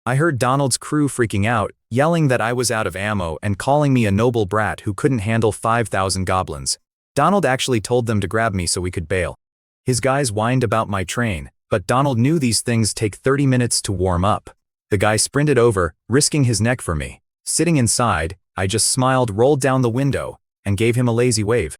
I heard Donald's crew freaking out, yelling that I was out of ammo and calling me a noble brat who couldn't handle 5,000 goblins. Donald actually told them to grab me so we could bail. His guys whined about my train, but Donald knew these things take 30 minutes to warm up. The guy sprinted over, risking his neck for me. Sitting inside, I just smiled, rolled down the window, and gave him a lazy wave.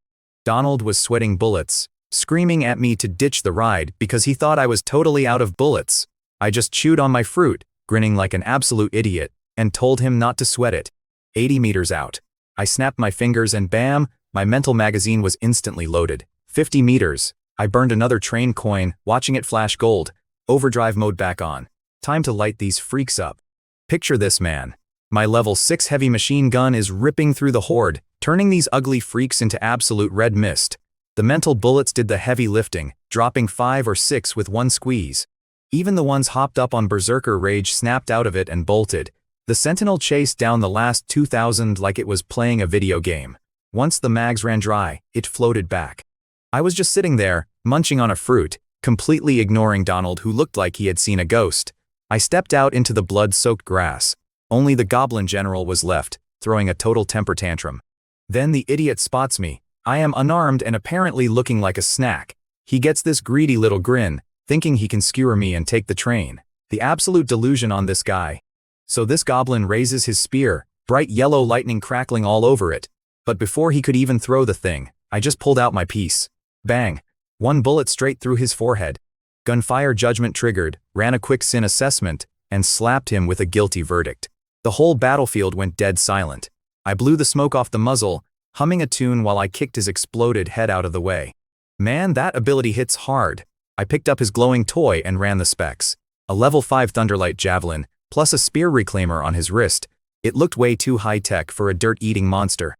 Donald was sweating bullets, screaming at me to ditch the ride because he thought I was totally out of bullets. I just chewed on my fruit, grinning like an absolute idiot, and told him not to sweat it. 80 meters out. I snapped my fingers and bam, my mental magazine was instantly loaded. 50 meters. I burned another train coin, watching it flash gold. Overdrive mode back on. Time to light these freaks up. Picture this, man. My level 6 heavy machine gun is ripping through the horde, turning these ugly freaks into absolute red mist. The mental bullets did the heavy lifting, dropping 5 or 6 with one squeeze. Even the ones hopped up on berserker rage snapped out of it and bolted. The sentinel chased down the last 2,000 like it was playing a video game. Once the mags ran dry, it floated back. I was just sitting there, munching on a fruit, completely ignoring Donald, who looked like he had seen a ghost. I stepped out into the blood-soaked grass. Only the goblin general was left, throwing a total temper tantrum. Then the idiot spots me. I am unarmed and apparently looking like a snack. He gets this greedy little grin, thinking he can skewer me and take the train. The absolute delusion on this guy. So this goblin raises his spear, bright yellow lightning crackling all over it. But before he could even throw the thing, I just pulled out my piece. Bang! One bullet straight through his forehead. Gunfire judgment triggered, ran a quick sin assessment, and slapped him with a guilty verdict. The whole battlefield went dead silent. I blew the smoke off the muzzle, humming a tune while I kicked his exploded head out of the way. Man, that ability hits hard. I picked up his glowing toy and ran the specs. A level 5 Thunderlight javelin, plus a spear reclaimer on his wrist. It looked way too high-tech for a dirt-eating monster.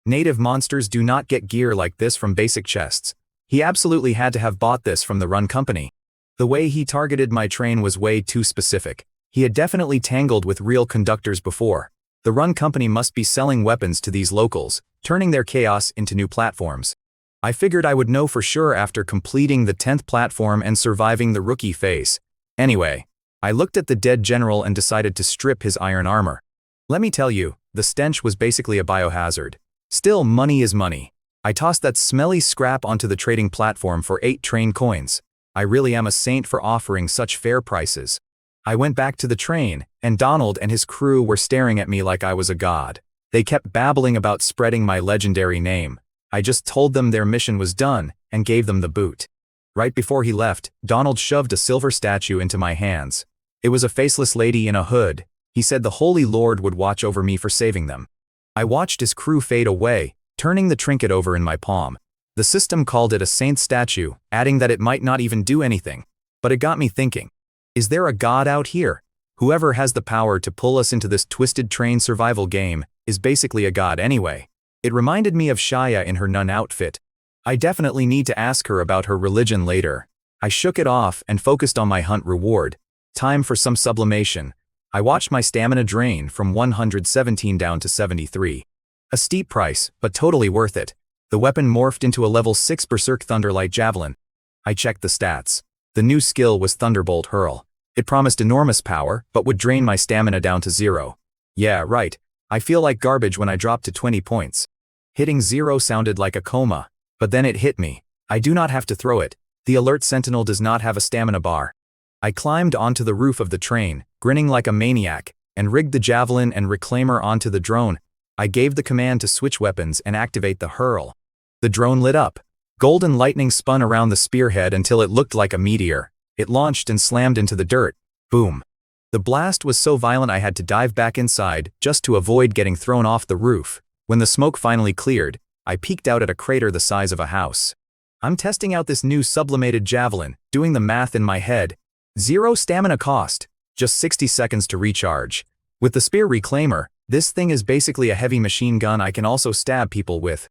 Native monsters do not get gear like this from basic chests. He absolutely had to have bought this from the Run company. The way he targeted my train was way too specific. He had definitely tangled with real conductors before. The Run company must be selling weapons to these locals, turning their chaos into new platforms. I figured I would know for sure after completing the 10th platform and surviving the rookie phase. Anyway, I looked at the dead general and decided to strip his iron armor. Let me tell you, the stench was basically a biohazard. Still, money is money. I tossed that smelly scrap onto the trading platform for 8 train coins. I really am a saint for offering such fair prices. I went back to the train, and Donald and his crew were staring at me like I was a god. They kept babbling about spreading my legendary name. I just told them their mission was done, and gave them the boot. Right before he left, Donald shoved a silver statue into my hands. It was a faceless lady in a hood. He said the Holy Lord would watch over me for saving them. I watched his crew fade away, turning the trinket over in my palm. The system called it a saint statue, adding that it might not even do anything. But it got me thinking. Is there a god out here? Whoever has the power to pull us into this twisted train survival game is basically a god anyway. It reminded me of Shaya in her nun outfit. I definitely need to ask her about her religion later. I shook it off and focused on my hunt reward. Time for some sublimation. I watched my stamina drain from 117 down to 73. A steep price, but totally worth it. The weapon morphed into a level 6 Berserk Thunderlight Javelin. I checked the stats. The new skill was Thunderbolt Hurl. It promised enormous power, but would drain my stamina down to 0. Yeah, right. I feel like garbage when I dropped to 20 points. Hitting 0 sounded like a coma, but then it hit me. I do not have to throw it. The alert sentinel does not have a stamina bar. I climbed onto the roof of the train, grinning like a maniac, and rigged the javelin and reclaimer onto the drone. I gave the command to switch weapons and activate the hurl. The drone lit up. Golden lightning spun around the spearhead until it looked like a meteor. It launched and slammed into the dirt. Boom. The blast was so violent I had to dive back inside just to avoid getting thrown off the roof. When the smoke finally cleared, I peeked out at a crater the size of a house. I'm testing out this new sublimated javelin, doing the math in my head. 0 stamina cost, just 60 seconds to recharge. With the spear reclaimer, this thing is basically a heavy machine gun I can also stab people with.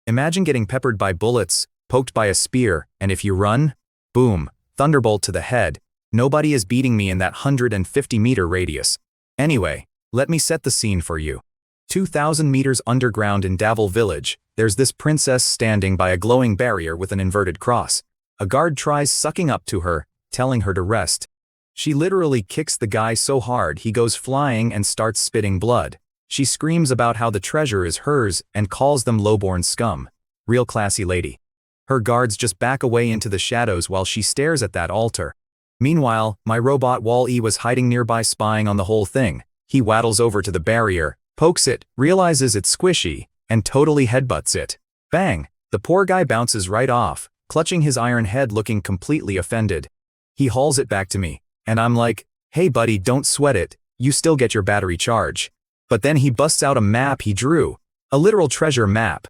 Imagine getting peppered by bullets, poked by a spear, and if you run, boom, thunderbolt to the head. Nobody is beating me in that 150-meter radius. Anyway, let me set the scene for you. 2,000 meters underground in Davil village, there's this princess standing by a glowing barrier with an inverted cross. A guard tries sucking up to her, telling her to rest. She literally kicks the guy so hard he goes flying and starts spitting blood. She screams about how the treasure is hers and calls them lowborn scum. Real classy lady. Her guards just back away into the shadows while she stares at that altar. Meanwhile, my robot Wall-E was hiding nearby spying on the whole thing. He waddles over to the barrier, pokes it, realizes it's squishy, and totally headbutts it. Bang! The poor guy bounces right off, clutching his iron head looking completely offended. He hauls it back to me, and I'm like, hey buddy, don't sweat it, you still get your battery charge. But then he busts out a map he drew. A literal treasure map.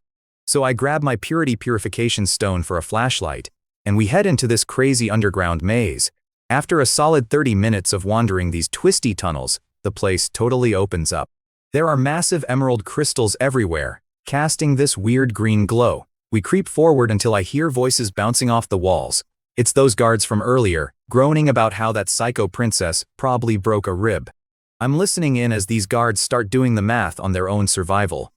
So I grab my purification stone for a flashlight, and we head into this crazy underground maze. After a solid 30 minutes of wandering these twisty tunnels, the place totally opens up. There are massive emerald crystals everywhere, casting this weird green glow. We creep forward until I hear voices bouncing off the walls. It's those guards from earlier, groaning about how that psycho princess probably broke a rib. I'm listening in as these guards start doing the math on their own survival.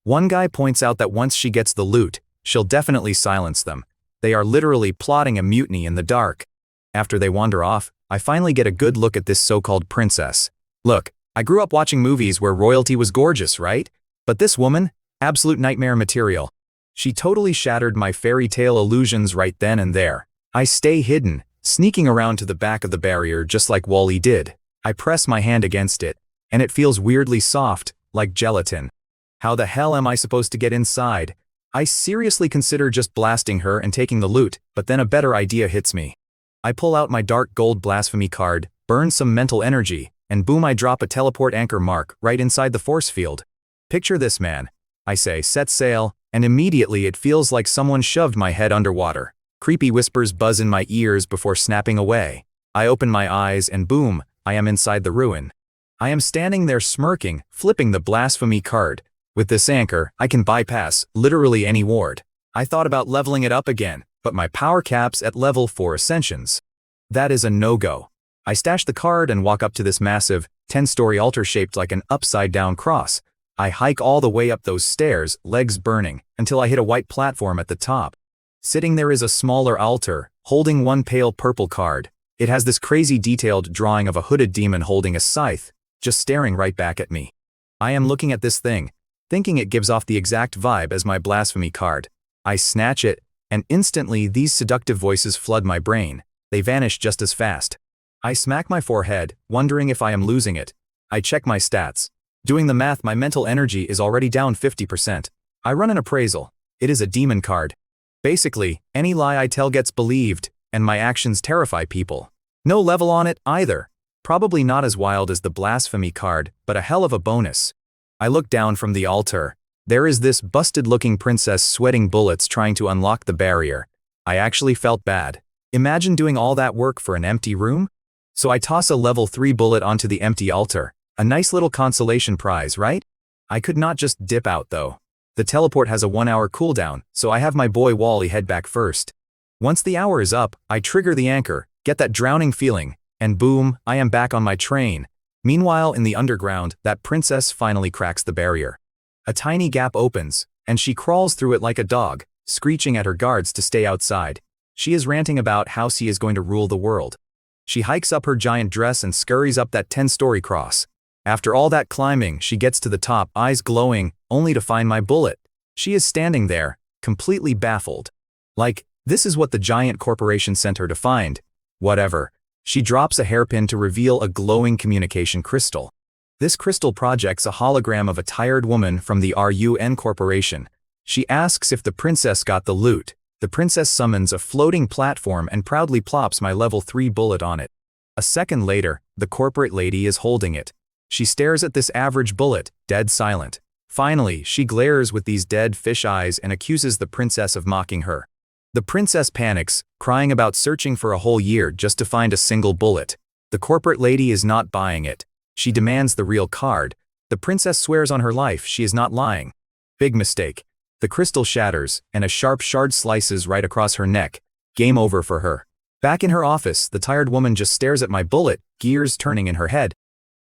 One guy points out that once she gets the loot, she'll definitely silence them. They are literally plotting a mutiny in the dark. After they wander off, I finally get a good look at this so-called princess. Look, I grew up watching movies where royalty was gorgeous, right? But this woman? Absolute nightmare material. She totally shattered my fairy tale illusions right then and there. I stay hidden, sneaking around to the back of the barrier just like Wall-E did. I press my hand against it, and it feels weirdly soft, like gelatin. How the hell am I supposed to get inside? I seriously consider just blasting her and taking the loot, but then a better idea hits me. I pull out my dark gold blasphemy card, burn some mental energy, and boom, I drop a teleport anchor mark right inside the force field. Picture this, man. I say, set sail, and immediately it feels like someone shoved my head underwater. Creepy whispers buzz in my ears before snapping away. I open my eyes and boom, I am inside the ruin. I am standing there smirking, flipping the blasphemy card. With this anchor, I can bypass literally any ward. I thought about leveling it up again, but my power cap's at level 4 ascensions. That is a no-go. I stash the card and walk up to this massive, 10-story altar shaped like an upside-down cross. I hike all the way up those stairs, legs burning, until I hit a white platform at the top. Sitting there is a smaller altar, holding one pale purple card. It has this crazy detailed drawing of a hooded demon holding a scythe, just staring right back at me. I am looking at this thing, thinking it gives off the exact vibe as my blasphemy card. I snatch it, and instantly these seductive voices flood my brain. They vanish just as fast. I smack my forehead, wondering if I am losing it. I check my stats. Doing the math, my mental energy is already down 50%. I run an appraisal. It is a demon card. Basically, any lie I tell gets believed, and my actions terrify people. No level on it either. Probably not as wild as the blasphemy card, but a hell of a bonus. I look down from the altar. There is this busted-looking princess sweating bullets trying to unlock the barrier. I actually felt bad. Imagine doing all that work for an empty room? So I toss a level 3 bullet onto the empty altar. A nice little consolation prize, right? I could not just dip out though. The teleport has a 1-hour cooldown, so I have my boy Wall-E head back first. Once the hour is up, I trigger the anchor, get that drowning feeling, and boom, I am back on my train. Meanwhile, in the underground, that princess finally cracks the barrier. A tiny gap opens, and she crawls through it like a dog, screeching at her guards to stay outside. She is ranting about how she is going to rule the world. She hikes up her giant dress and scurries up that 10-story cross. After all that climbing, she gets to the top, eyes glowing, only to find my bullet. She is standing there, completely baffled. Like, this is what the giant corporation sent her to find. Whatever. She drops a hairpin to reveal a glowing communication crystal. This crystal projects a hologram of a tired woman from the RUN Corporation. She asks if the princess got the loot. The princess summons a floating platform and proudly plops my level 3 bullet on it. A second later, the corporate lady is holding it. She stares at this average bullet, dead silent. Finally, she glares with these dead fish eyes and accuses the princess of mocking her. The princess panics, crying about searching for a whole year just to find a single bullet. The corporate lady is not buying it. She demands the real card. The princess swears on her life she is not lying. Big mistake. The crystal shatters, and a sharp shard slices right across her neck. Game over for her. Back in her office, the tired woman just stares at my bullet, gears turning in her head.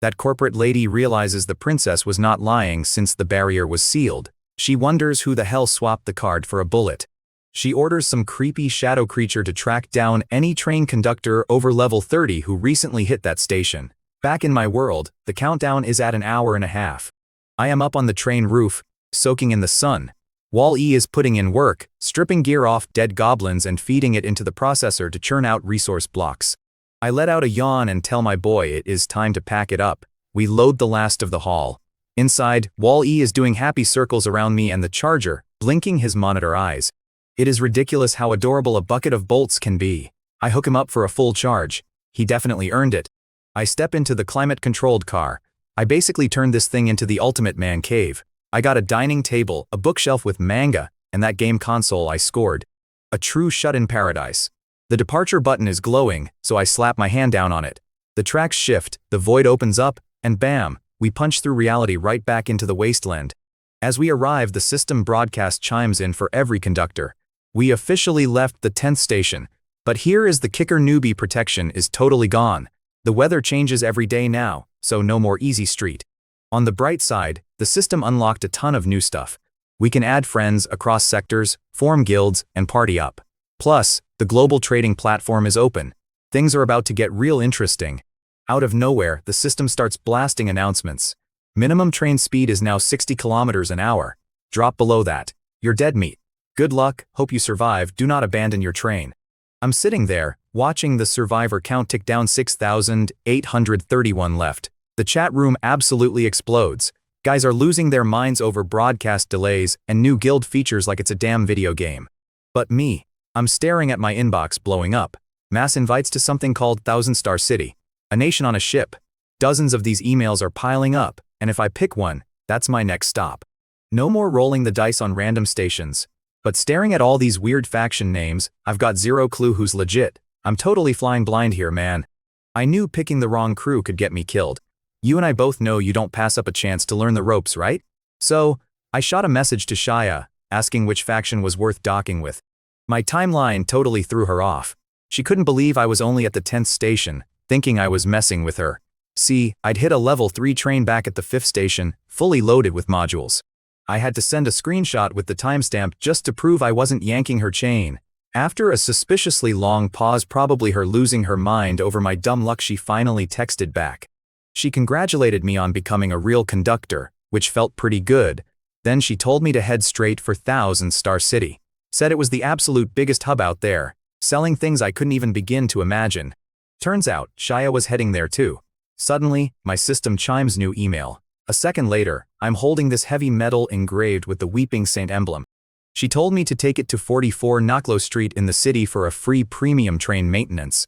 That corporate lady realizes the princess was not lying since the barrier was sealed. She wonders who the hell swapped the card for a bullet. She orders some creepy shadow creature to track down any train conductor over level 30 who recently hit that station. Back in my world, the countdown is at an hour and a half. I am up on the train roof, soaking in the sun. Wall-E is putting in work, stripping gear off dead goblins and feeding it into the processor to churn out resource blocks. I let out a yawn and tell my boy it is time to pack it up. We load the last of the haul. Inside, Wall-E is doing happy circles around me and the charger, blinking his monitor eyes. It is ridiculous how adorable a bucket of bolts can be. I hook him up for a full charge. He definitely earned it. I step into the climate-controlled car. I basically turned this thing into the ultimate man cave. I got a dining table, a bookshelf with manga, and that game console I scored. A true shut-in paradise. The departure button is glowing, so I slap my hand down on it. The tracks shift, the void opens up, and bam, we punch through reality right back into the wasteland. As we arrive, the system broadcast chimes in for every conductor. We officially left the 10th station, but here is the kicker: newbie protection is totally gone. The weather changes every day now, so no more easy street. On the bright side, the system unlocked a ton of new stuff. We can add friends across sectors, form guilds, and party up. Plus, the global trading platform is open. Things are about to get real interesting. Out of nowhere, the system starts blasting announcements. Minimum train speed is now 60 kilometers an hour. Drop below that. You're dead meat. Good luck, hope you survive, do not abandon your train. I'm sitting there, watching the survivor count tick down. 6,831 left. The chat room absolutely explodes. Guys are losing their minds over broadcast delays and new guild features like it's a damn video game. But me, I'm staring at my inbox blowing up. Mass invites to something called 1,000 Star City. A nation on a ship. Dozens of these emails are piling up, and if I pick one, that's my next stop. No more rolling the dice on random stations. But staring at all these weird faction names, I've got zero clue who's legit. I'm totally flying blind here, man. I knew picking the wrong crew could get me killed. You and I both know you don't pass up a chance to learn the ropes, right? So, I shot a message to Shia, asking which faction was worth docking with. My timeline totally threw her off. She couldn't believe I was only at the 10th station, thinking I was messing with her. See, I'd hit a level 3 train back at the 5th station, fully loaded with modules. I had to send a screenshot with the timestamp just to prove I wasn't yanking her chain. After a suspiciously long pause, probably her losing her mind over my dumb luck, she finally texted back. She congratulated me on becoming a real conductor, which felt pretty good. Then she told me to head straight for 1,000 Star City. Said it was the absolute biggest hub out there, selling things I couldn't even begin to imagine. Turns out, Shia was heading there too. Suddenly, my system chimes new email. A second later, I'm holding this heavy metal engraved with the Weeping Saint emblem. She told me to take it to 44 Naklo Street in the city for a free premium train maintenance.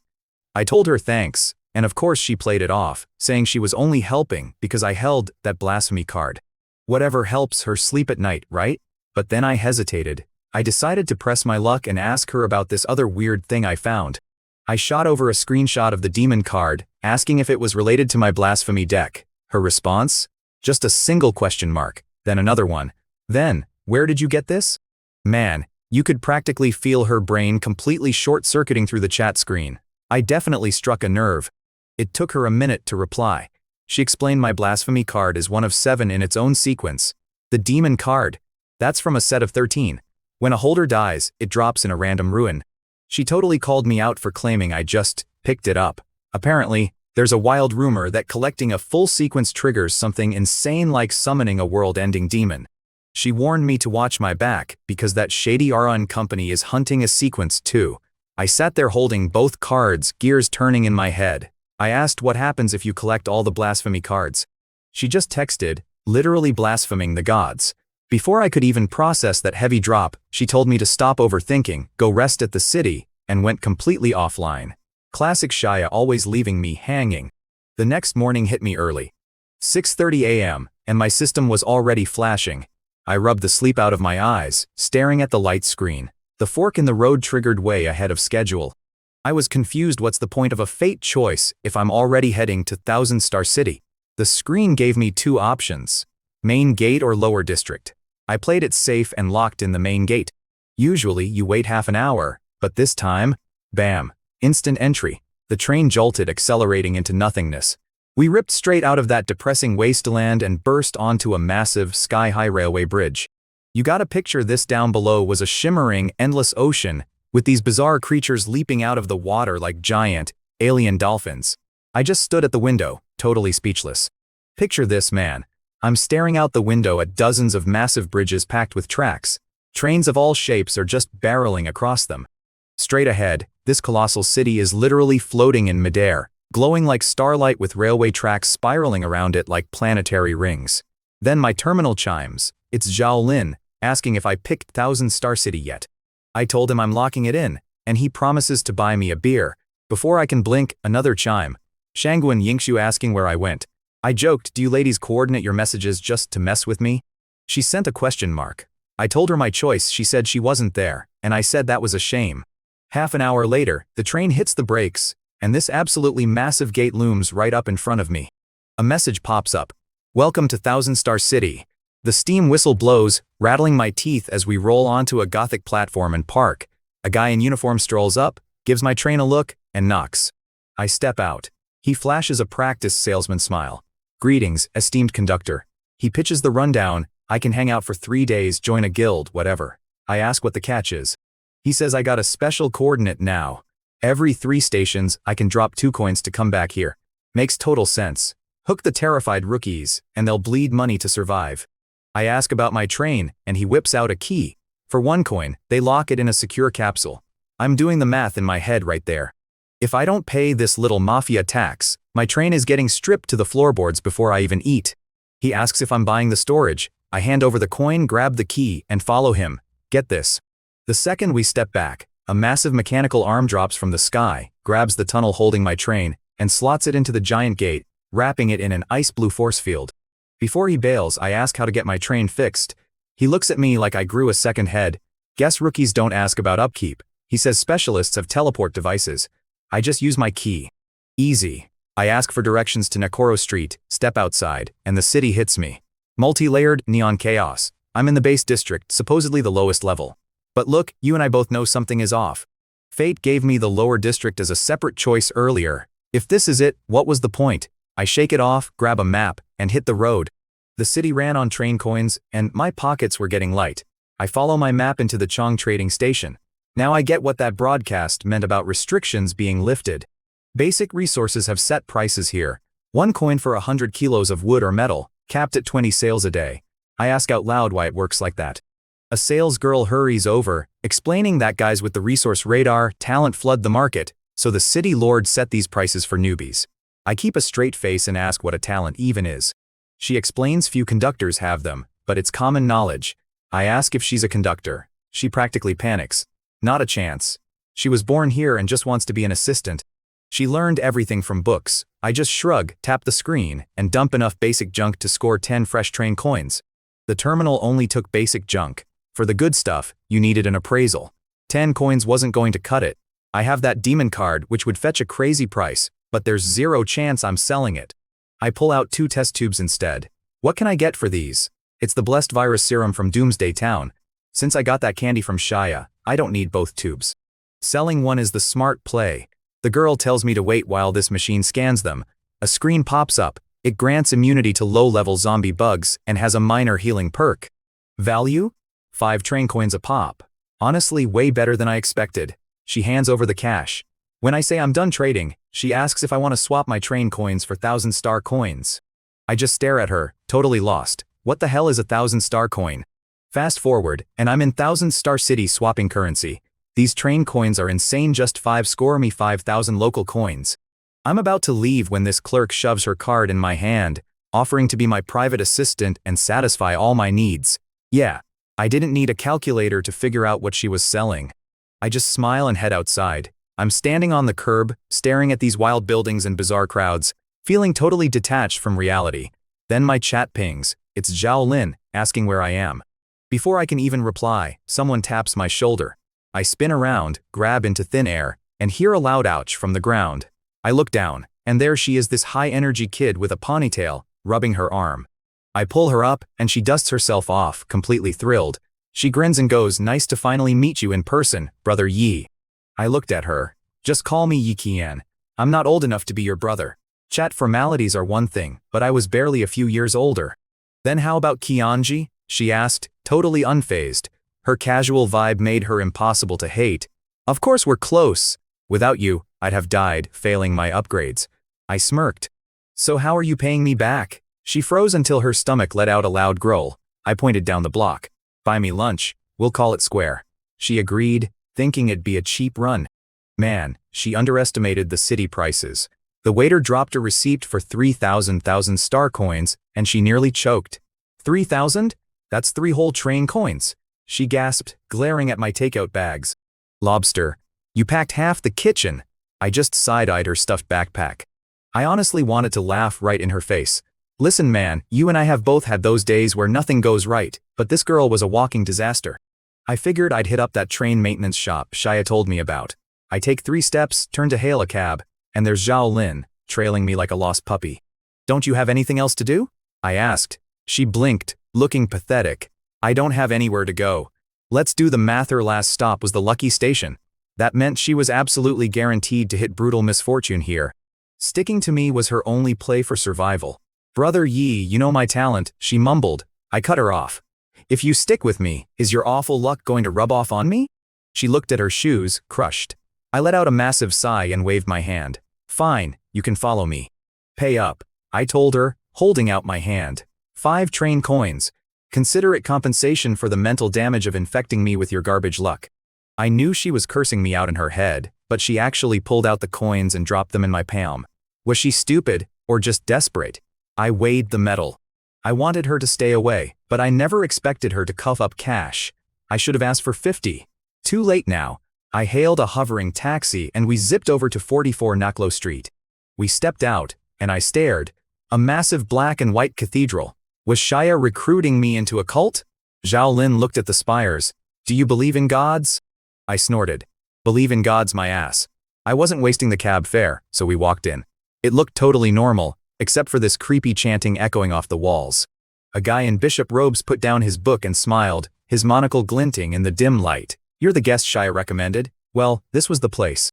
I told her thanks, and of course she played it off, saying she was only helping because I held that blasphemy card. Whatever helps her sleep at night, right? But then I hesitated. I decided to press my luck and ask her about this other weird thing I found. I shot over a screenshot of the demon card, asking if it was related to my blasphemy deck. Her response? Just a single question mark, then another one. Then, where did you get this? Man, you could practically feel her brain completely short-circuiting through the chat screen. I definitely struck a nerve. It took her a minute to reply. She explained my blasphemy card is one of 7 in its own sequence. The demon card. That's from a set of 13. When a holder dies, it drops in a random ruin. She totally called me out for claiming I just picked it up. Apparently, there's a wild rumor that collecting a full sequence triggers something insane like summoning a world-ending demon. She warned me to watch my back because that shady Aran company is hunting a sequence too. I sat there holding both cards, gears turning in my head. I asked what happens if you collect all the blasphemy cards. She just texted, literally blaspheming the gods. Before I could even process that heavy drop, she told me to stop overthinking, go rest at the city, and went completely offline. Classic Shia, always leaving me hanging. The next morning hit me early. 6:30 a.m., and my system was already flashing. I rubbed the sleep out of my eyes, staring at the light screen. The fork in the road triggered way ahead of schedule. I was confused. What's the point of a fate choice if I'm already heading to 1,000 Star City? The screen gave me 2 options, main gate or lower district. I played it safe and locked in the main gate. Usually you wait half an hour, but this time, bam, instant entry. The train jolted, accelerating into nothingness. We ripped straight out of that depressing wasteland and burst onto a massive, sky-high railway bridge. You gotta picture this. Down below was a shimmering, endless ocean, with these bizarre creatures leaping out of the water like giant, alien dolphins. I just stood at the window, totally speechless. Picture this, man. I'm staring out the window at dozens of massive bridges packed with tracks. Trains of all shapes are just barreling across them. Straight ahead, this colossal city is literally floating in midair, glowing like starlight with railway tracks spiraling around it like planetary rings. Then my terminal chimes. It's Javelin, asking if I picked 1000 Star City yet. I told him I'm locking it in, and he promises to buy me a beer. Before I can blink, another chime. Shangguan Yingshu asking where I went. I joked, do you ladies coordinate your messages just to mess with me? She sent a question mark. I told her my choice. She said she wasn't there, and I said that was a shame. Half an hour later, the train hits the brakes, and this absolutely massive gate looms right up in front of me. A message pops up. Welcome to 1000 Star City. The steam whistle blows, rattling my teeth as we roll onto a Gothic platform and park. A guy in uniform strolls up, gives my train a look, and knocks. I step out. He flashes a practiced salesman smile. Greetings, esteemed conductor. He pitches the rundown. I can hang out for 3 days, join a guild, whatever. I ask what the catch is. He says I got a special coordinate now. Every 3 stations, I can drop 2 coins to come back here. Makes total sense. Hook the terrified rookies, and they'll bleed money to survive. I ask about my train, and he whips out a key. For 1 coin, they lock it in a secure capsule. I'm doing the math in my head right there. If I don't pay this little mafia tax, my train is getting stripped to the floorboards before I even eat. He asks if I'm buying the storage. I hand over the coin, grab the key, and follow him. Get this. The second we step back, a massive mechanical arm drops from the sky, grabs the tunnel holding my train, and slots it into the giant gate, wrapping it in an ice blue force field. Before he bails, I ask how to get my train fixed. He looks at me like I grew a second head. Guess rookies don't ask about upkeep. He says specialists have teleport devices. I just use my key. Easy. I ask for directions to Nakoro Street, step outside, and the city hits me. Multi-layered, neon chaos. I'm in the base district, supposedly the lowest level. But look, you and I both know something is off. Fate gave me the lower district as a separate choice earlier. If this is it, what was the point? I shake it off, grab a map, and hit the road. The city ran on train coins, and my pockets were getting light. I follow my map into the Chong trading station. Now I get what that broadcast meant about restrictions being lifted. Basic resources have set prices here. 1 coin for 100 kilos of wood or metal, capped at 20 sales a day. I ask out loud why it works like that. A sales girl hurries over, explaining that guys with the resource radar talent flood the market, so the city lord set these prices for newbies. I keep a straight face and ask what a talent even is. She explains few conductors have them, but it's common knowledge. I ask if she's a conductor. She practically panics. Not a chance. She was born here and just wants to be an assistant. She learned everything from books. I just shrug, tap the screen, and dump enough basic junk to score 10 fresh train coins. The terminal only took basic junk. For the good stuff, you needed an appraisal. 10 coins wasn't going to cut it. I have that demon card which would fetch a crazy price, but there's 0 chance I'm selling it. I pull out 2 test tubes instead. What can I get for these? It's the blessed virus serum from Doomsday Town. Since I got that candy from Shia, I don't need both tubes. Selling one is the smart play. The girl tells me to wait while this machine scans them. A screen pops up. It grants immunity to low-level zombie bugs and has a minor healing perk. Value? 5 train coins a pop. Honestly, way better than I expected. She hands over the cash. When I say I'm done trading, she asks if I want to swap my train coins for 1000-star coins. I just stare at her, totally lost. What the hell is a 1000-star coin? Fast forward, and I'm in 1000-star city swapping currency. These train coins are insane, just 5 score me 5,000 local coins. I'm about to leave when this clerk shoves her card in my hand, offering to be my private assistant and satisfy all my needs. Yeah, I didn't need a calculator to figure out what she was selling. I just smile and head outside. I'm standing on the curb, staring at these wild buildings and bizarre crowds, feeling totally detached from reality. Then my chat pings. It's Zhao Lin, asking where I am. Before I can even reply, someone taps my shoulder. I spin around, grab into thin air, and hear a loud ouch from the ground. I look down, and there she is, this high-energy kid with a ponytail, rubbing her arm. I pull her up, and she dusts herself off, completely thrilled. She grins and goes, "Nice to finally meet you in person, brother Yi." I looked at her. "Just call me Yi Qian. I'm not old enough to be your brother. Chat formalities are one thing, but I was barely a few years older." "Then how about Qianji?" she asked, totally unfazed. Her casual vibe made her impossible to hate. Of course we're close. Without you, I'd have died, failing my upgrades. I smirked. So how are you paying me back? She froze until her stomach let out a loud growl. I pointed down the block. Buy me lunch. We'll call it square. She agreed, thinking it'd be a cheap run. Man, she underestimated the city prices. The waiter dropped a receipt for 3,000 star coins, and she nearly choked. 3,000? That's 3 whole train coins. She gasped, glaring at my takeout bags. Lobster. You packed half the kitchen. I just side-eyed her stuffed backpack. I honestly wanted to laugh right in her face. Listen man, you and I have both had those days where nothing goes right, but this girl was a walking disaster. I figured I'd hit up that train maintenance shop Shia told me about. I take 3 steps, turn to hail a cab, and there's Zhao Lin, trailing me like a lost puppy. Don't you have anything else to do? I asked. She blinked, looking pathetic. I don't have anywhere to go. Let's do the math. Her last stop was the lucky station. That meant she was absolutely guaranteed to hit brutal misfortune here. Sticking to me was her only play for survival. Brother Yi, you know my talent, she mumbled. I cut her off. If you stick with me, is your awful luck going to rub off on me? She looked at her shoes, crushed. I let out a massive sigh and waved my hand. Fine, you can follow me. Pay up, I told her, holding out my hand. 5 train coins. Consider it compensation for the mental damage of infecting me with your garbage luck. I knew she was cursing me out in her head, but she actually pulled out the coins and dropped them in my palm. Was she stupid, or just desperate? I weighed the metal. I wanted her to stay away, but I never expected her to cough up cash. I should have asked for 50. Too late now. I hailed a hovering taxi and we zipped over to 44 Naklo Street. We stepped out, and I stared. A massive black and white cathedral. Was Shia recruiting me into a cult? Zhao Lin looked at the spires. Do you believe in gods? I snorted. Believe in gods my ass. I wasn't wasting the cab fare, so we walked in. It looked totally normal, except for this creepy chanting echoing off the walls. A guy in bishop robes put down his book and smiled, his monocle glinting in the dim light. You're the guest Shia recommended? Well, this was the place.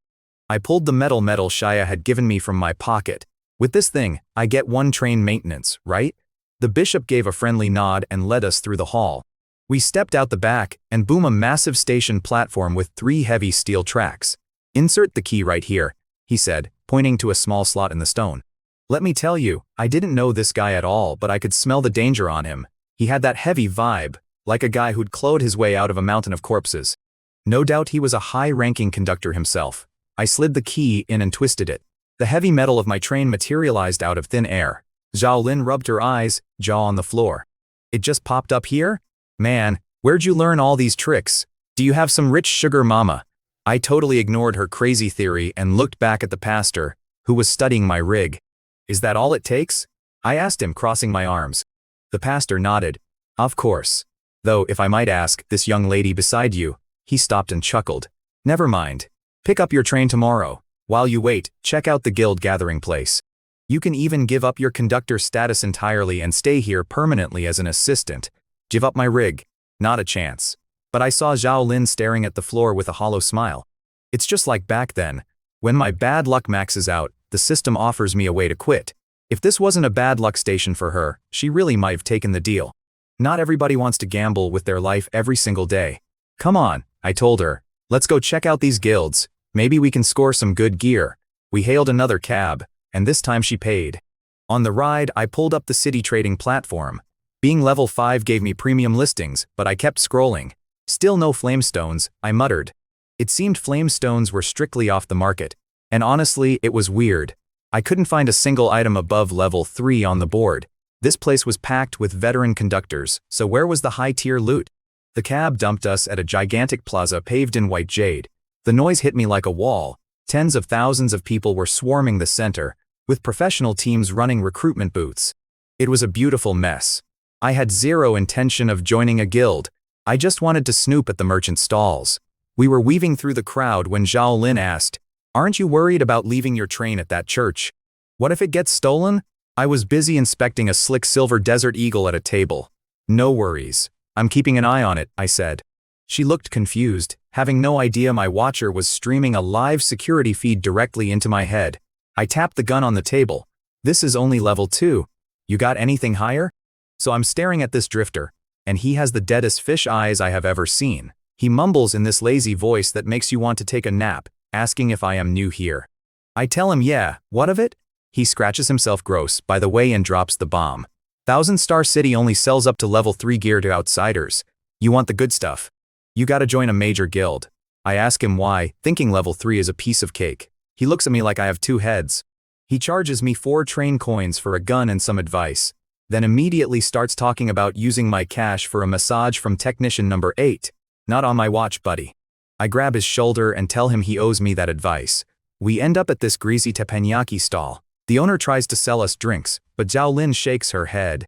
I pulled the metal Shia had given me from my pocket. With this thing, I get 1 train maintenance, right? The bishop gave a friendly nod and led us through the hall. We stepped out the back, and boom, a massive station platform with 3 heavy steel tracks. Insert the key right here, he said, pointing to a small slot in the stone. Let me tell you, I didn't know this guy at all, but I could smell the danger on him. He had that heavy vibe, like a guy who'd clawed his way out of a mountain of corpses. No doubt he was a high-ranking conductor himself. I slid the key in and twisted it. The heavy metal of my train materialized out of thin air. Zhao Lin rubbed her eyes, jaw on the floor. It just popped up here? Man, where'd you learn all these tricks? Do you have some rich sugar mama? I totally ignored her crazy theory and looked back at the pastor, who was studying my rig. Is that all it takes? I asked him, crossing my arms. The pastor nodded. Of course. Though, if I might ask, this young lady beside you. He stopped and chuckled. Never mind. Pick up your train tomorrow. While you wait, check out the guild gathering place. You can even give up your conductor status entirely and stay here permanently as an assistant. Give up my rig? Not a chance. But I saw Zhao Lin staring at the floor with a hollow smile. It's just like back then. When my bad luck maxes out, the system offers me a way to quit. If this wasn't a bad luck station for her, she really might have taken the deal. Not everybody wants to gamble with their life every single day. Come on, I told her. Let's go check out these guilds. Maybe we can score some good gear. We hailed another cab, and this time she paid. On the ride, I pulled up the city trading platform. Being level 5 gave me premium listings, but I kept scrolling. Still no flamestones, I muttered. It seemed flamestones were strictly off the market. And honestly, it was weird. I couldn't find a single item above level 3 on the board. This place was packed with veteran conductors, so where was the high-tier loot? The cab dumped us at a gigantic plaza paved in white jade. The noise hit me like a wall. Tens of thousands of people were swarming the center, with professional teams running recruitment booths. It was a beautiful mess. I had zero intention of joining a guild. I just wanted to snoop at the merchant stalls. We were weaving through the crowd when Zhao Lin asked, "Aren't you worried about leaving your train at that church? What if it gets stolen?" I was busy inspecting a slick silver Desert Eagle at a table. "No worries. I'm keeping an eye on it," I said. She looked confused, having no idea my watcher was streaming a live security feed directly into my head. I tapped the gun on the table. "This is only level 2. You got anything higher?" So I'm staring at this drifter, and he has the deadest fish eyes I have ever seen. He mumbles in this lazy voice that makes you want to take a nap, asking if I am new here. I tell him yeah, what of it? He scratches himself gross, by the way, and drops the bomb. 1000-star city only sells up to level 3 gear to outsiders. You want the good stuff? You gotta join a major guild. I ask him why, thinking level 3 is a piece of cake. He looks at me like I have 2 heads. He charges me 4 train coins for a gun and some advice, then immediately starts talking about using my cash for a massage from technician number 8. Not on my watch, buddy. I grab his shoulder and tell him he owes me that advice. We end up at this greasy teppanyaki stall. The owner tries to sell us drinks, but Zhao Lin shakes her head.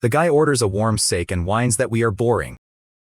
The guy orders a warm steak and whines that we are boring.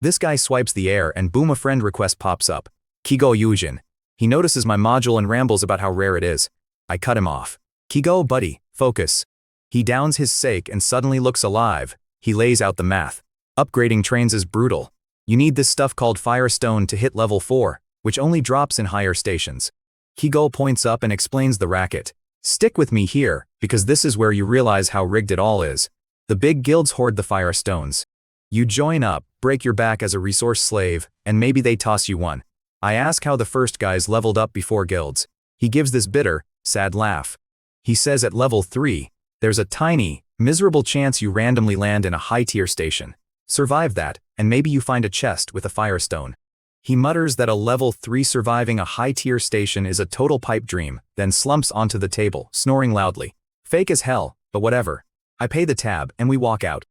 This guy swipes the air and boom, a friend request pops up. Kigo Yujin. He notices my module and rambles about how rare it is. I cut him off. Kigo, buddy, focus. He downs his steak and suddenly looks alive. He lays out the math. Upgrading trains is brutal. You need this stuff called Firestone to hit level 4, which only drops in higher stations. Kigo points up and explains the racket. Stick with me here, because this is where you realize how rigged it all is. The big guilds hoard the Firestones. You join up, break your back as a resource slave, and maybe they toss you one. I ask how the first guys leveled up before guilds. He gives this bitter, sad laugh. He says at level 3, there's a tiny, miserable chance you randomly land in a high-tier station. Survive that, and maybe you find a chest with a Firestone. He mutters that a level 3 surviving a high-tier station is a total pipe dream, then slumps onto the table, snoring loudly. Fake as hell, but whatever. I pay the tab, and we walk out.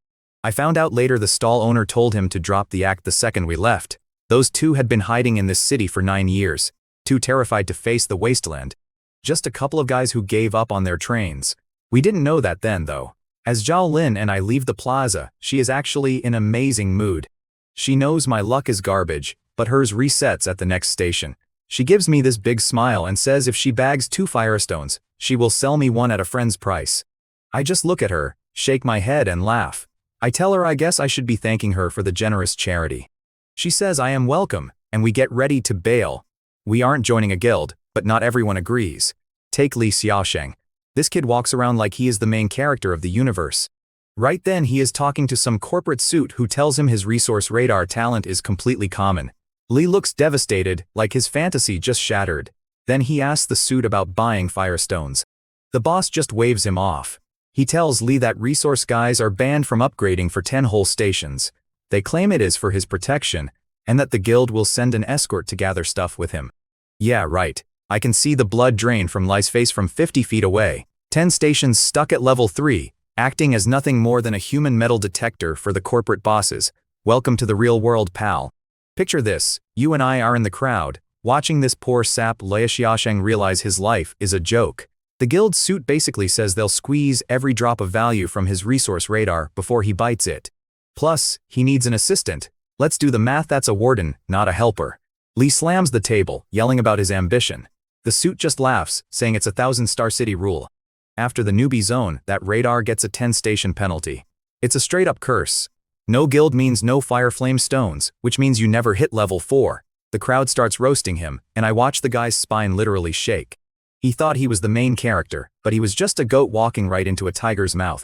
I found out later the stall owner told him to drop the act the second we left. Those two had been hiding in this city for 9 years, too terrified to face the wasteland. Just a couple of guys who gave up on their trains. We didn't know that then, though. As Zhao Lin and I leave the plaza, she is actually in amazing mood. She knows my luck is garbage, but hers resets at the next station. She gives me this big smile and says if she bags 2 Firestones, she will sell me one at a friend's price. I just look at her, shake my head and laugh. I tell her I guess I should be thanking her for the generous charity. She says I am welcome, and we get ready to bail. We aren't joining a guild, but not everyone agrees. Take Li Xiaosheng. This kid walks around like he is the main character of the universe. Right then he is talking to some corporate suit who tells him his resource radar talent is completely common. Li looks devastated, like his fantasy just shattered. Then he asks the suit about buying Firestones. The boss just waves him off. He tells Li that resource guys are banned from upgrading for 10 whole stations. They claim it is for his protection, and that the guild will send an escort to gather stuff with him. Yeah, right. I can see the blood drain from Li's face from 50 feet away. 10 stations stuck at level 3, acting as nothing more than a human metal detector for the corporate bosses. Welcome to the real world, pal. Picture this, you and I are in the crowd, watching this poor sap Li Xiaosheng realize his life is a joke. The guild suit basically says they'll squeeze every drop of value from his resource radar before he bites it. Plus, he needs an assistant. Let's do the math, that's a warden, not a helper. Li slams the table, yelling about his ambition. The suit just laughs, saying it's a 1000-star city rule. After the newbie zone, that radar gets a 10-station penalty. It's a straight-up curse. No guild means no fire flame stones, which means you never hit level 4. The crowd starts roasting him, and I watch the guy's spine literally shake. He thought he was the main character, but he was just a goat walking right into a tiger's mouth.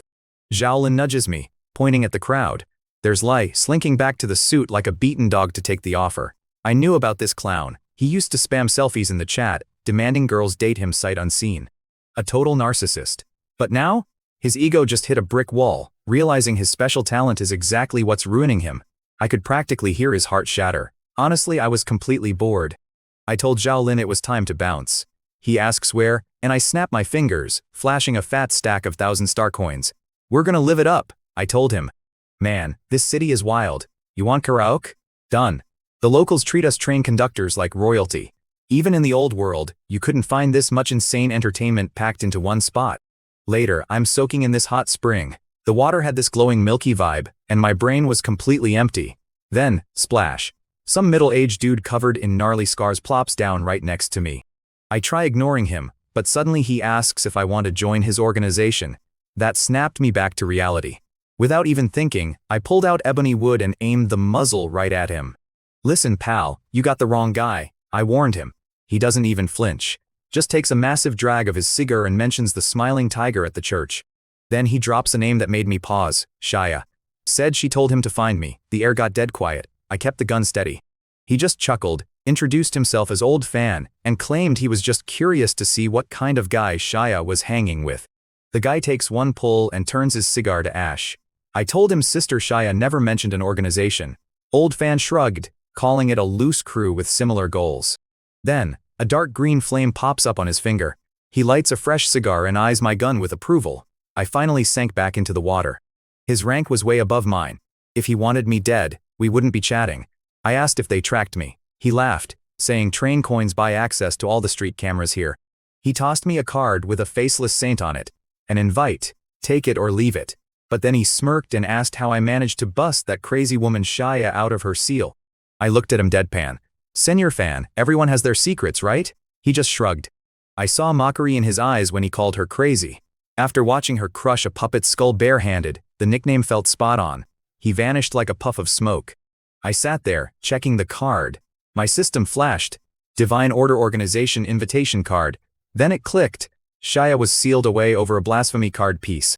Zhao Lin nudges me, pointing at the crowd. There's Li, slinking back to the suit like a beaten dog to take the offer. I knew about this clown. He used to spam selfies in the chat, demanding girls date him sight unseen. A total narcissist. But now, his ego just hit a brick wall, realizing his special talent is exactly what's ruining him. I could practically hear his heart shatter. Honestly, I was completely bored. I told Zhao Lin it was time to bounce. He asks where, and I snap my fingers, flashing a fat stack of 1000-star coins. We're gonna live it up, I told him. Man, this city is wild. You want karaoke? Done. The locals treat us train conductors like royalty. Even in the old world, you couldn't find this much insane entertainment packed into one spot. Later, I'm soaking in this hot spring. The water had this glowing milky vibe, and my brain was completely empty. Then, splash. Some middle-aged dude covered in gnarly scars plops down right next to me. I try ignoring him, but suddenly he asks if I want to join his organization. That snapped me back to reality. Without even thinking, I pulled out ebony wood and aimed the muzzle right at him. Listen, pal, you got the wrong guy, I warned him. He doesn't even flinch. Just takes a massive drag of his cigar and mentions the smiling tiger at the church. Then he drops a name that made me pause, Shia. Said she told him to find me. The air got dead quiet. I kept the gun steady. He just chuckled, introduced himself as Old Fan, and claimed he was just curious to see what kind of guy Shia was hanging with. The guy takes one pull and turns his cigar to ash. I told him Sister Shia never mentioned an organization. Old Fan shrugged, calling it a loose crew with similar goals. Then, a dark green flame pops up on his finger. He lights a fresh cigar and eyes my gun with approval. I finally sank back into the water. His rank was way above mine. If he wanted me dead, we wouldn't be chatting. I asked if they tracked me. He laughed, saying train coins buy access to all the street cameras here. He tossed me a card with a faceless saint on it. An invite. Take it or leave it. But then he smirked and asked how I managed to bust that crazy woman Shia out of her seal. I looked at him deadpan. Senior Fan, everyone has their secrets, right? He just shrugged. I saw mockery in his eyes when he called her crazy. After watching her crush a puppet's skull barehanded, the nickname felt spot on. He vanished like a puff of smoke. I sat there, checking the card. My system flashed. Divine Order Organization invitation card. Then it clicked. Shia was sealed away over a blasphemy card piece.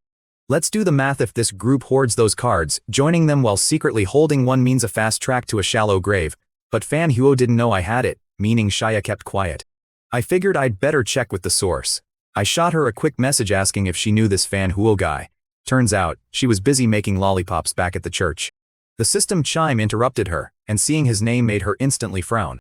Let's do the math. If this group hoards those cards, joining them while secretly holding one means a fast track to a shallow grave. But Fan Huo didn't know I had it, meaning Shia kept quiet. I figured I'd better check with the source. I shot her a quick message asking if she knew this Fan Huo guy. Turns out, she was busy making lollipops back at the church. The system chime interrupted her, and seeing his name made her instantly frown.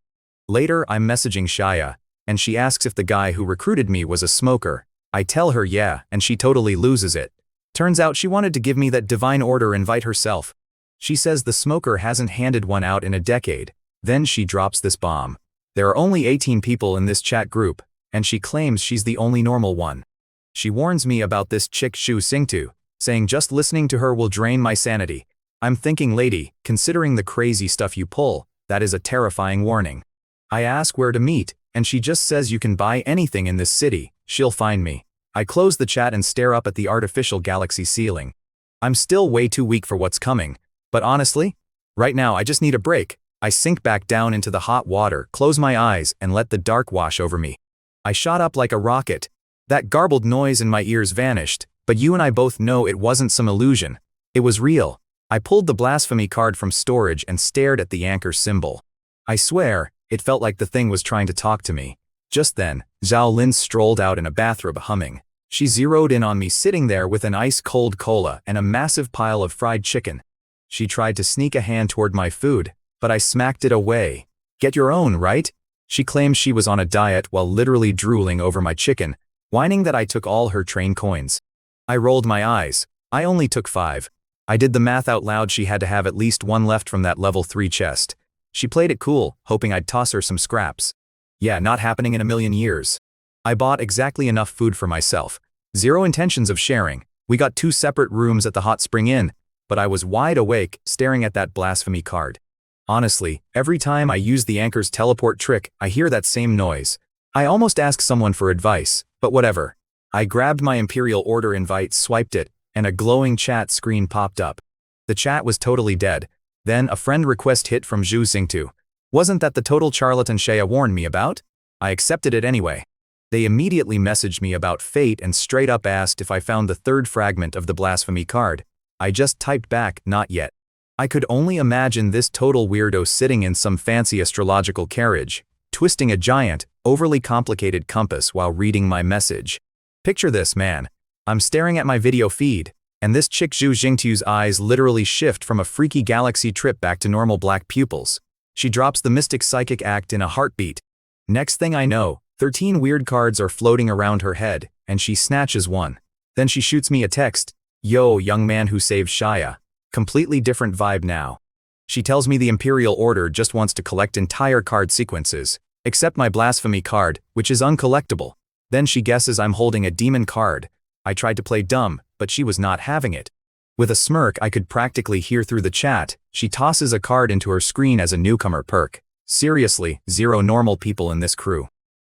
Later, I'm messaging Shia, and she asks if the guy who recruited me was a smoker. I tell her yeah, and she totally loses it. Turns out she wanted to give me that Divine Order invite herself. She says the smoker hasn't handed one out in a decade. Then she drops this bomb. There are only 18 people in this chat group, and she claims she's the only normal one. She warns me about this chick Shu Singtu, saying just listening to her will drain my sanity. I'm thinking, lady, considering the crazy stuff you pull, that is a terrifying warning. I ask where to meet, and she just says you can buy anything in this city, she'll find me. I close the chat and stare up at the artificial galaxy ceiling. I'm still way too weak for what's coming, but honestly, right now I just need a break. I sink back down into the hot water, close my eyes, and let the dark wash over me. I shot up like a rocket. That garbled noise in my ears vanished, but you and I both know it wasn't some illusion. It was real. I pulled the blasphemy card from storage and stared at the anchor symbol. I swear, it felt like the thing was trying to talk to me. Just then, Zhao Lin strolled out in a bathrobe humming. She zeroed in on me sitting there with an ice-cold cola and a massive pile of fried chicken. She tried to sneak a hand toward my food, but I smacked it away. Get your own, right? She claimed she was on a diet while literally drooling over my chicken, whining that I took all her train coins. I rolled my eyes. I only took 5. I did the math out loud. She had to have at least 1 left from that level 3 chest. She played it cool, hoping I'd toss her some scraps. Yeah, not happening in a million years. I bought exactly enough food for myself. Zero intentions of sharing. We got 2 separate rooms at the Hot Spring Inn, but I was wide awake, staring at that blasphemy card. Honestly, every time I use the anchor's teleport trick, I hear that same noise. I almost ask someone for advice, but whatever. I grabbed my Imperial Order invite, swiped it, and a glowing chat screen popped up. The chat was totally dead. Then a friend request hit from Zhu Xingtu. Wasn't that the total charlatan Shea warned me about? I accepted it anyway. They immediately messaged me about fate and straight up asked if I found the 3rd fragment of the blasphemy card. I just typed back, not yet. I could only imagine this total weirdo sitting in some fancy astrological carriage, twisting a giant, overly complicated compass while reading my message. Picture this, man. I'm staring at my video feed, and this chick Zhu Xingtu's eyes literally shift from a freaky galaxy trip back to normal black pupils. She drops the mystic psychic act in a heartbeat. Next thing I know, 13 weird cards are floating around her head, and she snatches one. Then she shoots me a text. Yo, young man who saved Shia. Completely different vibe now. She tells me the Imperial Order just wants to collect entire card sequences, except my blasphemy card, which is uncollectible. Then she guesses I'm holding a demon card. I tried to play dumb, but she was not having it. With a smirk I could practically hear through the chat, she tosses a card into her screen as a newcomer perk. Seriously, 0 normal people in this crew.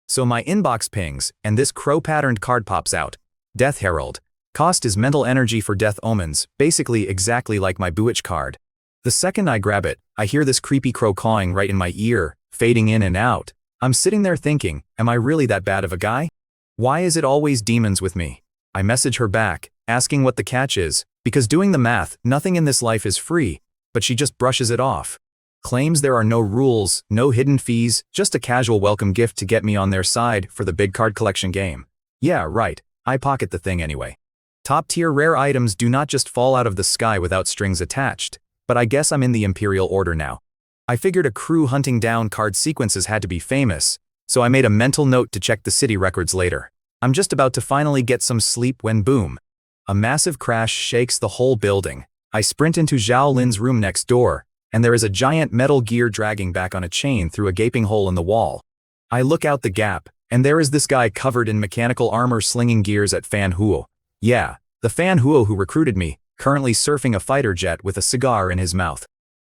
So my inbox pings, and this crow-patterned card pops out. Death Herald. Cost is mental energy for death omens, basically exactly like my Buich card. The second I grab it, I hear this creepy crow cawing right in my ear, fading in and out. I'm sitting there thinking, am I really that bad of a guy? Why is it always demons with me? I message her back, asking what the catch is, Because doing the math, nothing in this life is free, but she just brushes it off. Claims there are no rules, no hidden fees, just a casual welcome gift to get me on their side for the big card collection game. Yeah, right, I pocket the thing anyway. Top-tier rare items do not just fall out of the sky without strings attached, but I guess I'm in the Imperial Order now. I figured a crew hunting down card sequences had to be famous, so I made a mental note to check the city records later. I'm just about to finally get some sleep when boom. A massive crash shakes the whole building. I sprint into Zhao Lin's room next door, and there is a giant metal gear dragging back on a chain through a gaping hole in the wall. I look out the gap, and there is this guy covered in mechanical armor slinging gears at Fan Huo. Yeah, the Fan Huo who recruited me, currently surfing a fighter jet with a cigar in his mouth.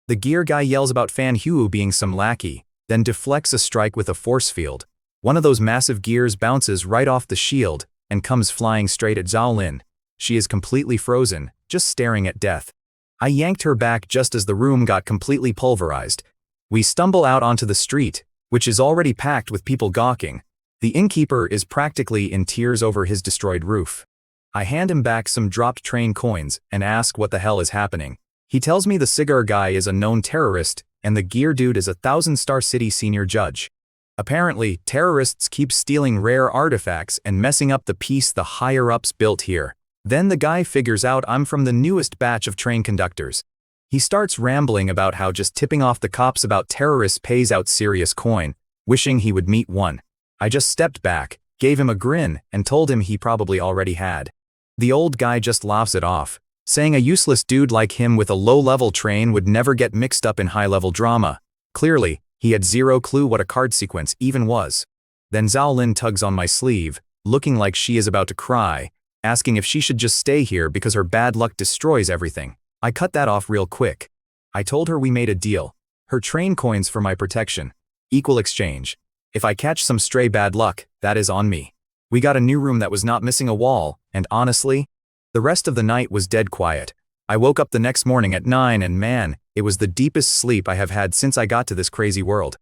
The gear guy yells about Fan Huo being some lackey, then deflects a strike with a force field. One of those massive gears bounces right off the shield and comes flying straight at Zhao Lin. She is completely frozen, just staring at death. I yanked her back just as the room got completely pulverized. We stumble out onto the street, which is already packed with people gawking. The innkeeper is practically in tears over his destroyed roof. I hand him back some dropped train coins and ask what the hell is happening. He tells me the cigar guy is a known terrorist and the gear dude is a 1,000-star city senior judge. Apparently, terrorists keep stealing rare artifacts and messing up the peace the higher-ups built here. Then the guy figures out I'm from the newest batch of train conductors. He starts rambling about how just tipping off the cops about terrorists pays out serious coin, wishing he would meet one. I just stepped back, gave him a grin, and told him he probably already had. The old guy just laughs it off, saying a useless dude like him with a low-level train would never get mixed up in high-level drama. Clearly, he had zero clue what a card sequence even was. Then Zhao Lin tugs on my sleeve, looking like she is about to cry, asking if she should just stay here because her bad luck destroys everything. I cut that off real quick. I told her we made a deal. Her train coins for my protection. Equal exchange. If I catch some stray bad luck, that is on me. We got a new room that was not missing a wall, and honestly, the rest of the night was dead quiet. I woke up the next morning at 9 and man, it was the deepest sleep I have had since I got to this crazy world.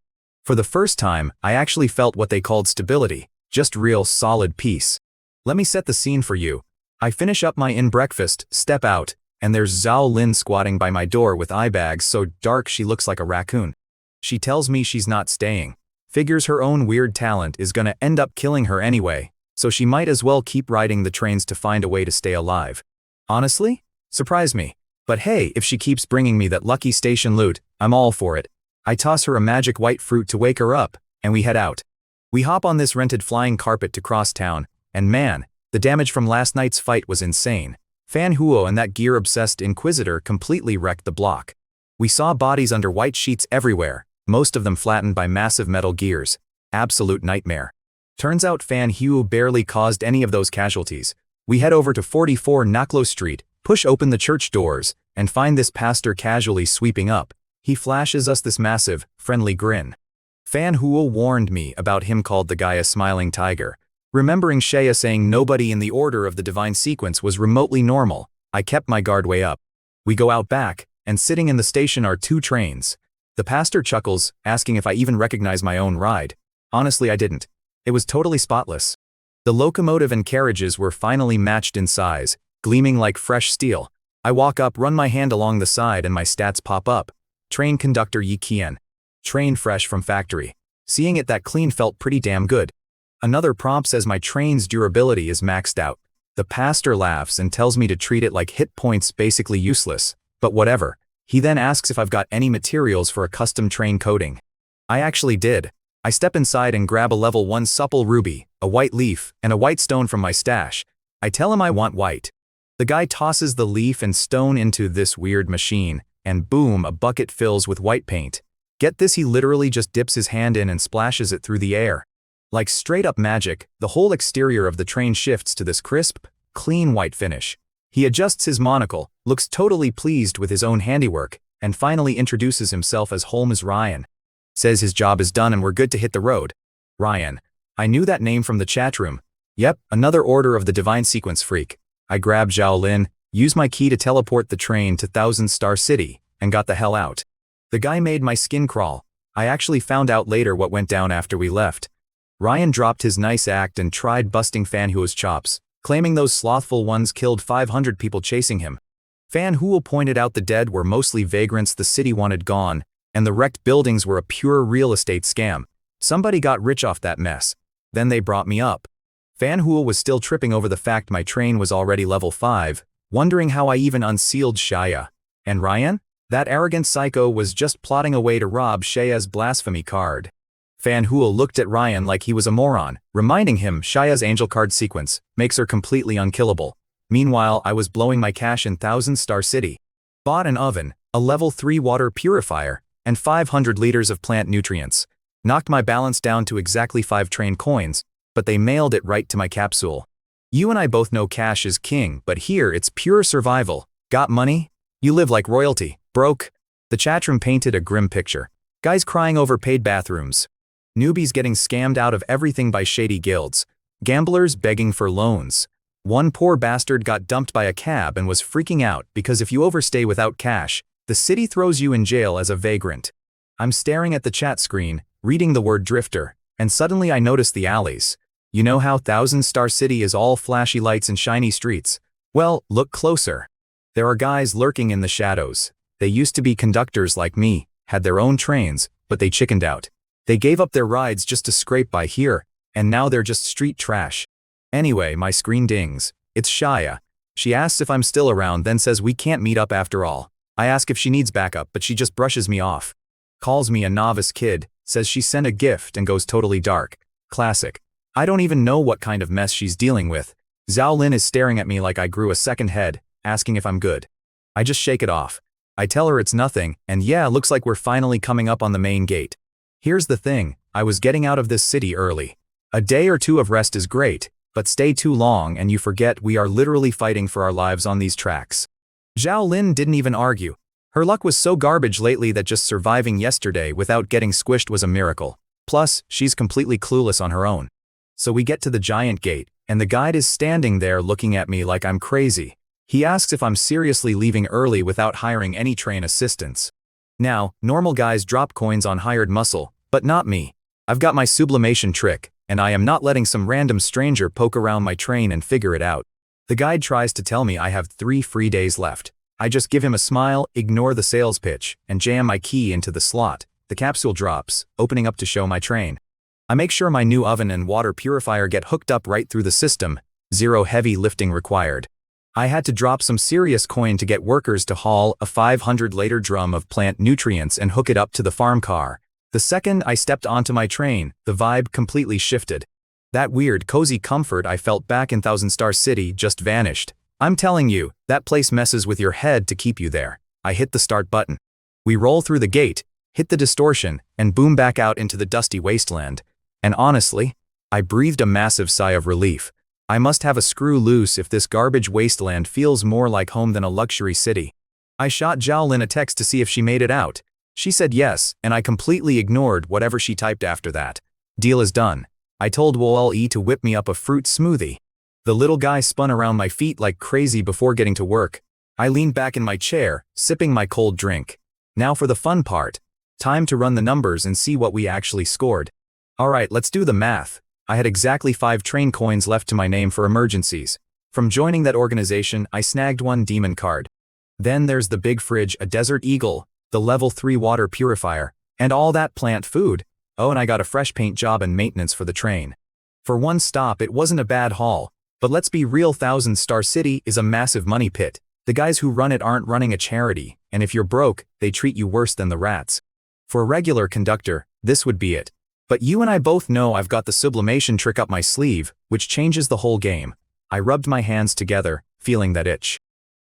For the first time, I actually felt what they called stability, just real solid peace. Let me set the scene for you. I finish up my breakfast, step out, and there's Zhao Lin squatting by my door with eye bags so dark she looks like a raccoon. She tells me she's not staying. Figures her own weird talent is gonna end up killing her anyway, so she might as well keep riding the trains to find a way to stay alive. Honestly? Surprise me. But hey, if she keeps bringing me that lucky station loot, I'm all for it. I toss her a magic white fruit to wake her up, and we head out. We hop on this rented flying carpet to cross town, and man, the damage from last night's fight was insane. Fan Huo and that gear-obsessed Inquisitor completely wrecked the block. We saw bodies under white sheets everywhere, most of them flattened by massive metal gears. Absolute nightmare. Turns out Fan Huo barely caused any of those casualties. We head over to 44 Naklo Street, push open the church doors, and find this pastor casually sweeping up. He flashes us this massive, friendly grin. Fan Huo warned me about him called the guy a smiling tiger. Remembering Shea saying nobody in the order of the divine sequence was remotely normal, I kept my guard way up. We go out back, and sitting in the station are 2 trains. The pastor chuckles, asking if I even recognize my own ride. Honestly, I didn't. It was totally spotless. The locomotive and carriages were finally matched in size, gleaming like fresh steel. I walk up, run my hand along the side, and my stats pop up. Train conductor Yi Qian. Train fresh from factory. Seeing it that clean felt pretty damn good. Another prompt says my train's durability is maxed out. The pastor laughs and tells me to treat it like hit points basically useless, but whatever. He then asks if I've got any materials for a custom train coating. I actually did. I step inside and grab a level 1 supple ruby, a white leaf, and a white stone from my stash. I tell him I want white. The guy tosses the leaf and stone into this weird machine, and boom, a bucket fills with white paint. Get this, he literally just dips his hand in and splashes it through the air. Like straight up magic, the whole exterior of the train shifts to this crisp, clean white finish. He adjusts his monocle, looks totally pleased with his own handiwork, and finally introduces himself as Holmes Ryan. Says his job is done and we're good to hit the road. Ryan. I knew that name from the chat room. Yep, another order of the divine sequence freak. I grabbed Zhao Lin, used my key to teleport the train to 1,000-star city, and got the hell out. The guy made my skin crawl. I actually found out later what went down after we left. Ryan dropped his nice act and tried busting Fan Huo's chops, claiming those slothful ones killed 500 people chasing him. Fan Huo pointed out the dead were mostly vagrants the city wanted gone, and the wrecked buildings were a pure real estate scam. Somebody got rich off that mess. Then they brought me up. Fan Huo was still tripping over the fact my train was already level 5, wondering how I even unsealed Shaya. And Ryan? That arrogant psycho was just plotting a way to rob Shaya's blasphemy card. Fan Huo looked at Ryan like he was a moron, reminding him Shaya's angel card sequence makes her completely unkillable. Meanwhile, I was blowing my cash in 1,000-star city. Bought an oven, a level 3 water purifier, and 500 liters of plant nutrients. Knocked my balance down to exactly 5 train coins, but they mailed it right to my capsule. You and I both know cash is king, but here it's pure survival. Got money? You live like royalty. Broke? The chatroom painted a grim picture. Guys crying over paid bathrooms. Newbies getting scammed out of everything by shady guilds. Gamblers begging for loans. One poor bastard got dumped by a cab and was freaking out because if you overstay without cash, the city throws you in jail as a vagrant. I'm staring at the chat screen, reading the word drifter, and suddenly I notice the alleys. You know how 1,000-star city is all flashy lights and shiny streets? Well, look closer. There are guys lurking in the shadows. They used to be conductors like me, had their own trains, but they chickened out. They gave up their rides just to scrape by here, and now they're just street trash. Anyway, my screen dings. It's Shaya. She asks if I'm still around, then says we can't meet up after all. I ask if she needs backup, but she just brushes me off. Calls me a novice kid, says she sent a gift and goes totally dark. Classic. I don't even know what kind of mess she's dealing with. Zhao Lin is staring at me like I grew a second head, asking if I'm good. I just shake it off. I tell her it's nothing, and yeah, looks like we're finally coming up on the main gate. Here's the thing, I was getting out of this city early. A day or two of rest is great, but stay too long and you forget we are literally fighting for our lives on these tracks. Zhao Lin didn't even argue. Her luck was so garbage lately that just surviving yesterday without getting squished was a miracle. Plus, she's completely clueless on her own. So we get to the giant gate, and the guide is standing there looking at me like I'm crazy. He asks if I'm seriously leaving early without hiring any train assistants. Now, normal guys drop coins on hired muscle, but not me. I've got my sublimation trick, and I am not letting some random stranger poke around my train and figure it out. The guide tries to tell me I have 3 free days left. I just give him a smile, ignore the sales pitch, and jam my key into the slot. The capsule drops, opening up to show my train. I make sure my new oven and water purifier get hooked up right through the system. 0 heavy lifting required. I had to drop some serious coin to get workers to haul a 500-liter drum of plant nutrients and hook it up to the farm car. The second I stepped onto my train, the vibe completely shifted. That weird, cozy comfort I felt back in 1,000-star city just vanished. I'm telling you, that place messes with your head to keep you there. I hit the start button. We roll through the gate, hit the distortion, and boom back out into the dusty wasteland. And honestly, I breathed a massive sigh of relief. I must have a screw loose if this garbage wasteland feels more like home than a luxury city. I shot Zhao Lin a text to see if she made it out. She said yes, and I completely ignored whatever she typed after that. Deal is done. I told Wall-E to whip me up a fruit smoothie. The little guy spun around my feet like crazy before getting to work. I leaned back in my chair, sipping my cold drink. Now for the fun part. Time to run the numbers and see what we actually scored. Alright, let's do the math. I had exactly 5 train coins left to my name for emergencies. From joining that organization, I snagged 1 demon card. Then there's the big fridge, a desert eagle, the level 3 water purifier, and all that plant food. Oh, and I got a fresh paint job and maintenance for the train. For one stop, it wasn't a bad haul, but let's be real, 1,000-star city is a massive money pit. The guys who run it aren't running a charity, and if you're broke, they treat you worse than the rats. For a regular conductor, this would be it. But you and I both know I've got the sublimation trick up my sleeve, which changes the whole game. I rubbed my hands together, feeling that itch.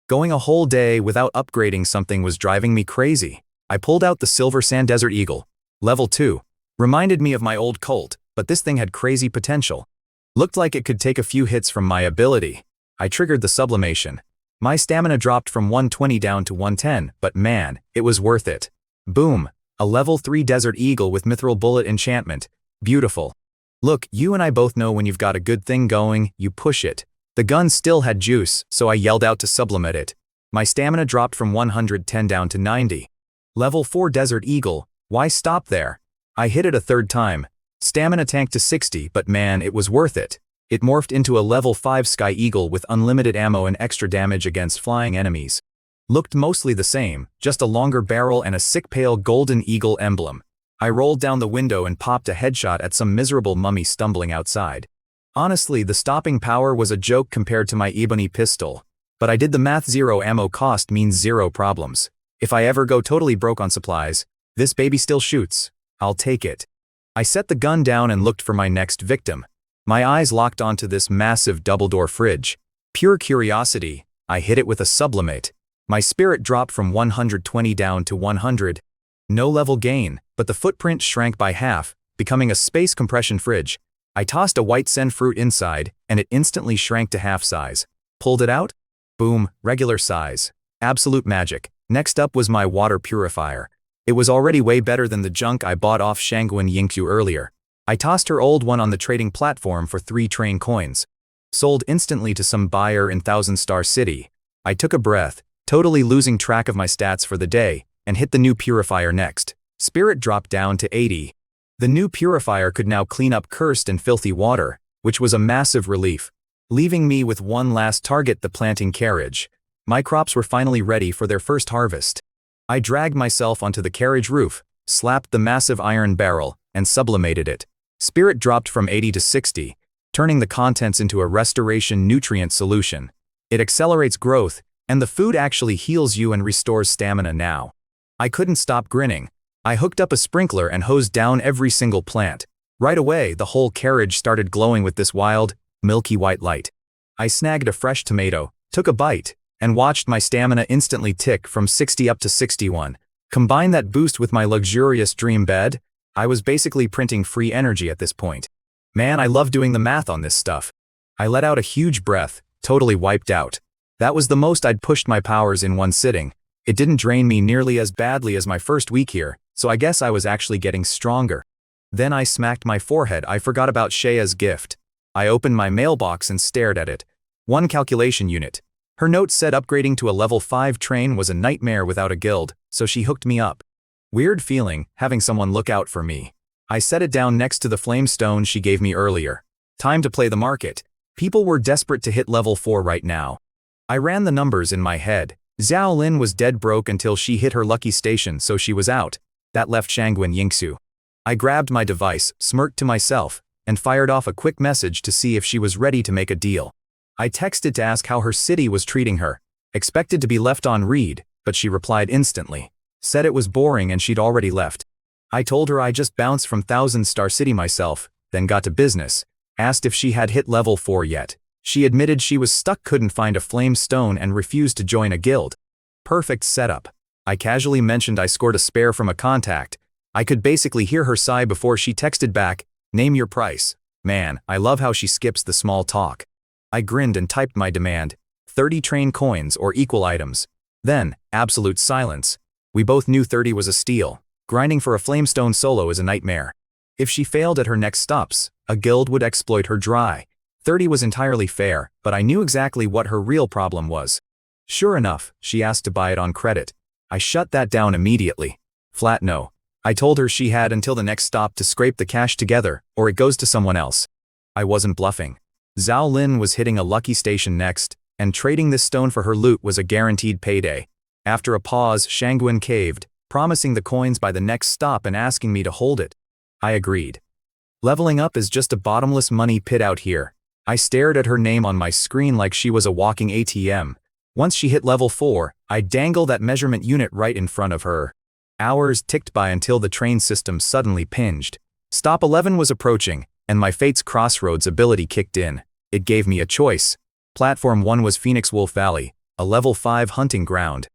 Going a whole day without upgrading something was driving me crazy. I pulled out the Silver Sand Desert Eagle. Level 2. Reminded me of my old Colt, but this thing had crazy potential. Looked like it could take a few hits from my ability. I triggered the sublimation. My stamina dropped from 120 down to 110, but man, it was worth it. Boom. A level 3 Desert Eagle with Mithril Bullet enchantment. Beautiful. Look, you and I both know when you've got a good thing going, you push it. The gun still had juice, so I yelled out to sublimate it. My stamina dropped from 110 down to 90. Level 4 Desert Eagle, why stop there? I hit it a 3rd time. Stamina tanked to 60, but man, it was worth it. It morphed into a level 5 Sky Eagle with unlimited ammo and extra damage against flying enemies. Looked mostly the same, just a longer barrel and a sick pale golden eagle emblem. I rolled down the window and popped a headshot at some miserable mummy stumbling outside. Honestly, the stopping power was a joke compared to my ebony pistol. But I did the math. 0 ammo cost means 0 problems. If I ever go totally broke on supplies, this baby still shoots. I'll take it. I set the gun down and looked for my next victim. My eyes locked onto this massive double-door fridge. Pure curiosity, I hit it with a sublimate. My spirit dropped from 120 down to 100. No level gain, but the footprint shrank by half, becoming a space compression fridge. I tossed a white sen fruit inside, and it instantly shrank to half size. Pulled it out? Boom, regular size. Absolute magic. Next up was my water purifier. It was already way better than the junk I bought off Shangguan Yingqiu earlier. I tossed her old one on the trading platform for 3 train coins. Sold instantly to some buyer in 1000 Star City. I took a breath, totally losing track of my stats for the day, and hit the new purifier next. Spirit dropped down to 80. The new purifier could now clean up cursed and filthy water, which was a massive relief, leaving me with one last target: the planting carriage. My crops were finally ready for their first harvest. I dragged myself onto the carriage roof, slapped the massive iron barrel, and sublimated it. Spirit dropped from 80 to 60, turning the contents into a restoration nutrient solution. It accelerates growth, and the food actually heals you and restores stamina now. I couldn't stop grinning. I hooked up a sprinkler and hosed down every single plant. Right away, the whole carriage started glowing with this wild, milky white light. I snagged a fresh tomato, took a bite, and watched my stamina instantly tick from 60 up to 61. Combine that boost with my luxurious dream bed, I was basically printing free energy at this point. Man, I love doing the math on this stuff. I let out a huge breath, totally wiped out. That was the most I'd pushed my powers in one sitting. It didn't drain me nearly as badly as my first week here, so I guess I was actually getting stronger. Then I smacked my forehead. I forgot about Shea's gift. I opened my mailbox and stared at it. 1 calculation unit. Her note said upgrading to a level 5 train was a nightmare without a guild, so she hooked me up. Weird feeling, having someone look out for me. I set it down next to the flame stone she gave me earlier. Time to play the market. People were desperate to hit level 4 right now. I ran the numbers in my head. Zhao Lin was dead broke until she hit her lucky station, so she was out. That left Shangguan Yingqiu. I grabbed my device, smirked to myself, and fired off a quick message to see if she was ready to make a deal. I texted to ask how her city was treating her. Expected to be left on read, but she replied instantly. Said it was boring and she'd already left. I told her I just bounced from 1000 Star City myself, then got to business. Asked if she had hit level 4 yet. She admitted she was stuck, couldn't find a flame stone, and refused to join a guild. Perfect setup. I casually mentioned I scored a spare from a contact. I could basically hear her sigh before she texted back, "Name your price." Man, I love how she skips the small talk. I grinned and typed my demand, 30 train coins or equal items. Then, absolute silence. We both knew 30 was a steal. Grinding for a flamestone solo is a nightmare. If she failed at her next stops, a guild would exploit her dry. 30 was entirely fair, but I knew exactly what her real problem was. Sure enough, she asked to buy it on credit. I shut that down immediately. Flat no. I told her she had until the next stop to scrape the cash together, or it goes to someone else. I wasn't bluffing. Zhao Lin was hitting a lucky station next, and trading this stone for her loot was a guaranteed payday. After a pause, Shangguan caved, promising the coins by the next stop and asking me to hold it. I agreed. Leveling up is just a bottomless money pit out here. I stared at her name on my screen like she was a walking ATM. Once she hit level 4, I'd dangle that measurement unit right in front of her. Hours ticked by until the train system suddenly pinged. Stop 11 was approaching, and my Fate's Crossroads ability kicked in. It gave me a choice. Platform 1 was Phoenix Wolf Valley, a level 5 hunting ground.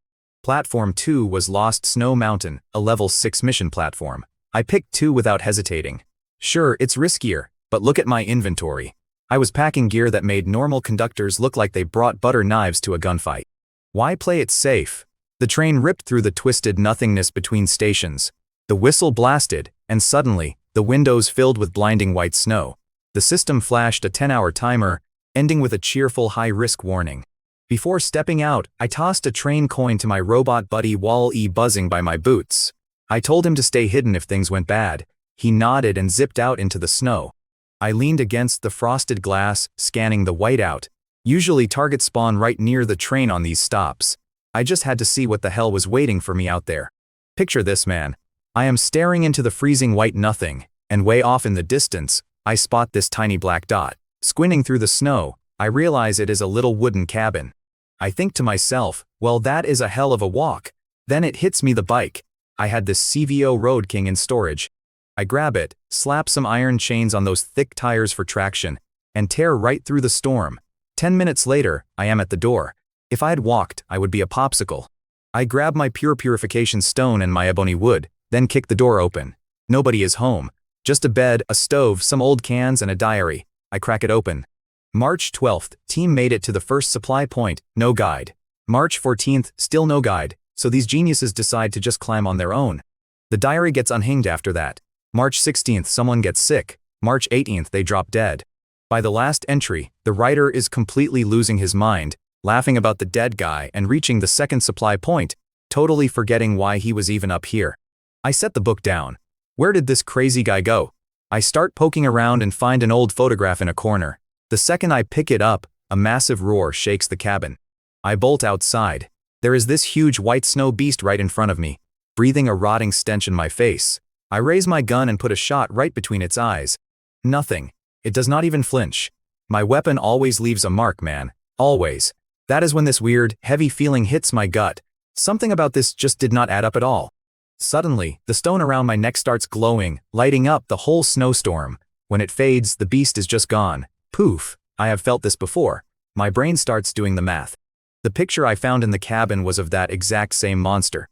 Platform 2 was Lost Snow Mountain, a level 6 mission platform. I picked 2 without hesitating. Sure, it's riskier, but look at my inventory. I was packing gear that made normal conductors look like they brought butter knives to a gunfight. Why play it safe? The train ripped through the twisted nothingness between stations. The whistle blasted, and suddenly, the windows filled with blinding white snow. The system flashed a 10-hour timer, ending with a cheerful high-risk warning. Before stepping out, I tossed a train coin to my robot buddy Wall-E, buzzing by my boots. I told him to stay hidden if things went bad. He nodded and zipped out into the snow. I leaned against the frosted glass, scanning the whiteout. Usually targets spawn right near the train on these stops. I just had to see what the hell was waiting for me out there. Picture this, man. I am staring into the freezing white nothing, and way off in the distance, I spot this tiny black dot. Squinting through the snow, I realize it is a little wooden cabin. I think to myself, well, that is a hell of a walk. Then it hits me, the bike. I had this CVO Road King in storage. I grab it, slap some iron chains on those thick tires for traction, and tear right through the storm. 10 minutes later, I am at the door. If I had walked, I would be a popsicle. I grab my pure purification stone and my ebony wood, then kick the door open. Nobody is home. Just a bed, a stove, some old cans, and a diary. I crack it open. March 12th, team made it to the first supply point, no guide. March 14th, still no guide, so these geniuses decide to just climb on their own. The diary gets unhinged after that. March 16th, someone gets sick. March 18th, they drop dead. By the last entry, the writer is completely losing his mind, laughing about the dead guy and reaching the second supply point, totally forgetting why he was even up here. I set the book down. Where did this crazy guy go? I start poking around and find an old photograph in a corner. The second I pick it up, a massive roar shakes the cabin. I bolt outside. There is this huge white snow beast right in front of me, breathing a rotting stench in my face. I raise my gun and put a shot right between its eyes. Nothing. It does not even flinch. My weapon always leaves a mark, man. Always. That is when this weird, heavy feeling hits my gut. Something about this just did not add up at all. Suddenly, the stone around my neck starts glowing, lighting up the whole snowstorm. When it fades, the beast is just gone. Poof. I have felt this before. My brain starts doing the math. The picture I found in the cabin was of that exact same monster.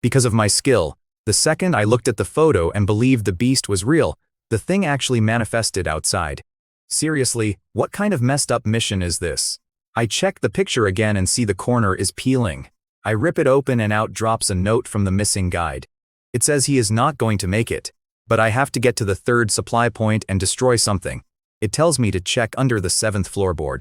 Because of my skill, the second I looked at the photo and believed the beast was real, the thing actually manifested outside. Seriously, what kind of messed up mission is this? I check the picture again and see the corner is peeling. I rip it open and out drops a note from the missing guide. It says he is not going to make it, but I have to get to the third supply point and destroy something. It tells me to check under the 7th floorboard.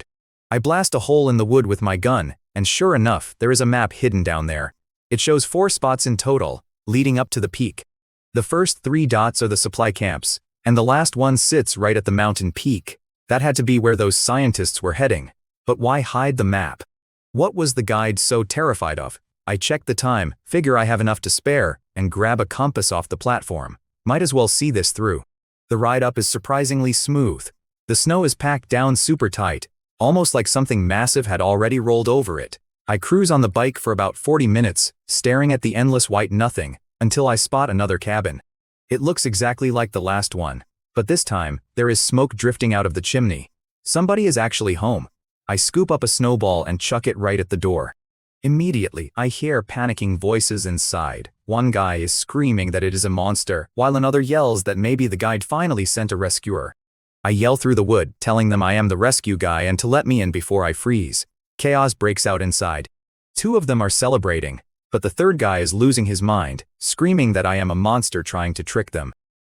I blast a hole in the wood with my gun, and sure enough, there is a map hidden down there. It shows 4 spots in total, leading up to the peak. The first 3 dots are the supply camps, and the last one sits right at the mountain peak. That had to be where those scientists were heading. But why hide the map? What was the guide so terrified of? I check the time, figure I have enough to spare, and grab a compass off the platform. Might as well see this through. The ride up is surprisingly smooth. The snow is packed down super tight, almost like something massive had already rolled over it. I cruise on the bike for about 40 minutes, staring at the endless white nothing, until I spot another cabin. It looks exactly like the last one, but this time, there is smoke drifting out of the chimney. Somebody is actually home. I scoop up a snowball and chuck it right at the door. Immediately, I hear panicking voices inside. One guy is screaming that it is a monster, while another yells that maybe the guide finally sent a rescuer. I yell through the wood, telling them I am the rescue guy and to let me in before I freeze. Chaos breaks out inside. 2 of them are celebrating, but the third guy is losing his mind, screaming that I am a monster trying to trick them.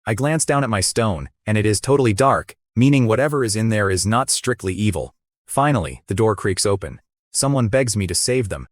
I glance down at my stone, and it is totally dark, meaning whatever is in there is not strictly evil. Finally, the door creaks open. Someone begs me to save them.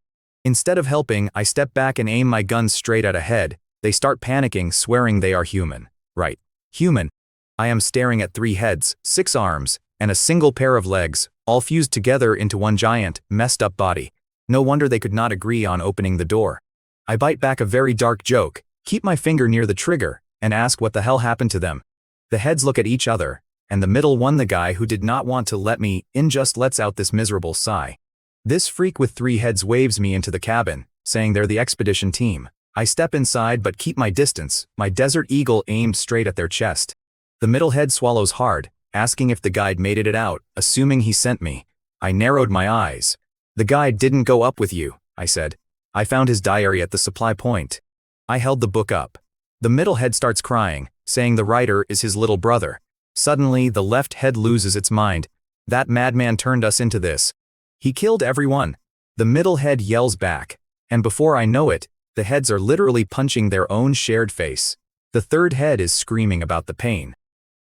Instead of helping, I step back and aim my gun straight at ahead. They start panicking, swearing they are human. Right. Human. I am staring at 3 heads, 6 arms, and a single pair of legs, all fused together into one giant, messed up body. No wonder they could not agree on opening the door. I bite back a very dark joke, keep my finger near the trigger, and ask what the hell happened to them. The heads look at each other, and the middle one, the guy who did not want to let me in, just lets out this miserable sigh. This freak with 3 heads waves me into the cabin, saying they're the expedition team. I step inside but keep my distance, my Desert Eagle aimed straight at their chest. The middle head swallows hard, asking if the guide made it out, assuming he sent me. I narrowed my eyes. The guide didn't go up with you, I said. I found his diary at the supply point. I held the book up. The middle head starts crying, saying the writer is his little brother. Suddenly, the left head loses its mind. That madman turned us into this. He killed everyone. The middle head yells back, and before I know it, the heads are literally punching their own shared face. The third head is screaming about the pain.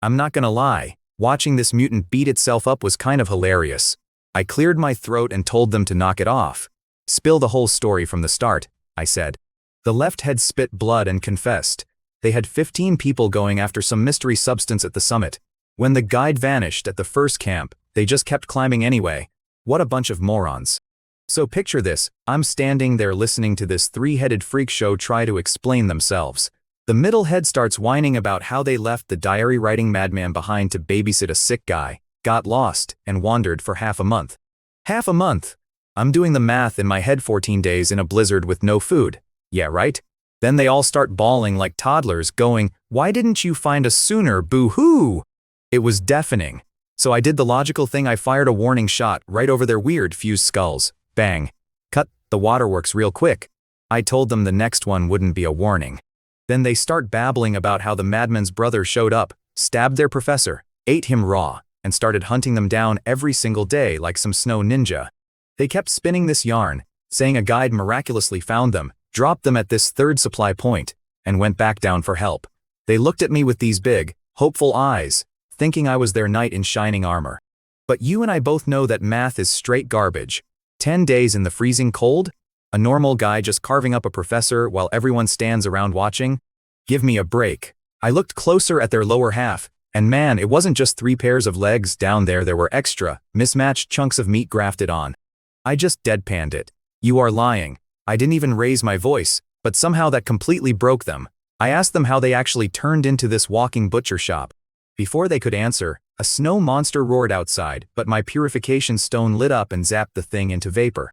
I'm not gonna lie, watching this mutant beat itself up was kind of hilarious. I cleared my throat and told them to knock it off. Spill the whole story from the start, I said. The left head spit blood and confessed. They had 15 people going after some mystery substance at the summit. When the guide vanished at the first camp, they just kept climbing anyway. What a bunch of morons. So picture this, I'm standing there listening to this three-headed freak show try to explain themselves. The middle head starts whining about how they left the diary-writing madman behind to babysit a sick guy, got lost, and wandered for half a month. Half a month? I'm doing the math in my head. 14 days in a blizzard with no food. Yeah, right? Then they all start bawling like toddlers, going, "Why didn't you find us sooner, boo-hoo?" It was deafening. So I did the logical thing. I fired a warning shot right over their weird fused skulls. Bang. Cut the waterworks real quick. I told them the next one wouldn't be a warning. Then they start babbling about how the madman's brother showed up, stabbed their professor, ate him raw, and started hunting them down every single day like some snow ninja. They kept spinning this yarn, saying a guide miraculously found them, dropped them at this third supply point, and went back down for help. They looked at me with these big, hopeful eyes, thinking I was their knight in shining armor. But you and I both know that math is straight garbage. 10 days in the freezing cold? A normal guy just carving up a professor while everyone stands around watching? Give me a break. I looked closer at their lower half, and man, it wasn't just 3 pairs of legs down there. There were extra, mismatched chunks of meat grafted on. I just deadpanned it. You are lying. I didn't even raise my voice, but somehow that completely broke them. I asked them how they actually turned into this walking butcher shop. Before they could answer, a snow monster roared outside, but my purification stone lit up and zapped the thing into vapor.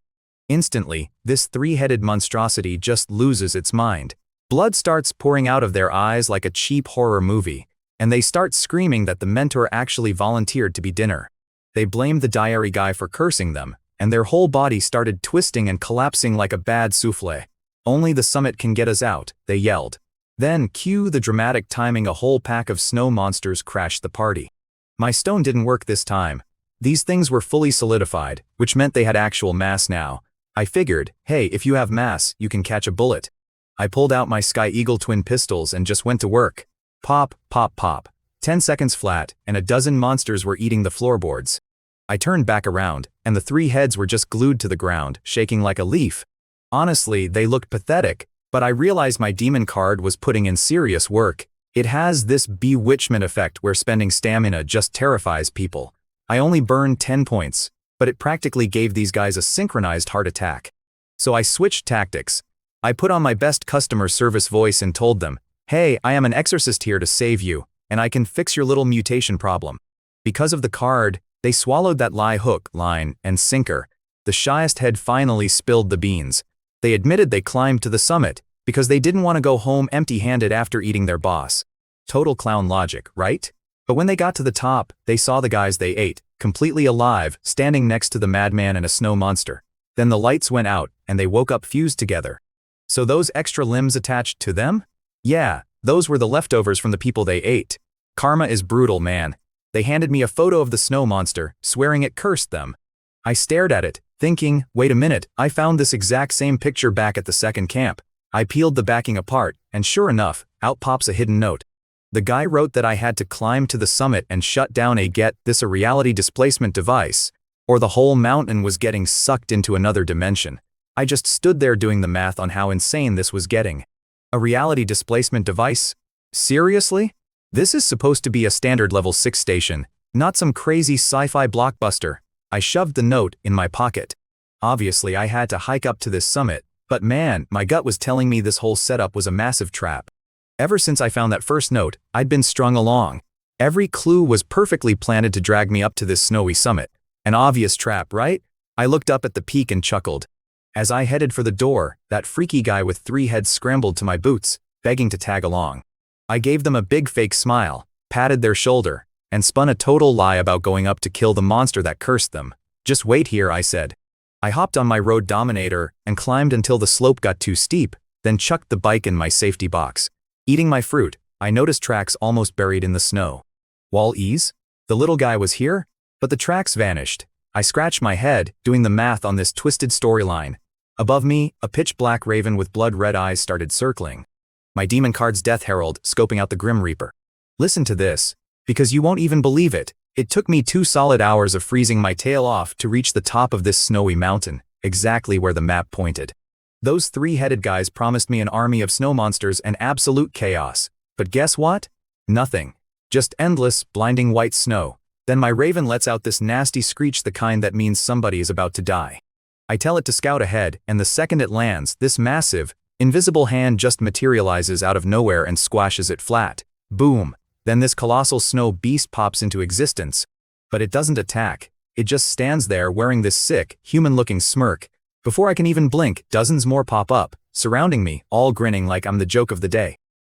Instantly, this 3-headed monstrosity just loses its mind. Blood starts pouring out of their eyes like a cheap horror movie, and they start screaming that the mentor actually volunteered to be dinner. They blamed the diary guy for cursing them, and their whole body started twisting and collapsing like a bad souffle. "Only the summit can get us out," they yelled. Then, cue the dramatic timing, a whole pack of snow monsters crashed the party. My stone didn't work this time. These things were fully solidified, which meant they had actual mass now. I figured, hey, if you have mass, you can catch a bullet. I pulled out my Sky Eagle twin pistols and just went to work. Pop, pop, pop. 10 seconds flat, and a dozen monsters were eating the floorboards. I turned back around, and the 3 heads were just glued to the ground, shaking like a leaf. Honestly, they looked pathetic, but I realized my demon card was putting in serious work. It has this bewitchment effect where spending stamina just terrifies people. I only burned 10 points, but it practically gave these guys a synchronized heart attack. So I switched tactics. I put on my best customer service voice and told them, "Hey, I am an exorcist here to save you, and I can fix your little mutation problem." Because of the card, they swallowed that lie hook, line, and sinker. The shyest head finally spilled the beans. They admitted they climbed to the summit because they didn't want to go home empty-handed after eating their boss. Total clown logic, right? But when they got to the top, they saw the guys they ate, completely alive, standing next to the madman and a snow monster. Then the lights went out, and they woke up fused together. So those extra limbs attached to them? Yeah, those were the leftovers from the people they ate. Karma is brutal, man. They handed me a photo of the snow monster, swearing it cursed them. I stared at it, thinking, wait a minute, I found this exact same picture back at the second camp. I peeled the backing apart, and sure enough, out pops a hidden note. The guy wrote that I had to climb to the summit and shut down a reality displacement device, or the whole mountain was getting sucked into another dimension. I just stood there doing the math on how insane this was getting. A reality displacement device? Seriously? This is supposed to be a standard level 6 station, not some crazy sci-fi blockbuster. I shoved the note in my pocket. Obviously, I had to hike up to this summit, but man, my gut was telling me this whole setup was a massive trap. Ever since I found that first note, I'd been strung along. Every clue was perfectly planted to drag me up to this snowy summit. An obvious trap, right? I looked up at the peak and chuckled. As I headed for the door, that freaky guy with 3 heads scrambled to my boots, begging to tag along. I gave them a big fake smile, patted their shoulder, and spun a total lie about going up to kill the monster that cursed them. "Just wait here," I said. I hopped on my road dominator and climbed until the slope got too steep, then chucked the bike in my safety box. Eating my fruit, I noticed tracks almost buried in the snow. Wall ease? The little guy was here, but the tracks vanished. I scratched my head, doing the math on this twisted storyline. Above me, a pitch-black raven with blood-red eyes started circling. My demon card's Death Herald, scoping out the Grim Reaper. Listen to this, because you won't even believe it. It took me 2 solid hours of freezing my tail off to reach the top of this snowy mountain, exactly where the map pointed. Those 3-headed guys promised me an army of snow monsters and absolute chaos. But guess what? Nothing. Just endless, blinding white snow. Then my raven lets out this nasty screech, the kind that means somebody is about to die. I tell it to scout ahead, and the second it lands, this massive, invisible hand just materializes out of nowhere and squashes it flat. Boom! Then this colossal snow beast pops into existence. But it doesn't attack. It just stands there wearing this sick, human-looking smirk. Before I can even blink, dozens more pop up, surrounding me, all grinning like I'm the joke of the day.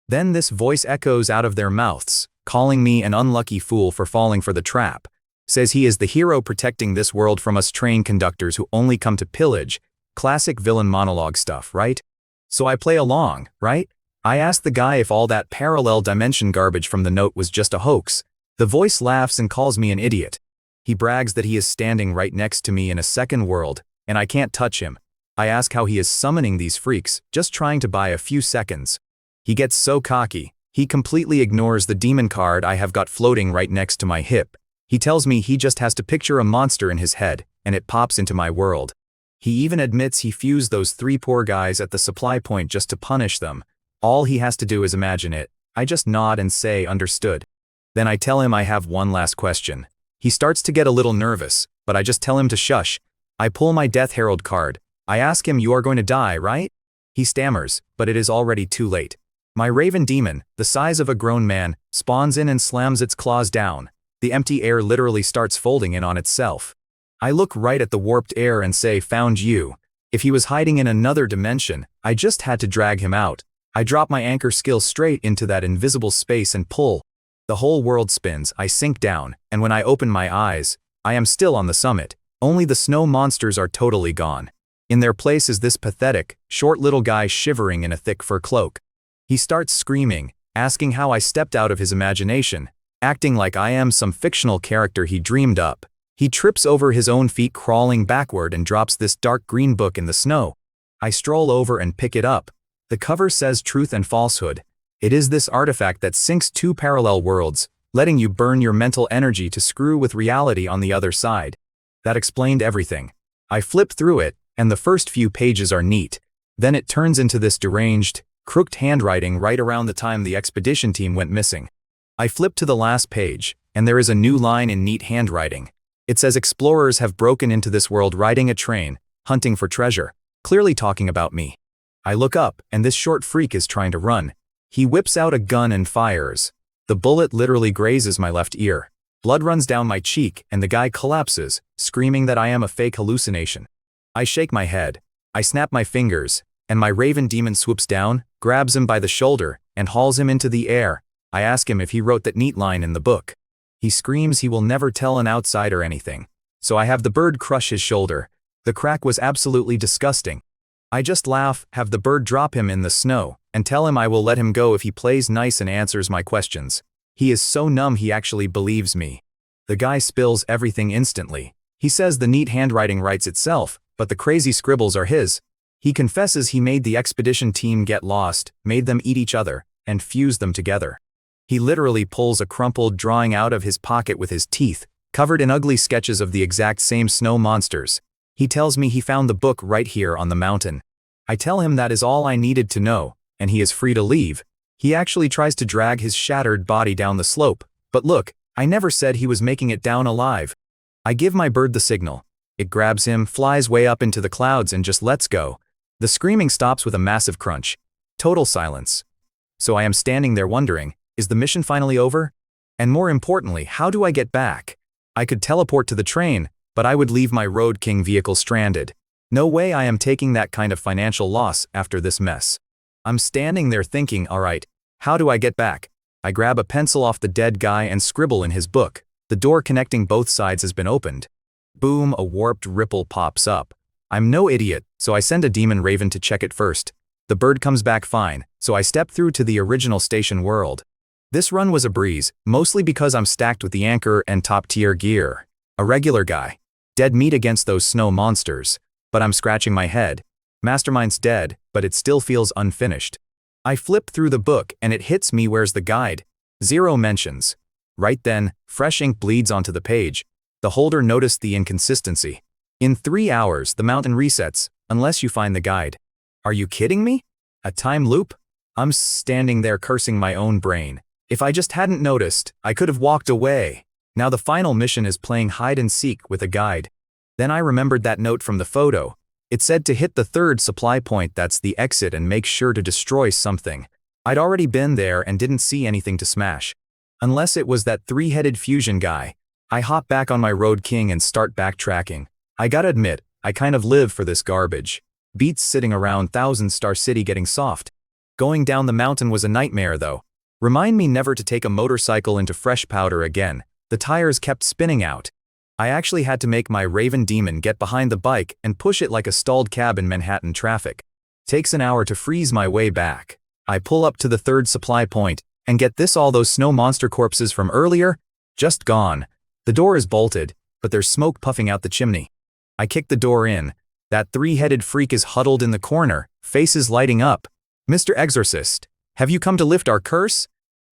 Then this voice echoes out of their mouths, calling me an unlucky fool for falling for the trap. Says he is the hero protecting this world from us train conductors who only come to pillage. Classic villain monologue stuff, right? So I play along, right? I ask the guy if all that parallel dimension garbage from the note was just a hoax. The voice laughs and calls me an idiot. He brags that he is standing right next to me in a second world, and I can't touch him. I ask how he is summoning these freaks, just trying to buy a few seconds. He gets so cocky, he completely ignores the demon card I have got floating right next to my hip. He tells me he just has to picture a monster in his head, and it pops into my world. He even admits he fused those 3 poor guys at the supply point just to punish them. All he has to do is imagine it. I just nod and say understood. Then I tell him I have one last question. He starts to get a little nervous, but I just tell him to shush. I pull my Death Herald card. I ask him, "You are going to die, right?" He stammers, but it is already too late. My raven demon, the size of a grown man, spawns in and slams its claws down. The empty air literally starts folding in on itself. I look right at the warped air and say, "Found you." If he was hiding in another dimension, I just had to drag him out. I drop my anchor skill straight into that invisible space and pull. The whole world spins, I sink down, and when I open my eyes, I am still on the summit. Only the snow monsters are totally gone. In their place is this pathetic, short little guy shivering in a thick fur cloak. He starts screaming, asking how I stepped out of his imagination, acting like I am some fictional character he dreamed up. He trips over his own feet crawling backward and drops this dark green book in the snow. I stroll over and pick it up. The cover says Truth and Falsehood. It is this artifact that syncs 2 parallel worlds, letting you burn your mental energy to screw with reality on the other side. That explained everything. I flip through it, and the first few pages are neat. Then it turns into this deranged, crooked handwriting right around the time the expedition team went missing. I flip to the last page, and there is a new line in neat handwriting. It says explorers have broken into this world riding a train, hunting for treasure, clearly talking about me. I look up, and this short freak is trying to run. He whips out a gun and fires. The bullet literally grazes my left ear. Blood runs down my cheek, and the guy collapses, screaming that I am a fake hallucination. I shake my head. I snap my fingers, and my raven demon swoops down, grabs him by the shoulder, and hauls him into the air. I ask him if he wrote that neat line in the book. He screams he will never tell an outsider anything. So I have the bird crush his shoulder. The crack was absolutely disgusting. I just laugh, have the bird drop him in the snow, and tell him I will let him go if he plays nice and answers my questions. He is so numb he actually believes me. The guy spills everything instantly. He says the neat handwriting writes itself, but the crazy scribbles are his. He confesses he made the expedition team get lost, made them eat each other, and fuse them together. He literally pulls a crumpled drawing out of his pocket with his teeth, covered in ugly sketches of the exact same snow monsters. He tells me he found the book right here on the mountain. I tell him that is all I needed to know, and he is free to leave. He actually tries to drag his shattered body down the slope, but look, I never said he was making it down alive. I give my bird the signal. It grabs him, flies way up into the clouds, and just lets go. The screaming stops with a massive crunch. Total silence. So I am standing there wondering, is the mission finally over? And more importantly, how do I get back? I could teleport to the train, but I would leave my Road King vehicle stranded. No way I am taking that kind of financial loss after this mess. I'm standing there thinking, alright, how do I get back? I grab a pencil off the dead guy and scribble in his book. The door connecting both sides has been opened. Boom, a warped ripple pops up. I'm no idiot, so I send a demon raven to check it first. The bird comes back fine, so I step through to the original station world. This run was a breeze, mostly because I'm stacked with the anchor and top-tier gear. A regular guy. Dead meat against those snow monsters. But I'm scratching my head. Mastermind's dead, but it still feels unfinished. I flip through the book and it hits me, where's the guide? 0 mentions. Right then, fresh ink bleeds onto the page. The holder noticed the inconsistency. In 3 hours, the mountain resets, unless you find the guide. Are you kidding me? A time loop? I'm standing there cursing my own brain. If I just hadn't noticed, I could have walked away. Now the final mission is playing hide and seek with a guide. Then I remembered that note from the photo. It said to hit the third supply point, that's the exit, and make sure to destroy something. I'd already been there and didn't see anything to smash. Unless it was that three-headed fusion guy. I hop back on my Road King and start backtracking. I gotta admit, I kind of live for this garbage. Beats sitting around Thousand Star City getting soft. Going down the mountain was a nightmare though. Remind me never to take a motorcycle into fresh powder again. The tires kept spinning out. I actually had to make my Raven Demon get behind the bike and push it like a stalled cab in Manhattan traffic. Takes an hour to freeze my way back. I pull up to the third supply point, and get this, all those snow monster corpses from earlier? Just gone. The door is bolted, but there's smoke puffing out the chimney. I kick the door in. That three-headed freak is huddled in the corner, faces lighting up. Mr. Exorcist, have you come to lift our curse?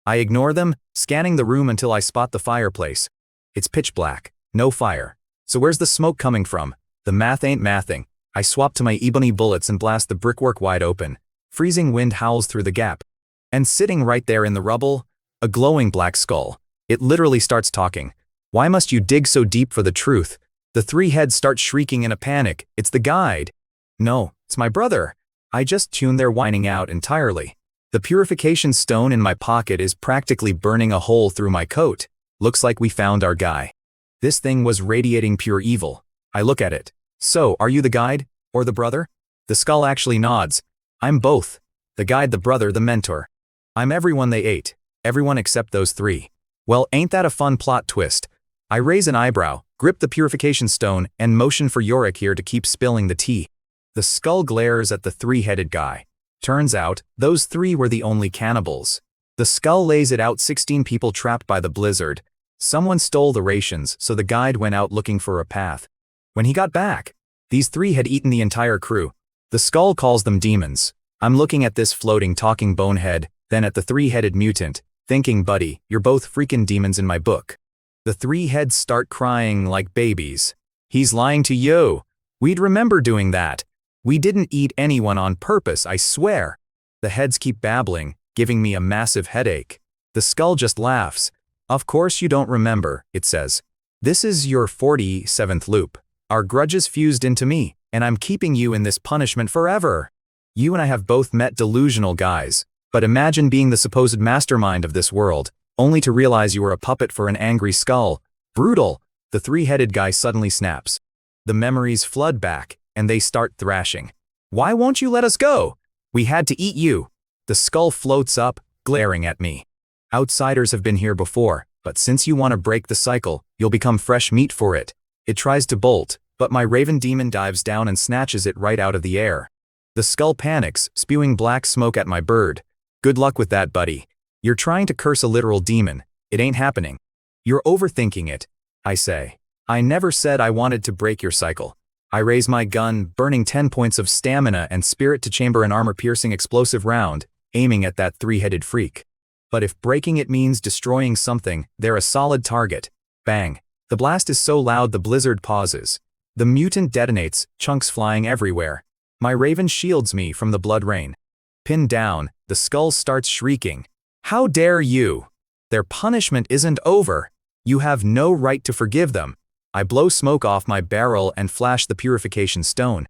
I ignore them, scanning the room until I spot the fireplace. It's pitch black. No fire. So where's the smoke coming from? The math ain't mathing. I swap to my ebony bullets and blast the brickwork wide open. Freezing wind howls through the gap. And sitting right there in the rubble, a glowing black skull. It literally starts talking. Why must you dig so deep for the truth? The three heads start shrieking in a panic. It's the guide. No, it's my brother. I just tuned their whining out entirely. The purification stone in my pocket is practically burning a hole through my coat. Looks like we found our guy. This thing was radiating pure evil. I look at it. So, are you the guide? Or the brother? The skull actually nods. I'm both. The guide, the brother, the mentor. I'm everyone they ate. Everyone except those three. Well, ain't that a fun plot twist? I raise an eyebrow, grip the purification stone, and motion for Yorick here to keep spilling the tea. The skull glares at the three-headed guy. Turns out, those three were the only cannibals. The skull lays it out: 16 people trapped by the blizzard. Someone stole the rations, so the guide went out looking for a path. When he got back, these three had eaten the entire crew. The skull calls them demons. I'm looking at this floating, talking bonehead, then at the three-headed mutant, thinking, buddy, you're both freaking demons in my book. The three heads start crying like babies. He's lying to you. We'd remember doing that. We didn't eat anyone on purpose, I swear. The heads keep babbling, giving me a massive headache. The skull just laughs. Of course you don't remember, it says. This is your 47th loop. Our grudges fused into me, and I'm keeping you in this punishment forever. You and I have both met delusional guys, but imagine being the supposed mastermind of this world, only to realize you were a puppet for an angry skull. Brutal. The three-headed guy suddenly snaps. The memories flood back, and they start thrashing. Why won't you let us go? We had to eat you. The skull floats up, glaring at me. Outsiders have been here before, but since you want to break the cycle, you'll become fresh meat for it. It tries to bolt, but my Raven Demon dives down and snatches it right out of the air. The skull panics, spewing black smoke at my bird. Good luck with that, buddy. You're trying to curse a literal demon. It ain't happening. You're overthinking it, I say. I never said I wanted to break your cycle. I raise my gun, burning 10 points of stamina and spirit to chamber an armor-piercing explosive round, aiming at that three-headed freak. But if breaking it means destroying something, they're a solid target. Bang. The blast is so loud the blizzard pauses. The mutant detonates, chunks flying everywhere. My raven shields me from the blood rain. Pinned down, the skull starts shrieking. How dare you? Their punishment isn't over. You have no right to forgive them. I blow smoke off my barrel and flash the purification stone.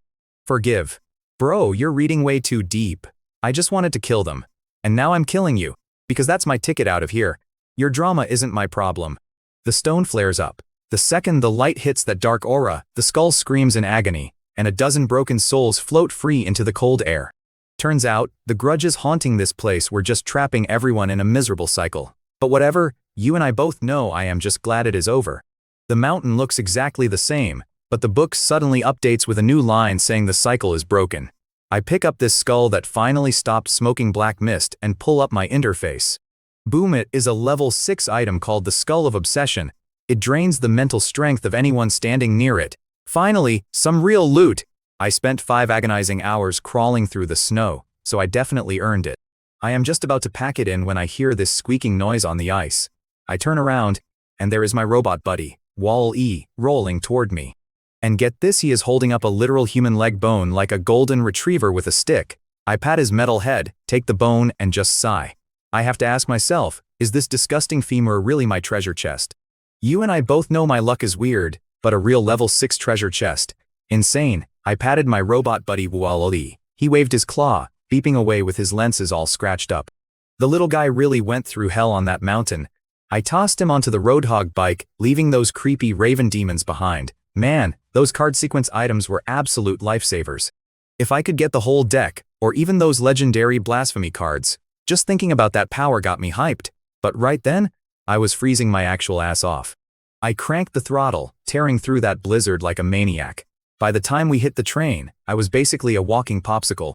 Forgive. Bro, you're reading way too deep. I just wanted to kill them. And now I'm killing you. Because that's my ticket out of here. Your drama isn't my problem. The stone flares up. The second the light hits that dark aura, the skull screams in agony, and a dozen broken souls float free into the cold air. Turns out, the grudges haunting this place were just trapping everyone in a miserable cycle. But whatever, you and I both know I am just glad it is over. The mountain looks exactly the same, but the book suddenly updates with a new line saying the cycle is broken. I pick up this skull that finally stopped smoking black mist and pull up my interface. Boom, it is a level 6 item called the Skull of Obsession. It drains the mental strength of anyone standing near it. Finally, some real loot. I spent 5 agonizing hours crawling through the snow, so I definitely earned it. I am just about to pack it in when I hear this squeaking noise on the ice. I turn around, and there is my robot buddy, Wall-E, rolling toward me. And get this, he is holding up a literal human leg bone like a golden retriever with a stick. I pat his metal head, take the bone, and just sigh. I have to ask myself, is this disgusting femur really my treasure chest? You and I both know my luck is weird, but a real level 6 treasure chest. Insane, I patted my robot buddy Wally. He waved his claw, beeping away with his lenses all scratched up. The little guy really went through hell on that mountain. I tossed him onto the Roadhog bike, leaving those creepy raven demons behind. Man, those card sequence items were absolute lifesavers. If I could get the whole deck, or even those legendary blasphemy cards, just thinking about that power got me hyped. But right then, I was freezing my actual ass off. I cranked the throttle, tearing through that blizzard like a maniac. By the time we hit the train, I was basically a walking popsicle.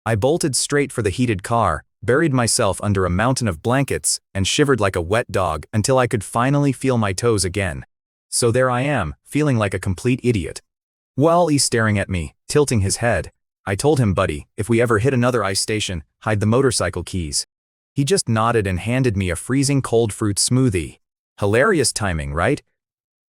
I bolted straight for the heated car, buried myself under a mountain of blankets, and shivered like a wet dog until I could finally feel my toes again. So there I am, feeling like a complete idiot. Wally's staring at me, tilting his head. I told him, buddy, if we ever hit another ice station, hide the motorcycle keys. He just nodded and handed me a freezing cold fruit smoothie. Hilarious timing, right?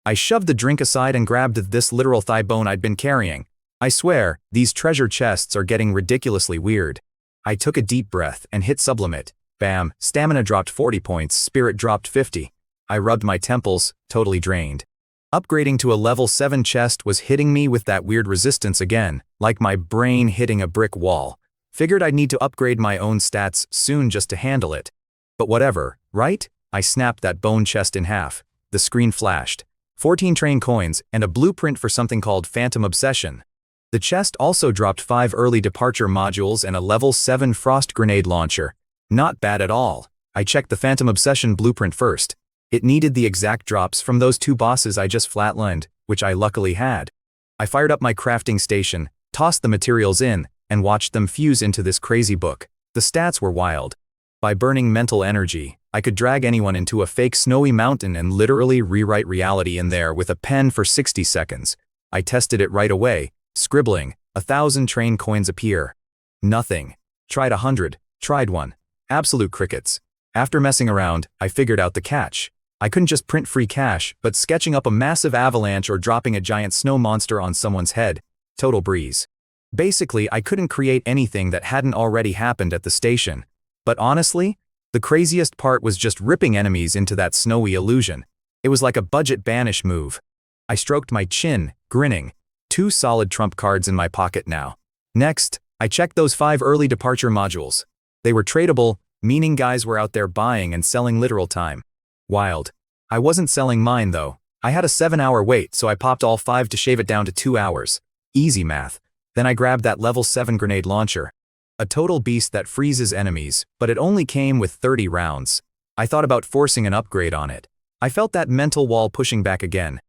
I shoved the drink aside and grabbed this literal thigh bone I'd been carrying. I swear, these treasure chests are getting ridiculously weird. I took a deep breath and hit sublimate. Bam, stamina dropped 40 points, spirit dropped 50. I rubbed my temples, totally drained. Upgrading to a level 7 chest was hitting me with that weird resistance again, like my brain hitting a brick wall. Figured I'd need to upgrade my own stats soon just to handle it. But whatever, right? I snapped that bone chest in half. The screen flashed. 14 train coins and a blueprint for something called Phantom Obsession. The chest also dropped 5 early departure modules and a level 7 frost grenade launcher. Not bad at all. I checked the Phantom Obsession blueprint first. It needed the exact drops from those 2 bosses I just flatlined, which I luckily had. I fired up my crafting station, tossed the materials in, and watched them fuse into this crazy book. The stats were wild. By burning mental energy, I could drag anyone into a fake snowy mountain and literally rewrite reality in there with a pen for 60 seconds. I tested it right away, scribbling, 1,000 train coins appear. Nothing. Tried 100, tried 1. Absolute crickets. After messing around, I figured out the catch. I couldn't just print free cash, but sketching up a massive avalanche or dropping a giant snow monster on someone's head. Total breeze. Basically, I couldn't create anything that hadn't already happened at the station. But honestly, the craziest part was just ripping enemies into that snowy illusion. It was like a budget banish move. I stroked my chin, grinning. 2 solid trump cards in my pocket now. Next, I checked those 5 early departure modules. They were tradable, meaning guys were out there buying and selling literal time. Wild. I wasn't selling mine though. I had a 7-hour wait, so I popped all 5 to shave it down to 2 hours. Easy math. Then I grabbed that level 7 grenade launcher. A total beast that freezes enemies, but it only came with 30 rounds. I thought about forcing an upgrade on it. I felt that mental wall pushing back again.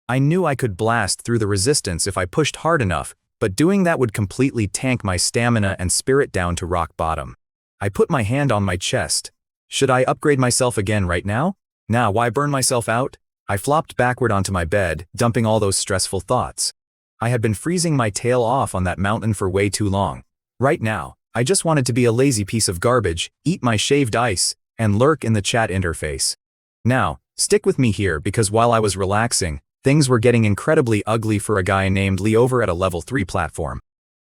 I knew I could blast through the resistance if I pushed hard enough, but doing that would completely tank my stamina and spirit down to rock bottom. I put my hand on my chest. Should I upgrade myself again right now? Now, why burn myself out? I flopped backward onto my bed, dumping all those stressful thoughts. I had been freezing my tail off on that mountain for way too long. Right now, I just wanted to be a lazy piece of garbage, eat my shaved ice, and lurk in the chat interface. Now, stick with me here because while I was relaxing, things were getting incredibly ugly for a guy named Lee over at a level 3 platform.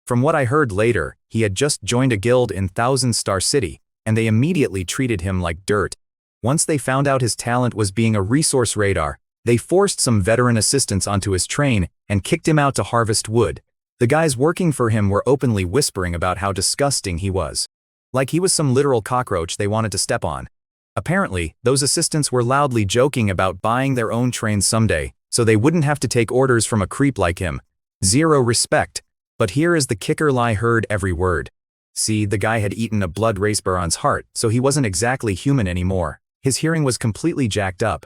From what I heard later, he had just joined a guild in Thousand Star City, and they immediately treated him like dirt. Once they found out his talent was being a resource radar, they forced some veteran assistants onto his train and kicked him out to harvest wood. The guys working for him were openly whispering about how disgusting he was. Like he was some literal cockroach they wanted to step on. Apparently, those assistants were loudly joking about buying their own trains someday, so they wouldn't have to take orders from a creep like him. Zero respect. But here is the kicker: Lie heard every word. See, the guy had eaten a blood race baron's heart, so he wasn't exactly human anymore. His hearing was completely jacked up.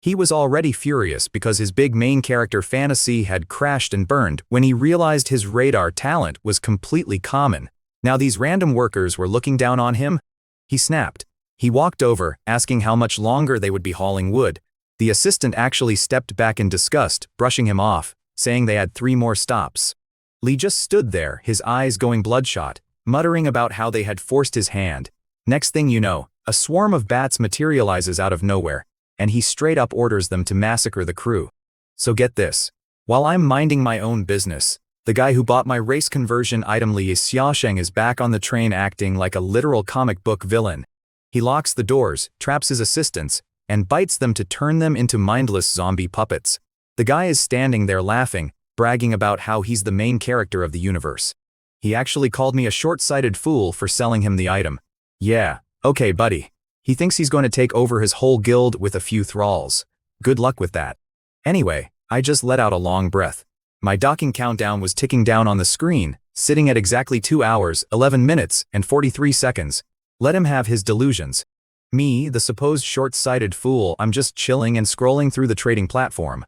He was already furious because his big main character fantasy had crashed and burned when he realized his radar talent was completely common. Now these random workers were looking down on him. He snapped. He walked over, asking how much longer they would be hauling wood. The assistant actually stepped back in disgust, brushing him off, saying they had 3 more stops. Lee just stood there, his eyes going bloodshot, muttering about how they had forced his hand. Next thing you know, a swarm of bats materializes out of nowhere, and he straight up orders them to massacre the crew. So get this. While I'm minding my own business, the guy who bought my race conversion item Li Xiaosheng is back on the train acting like a literal comic book villain. He locks the doors, traps his assistants, and bites them to turn them into mindless zombie puppets. The guy is standing there laughing, bragging about how he's the main character of the universe. He actually called me a short-sighted fool for selling him the item. Yeah, okay buddy. He thinks he's going to take over his whole guild with a few thralls. Good luck with that. Anyway, I just let out a long breath. My docking countdown was ticking down on the screen, sitting at exactly 2 hours, 11 minutes, and 43 seconds. Let him have his delusions. Me, the supposed short-sighted fool, I'm just chilling and scrolling through the trading platform.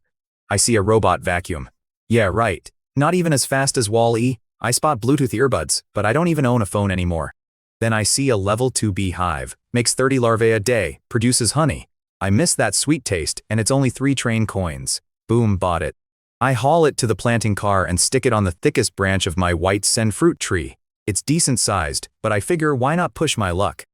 I see a robot vacuum. Yeah, right. Not even as fast as Wall-E. I spot Bluetooth earbuds, but I don't even own a phone anymore. Then I see a level 2 beehive, makes 30 larvae a day, produces honey. I miss that sweet taste, and it's only 3 train coins. Boom, bought it. I haul it to the planting car and stick it on the thickest branch of my white sen fruit tree. It's decent sized, but I figure why not push my luck?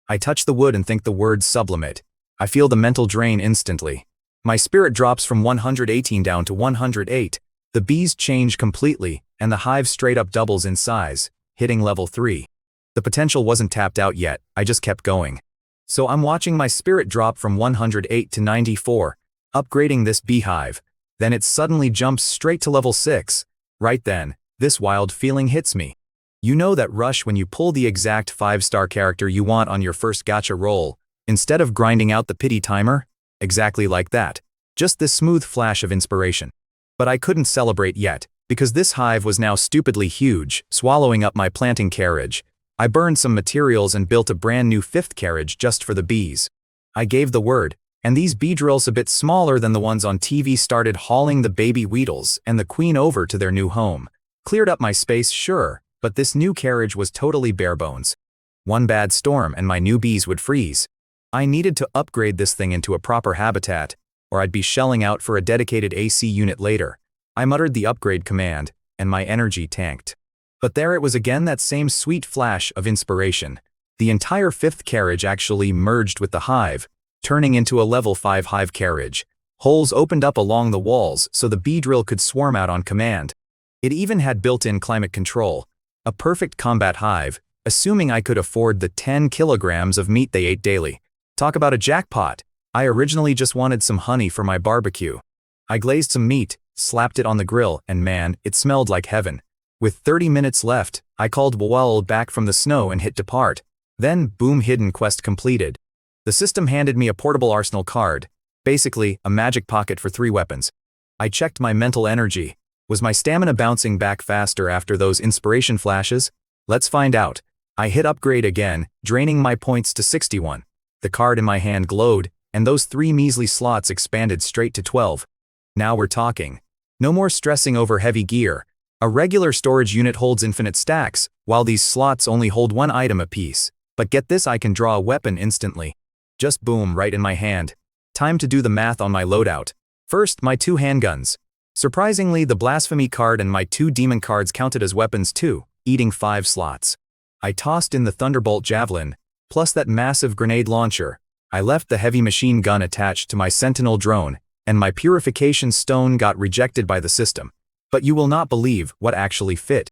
I touch the wood and think the word sublimate. I feel the mental drain instantly. My spirit drops from 118 down to 108. The bees change completely, and the hive straight up doubles in size, hitting level 3. The potential wasn't tapped out yet, I just kept going. So I'm watching my spirit drop from 108 to 94, upgrading this beehive. Then it suddenly jumps straight to level 6. Right then, this wild feeling hits me. You know that rush when you pull the exact 5-star character you want on your first gacha roll, instead of grinding out the pity timer? Exactly like that. Just this smooth flash of inspiration. But I couldn't celebrate yet, because this hive was now stupidly huge, swallowing up my planting carriage. I burned some materials and built a brand new 5th carriage just for the bees. I gave the word, and these bee drills a bit smaller than the ones on TV started hauling the baby Weedles and the queen over to their new home. Cleared up my space, sure, but this new carriage was totally bare bones. One bad storm and my new bees would freeze. I needed to upgrade this thing into a proper habitat, or I'd be shelling out for a dedicated AC unit later. I muttered the upgrade command, and my energy tanked. But there it was again, that same sweet flash of inspiration. The entire 5th carriage actually merged with the hive, turning into a level 5 hive carriage. Holes opened up along the walls so the bee drill could swarm out on command. It even had built-in climate control. A perfect combat hive, assuming I could afford the 10 kilograms of meat they ate daily. Talk about a jackpot. I originally just wanted some honey for my barbecue. I glazed some meat, slapped it on the grill, and man, it smelled like heaven. With 30 minutes left, I called Boel back from the snow and hit depart. Then, boom, hidden quest completed. The system handed me a portable arsenal card, basically a magic pocket for 3 weapons. I checked my mental energy. Was my stamina bouncing back faster after those inspiration flashes? Let's find out. I hit upgrade again, draining my points to 61. The card in my hand glowed, and those 3 measly slots expanded straight to 12. Now we're talking. No more stressing over heavy gear. A regular storage unit holds infinite stacks, while these slots only hold 1 item apiece. But get this, I can draw a weapon instantly. Just boom, right in my hand. Time to do the math on my loadout. First, my 2 handguns. Surprisingly, the blasphemy card and my 2 demon cards counted as weapons too, eating 5 slots. I tossed in the thunderbolt javelin, plus that massive grenade launcher. I left the heavy machine gun attached to my sentinel drone, and my purification stone got rejected by the system. But you will not believe what actually fit.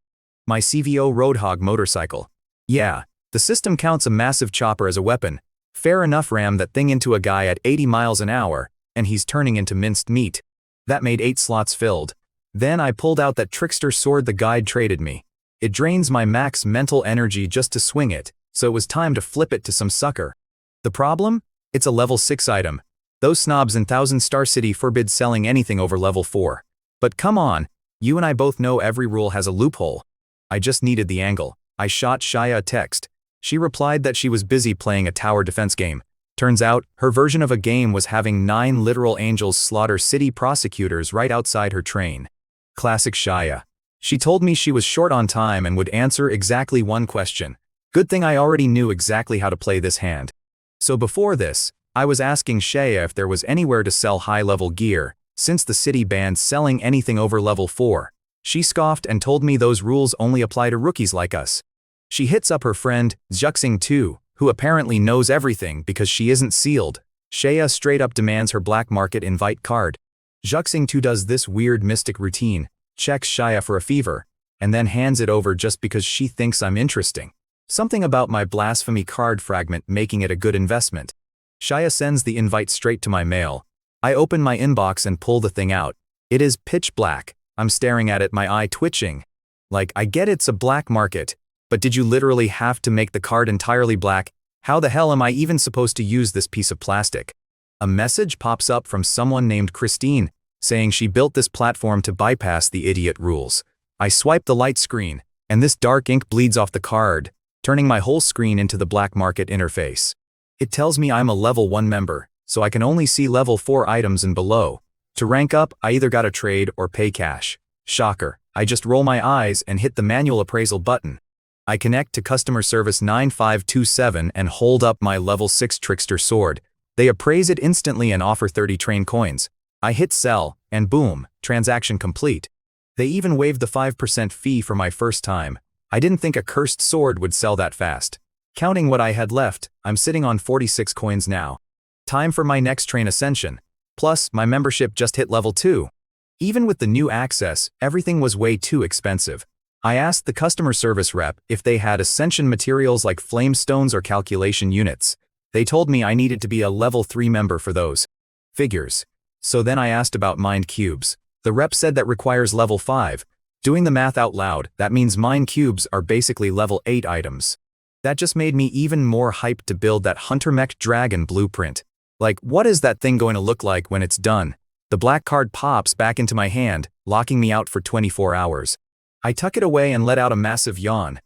My CVO Roadhog motorcycle. Yeah, the system counts a massive chopper as a weapon. Fair enough, ram that thing into a guy at 80 miles an hour, and he's turning into minced meat. That made 8 slots filled. Then I pulled out that trickster sword the guide traded me. It drains my max mental energy just to swing it, so it was time to flip it to some sucker. The problem? It's a level 6 item. Those snobs in 1000 Star City forbid selling anything over level 4. But come on, you and I both know every rule has a loophole. I just needed the angle. I shot Shaya a text. She replied that she was busy playing a tower defense game. Turns out, her version of a game was having 9 literal angels slaughter city prosecutors right outside her train. Classic Shaya. She told me she was short on time and would answer exactly 1 question. Good thing I already knew exactly how to play this hand. So before this, I was asking Shaya if there was anywhere to sell high-level gear, since the city banned selling anything over level 4. She scoffed and told me those rules only apply to rookies like us. She hits up her friend, Zhuxing too, who apparently knows everything because she isn't sealed. Shaya straight up demands her black market invite card. Zhuxing too does this weird mystic routine, checks Shaya for a fever, and then hands it over just because she thinks I'm interesting. Something about my blasphemy card fragment making it a good investment. Shaya sends the invite straight to my mail. I open my inbox and pull the thing out. It is pitch black. I'm staring at it, my eye twitching. Like, I get it's a black market, but did you literally have to make the card entirely black? How the hell am I even supposed to use this piece of plastic? A message pops up from someone named Christine, saying she built this platform to bypass the idiot rules. I swipe the light screen, and this dark ink bleeds off the card, turning my whole screen into the black market interface. It tells me I'm a level 1 member, so I can only see level 4 items and below. To rank up, I either gotta trade or pay cash. Shocker, I just roll my eyes and hit the manual appraisal button. I connect to customer service 9527 and hold up my level 6 trickster sword. They appraise it instantly and offer 30 train coins. I hit sell, and boom, transaction complete. They even waived the 5% fee for my first time. I didn't think a cursed sword would sell that fast. Counting what I had left, I'm sitting on 46 coins now. Time for my next train ascension. Plus, my membership just hit level 2. Even with the new access, everything was way too expensive. I asked the customer service rep if they had ascension materials like flame stones or calculation units. They told me I needed to be a level 3 member for those. Figures. So then I asked about mind cubes. The rep said that requires level 5. Doing the math out loud, that means mind cubes are basically level 8 items. That just made me even more hyped to build that hunter mech dragon blueprint. Like, what is that thing going to look like when it's done? The black card pops back into my hand, locking me out for 24 hours. I tuck it away and let out a massive yawn.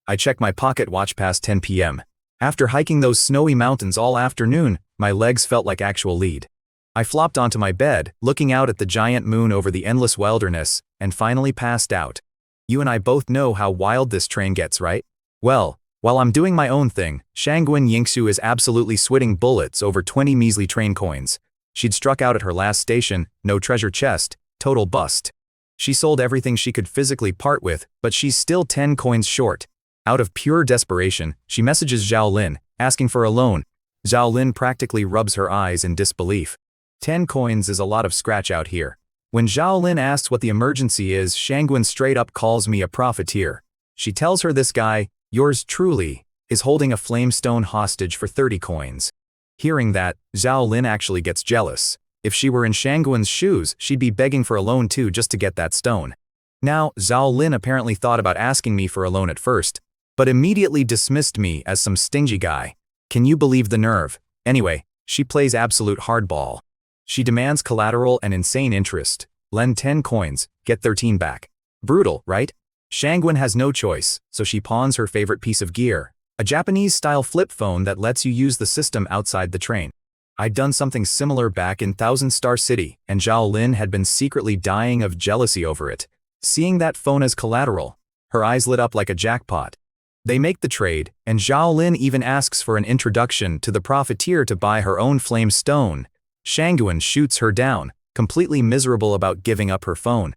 I check my pocket watch past 10 p.m. After hiking those snowy mountains all afternoon, my legs felt like actual lead. I flopped onto my bed, looking out at the giant moon over the endless wilderness, and finally passed out. You and I both know how wild this train gets, right? Well, while I'm doing my own thing, Shangguan Yingxu is absolutely sweating bullets over 20 measly train coins. She'd struck out at her last station, no treasure chest, total bust. She sold everything she could physically part with, but she's still 10 coins short. Out of pure desperation, she messages Zhao Lin, asking for a loan. Zhao Lin practically rubs her eyes in disbelief. 10 coins is a lot of scratch out here. When Zhao Lin asks what the emergency is, Shangguan straight up calls me a profiteer. She tells her this guy, yours truly, is holding a flamestone hostage for 30 coins. Hearing that, Zhao Lin actually gets jealous. If she were in Shangguan's shoes, she'd be begging for a loan too just to get that stone. Now, Zhao Lin apparently thought about asking me for a loan at first, but immediately dismissed me as some stingy guy. Can you believe the nerve? Anyway, she plays absolute hardball. She demands collateral and insane interest. Lend 10 coins, get 13 back. Brutal, right? Shangguan has no choice, so she pawns her favorite piece of gear, a Japanese-style flip phone that lets you use the system outside the train. I'd done something similar back in Thousand Star City, and Zhao Lin had been secretly dying of jealousy over it. Seeing that phone as collateral, her eyes lit up like a jackpot. They make the trade, and Zhao Lin even asks for an introduction to the profiteer to buy her own flame stone. Shangguan shoots her down, completely miserable about giving up her phone.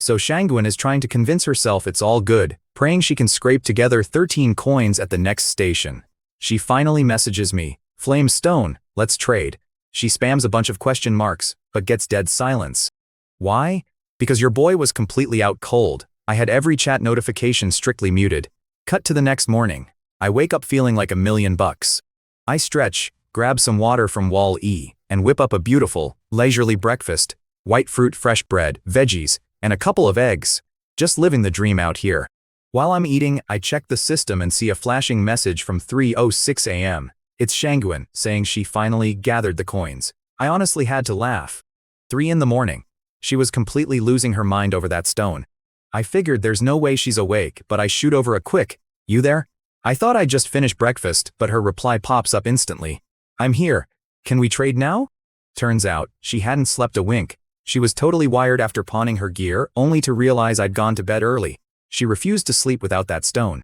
So Shangguan is trying to convince herself it's all good, praying she can scrape together 13 coins at the next station. She finally messages me, Flame Stone, let's trade. She spams a bunch of question marks, but gets dead silence. Why? Because your boy was completely out cold. I had every chat notification strictly muted. Cut to the next morning. I wake up feeling like $1,000,000. I stretch, grab some water from Wall E, and whip up a beautiful, leisurely breakfast. White fruit, fresh bread, veggies, and a couple of eggs. Just living the dream out here. While I'm eating, I check the system and see a flashing message from 3:06 a.m. It's Shangguan, saying she finally gathered the coins. I honestly had to laugh. 3 in the morning. She was completely losing her mind over that stone. I figured there's no way she's awake, but I shoot over a quick, "You there?" I thought I'd just finished breakfast, but her reply pops up instantly. "I'm here. Can we trade now?" Turns out, she hadn't slept a wink. She was totally wired after pawning her gear, only to realize I'd gone to bed early. She refused to sleep without that stone.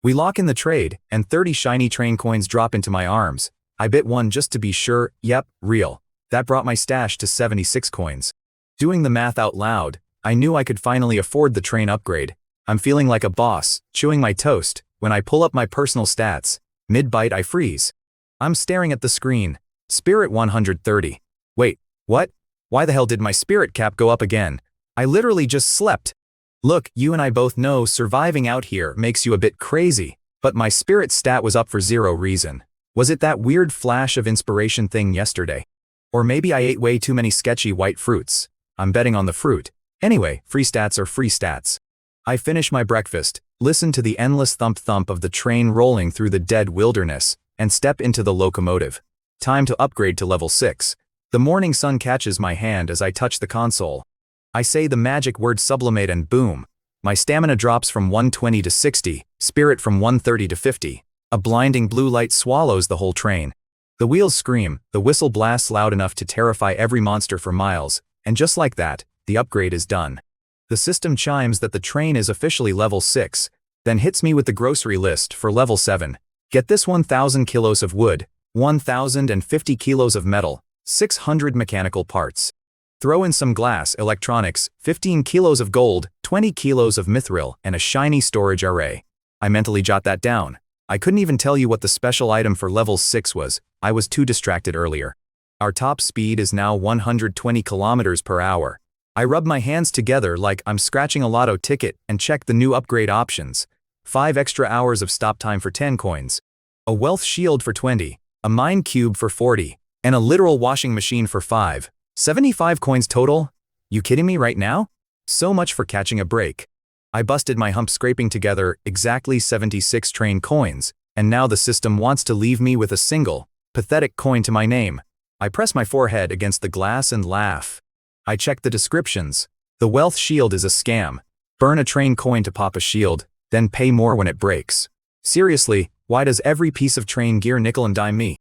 We lock in the trade, and 30 shiny train coins drop into my arms. I bit one just to be sure, yep, real. That brought my stash to 76 coins. Doing the math out loud, I knew I could finally afford the train upgrade. I'm feeling like a boss, chewing my toast, when I pull up my personal stats. Mid-bite I freeze. I'm staring at the screen. Spirit 130. Wait, what? Why the hell did my spirit cap go up again? I literally just slept. Look, you and I both know surviving out here makes you a bit crazy, but my spirit stat was up for zero reason. Was it that weird flash of inspiration thing yesterday? Or maybe I ate way too many sketchy white fruits. I'm betting on the fruit. Anyway, free stats are free stats. I finish my breakfast, listen to the endless thump-thump of the train rolling through the dead wilderness, and step into the locomotive. Time to upgrade to level 6. The morning sun catches my hand as I touch the console. I say the magic word sublimate and boom. My stamina drops from 120 to 60, spirit from 130 to 50. A blinding blue light swallows the whole train. The wheels scream, the whistle blasts loud enough to terrify every monster for miles, and just like that, the upgrade is done. The system chimes that the train is officially level 6, then hits me with the grocery list for level 7. Get this: 1,000 kilos of wood, 1,050 kilos of metal, 600 mechanical parts. Throw in some glass, electronics, 15 kilos of gold, 20 kilos of mithril, and a shiny storage array. I mentally jot that down. I couldn't even tell you what the special item for level 6 was, I was too distracted earlier. Our top speed is now 120 kilometers per hour. I rub my hands together like I'm scratching a lotto ticket and check the new upgrade options. 5 extra hours of stop time for 10 coins. A wealth shield for 20, a mine cube for 40, and a literal washing machine for 5. 75 coins total? You kidding me right now? So much for catching a break. I busted my hump scraping together exactly 76 train coins, and now the system wants to leave me with a single, pathetic coin to my name. I press my forehead against the glass and laugh. I check the descriptions. The wealth shield is a scam. Burn a train coin to pop a shield, then pay more when it breaks. Seriously, why does every piece of train gear nickel and dime me?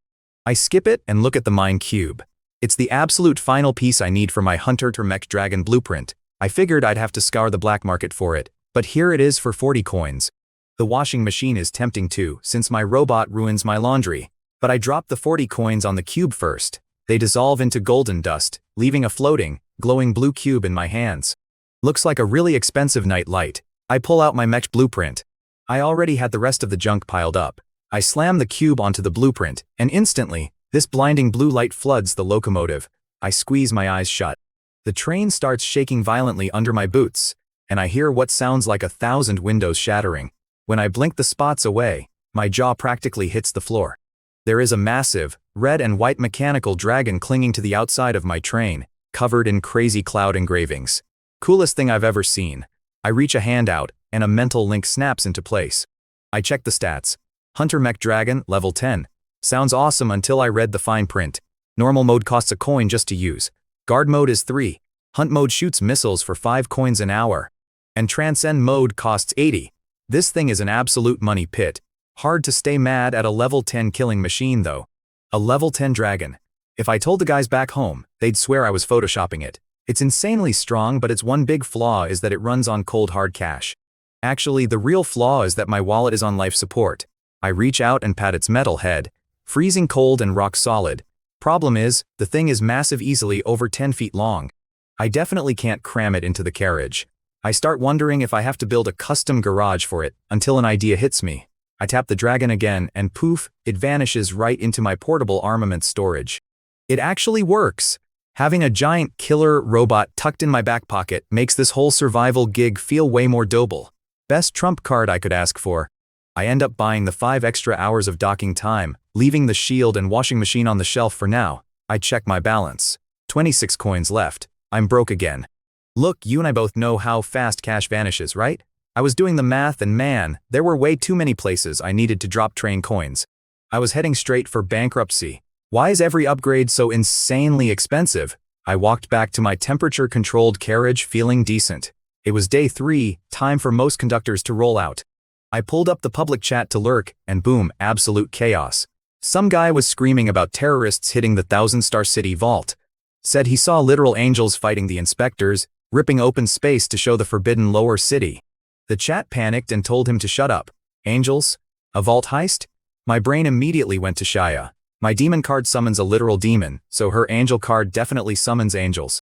I skip it and look at the mine cube. It's the absolute final piece I need for my Hunter Mech Dragon blueprint. I figured I'd have to scour the black market for it, but here it is for 40 coins. The washing machine is tempting too, since my robot ruins my laundry. But I drop the 40 coins on the cube first. They dissolve into golden dust, leaving a floating, glowing blue cube in my hands. Looks like a really expensive night light. I pull out my mech blueprint. I already had the rest of the junk piled up. I slam the cube onto the blueprint, and instantly, this blinding blue light floods the locomotive. I squeeze my eyes shut. The train starts shaking violently under my boots, and I hear what sounds like 1,000 windows shattering. When I blink the spots away, my jaw practically hits the floor. There is a massive, red and white mechanical dragon clinging to the outside of my train, covered in crazy cloud engravings. Coolest thing I've ever seen. I reach a hand out, and a mental link snaps into place. I check the stats. Hunter Mech Dragon, level 10. Sounds awesome until I read the fine print. Normal mode costs a coin just to use. Guard mode is 3. Hunt mode shoots missiles for 5 coins an hour. And transcend mode costs 80. This thing is an absolute money pit. Hard to stay mad at a level 10 killing machine though. A level 10 dragon. If I told the guys back home, they'd swear I was photoshopping it. It's insanely strong, but its one big flaw is that it runs on cold hard cash. Actually, the real flaw is that my wallet is on life support. I reach out and pat its metal head. Freezing cold and rock solid. Problem is, the thing is massive, easily over 10 feet long. I definitely can't cram it into the carriage. I start wondering if I have to build a custom garage for it, until an idea hits me. I tap the dragon again and poof, it vanishes right into my portable armament storage. It actually works. Having a giant killer robot tucked in my back pocket makes this whole survival gig feel way more doable. Best trump card I could ask for. I end up buying the 5 extra hours of docking time, leaving the shield and washing machine on the shelf for now. I check my balance. 26 coins left. I'm broke again. Look, you and I both know how fast cash vanishes, right? I was doing the math and man, there were way too many places I needed to drop train coins. I was heading straight for bankruptcy. Why is every upgrade so insanely expensive? I walked back to my temperature-controlled carriage feeling decent. It was day 3, time for most conductors to roll out. I pulled up the public chat to lurk, and boom, absolute chaos. Some guy was screaming about terrorists hitting the 1,000-star city vault. Said he saw literal angels fighting the inspectors, ripping open space to show the forbidden lower city. The chat panicked and told him to shut up. Angels? A vault heist? My brain immediately went to Shia. My demon card summons a literal demon, so her angel card definitely summons angels.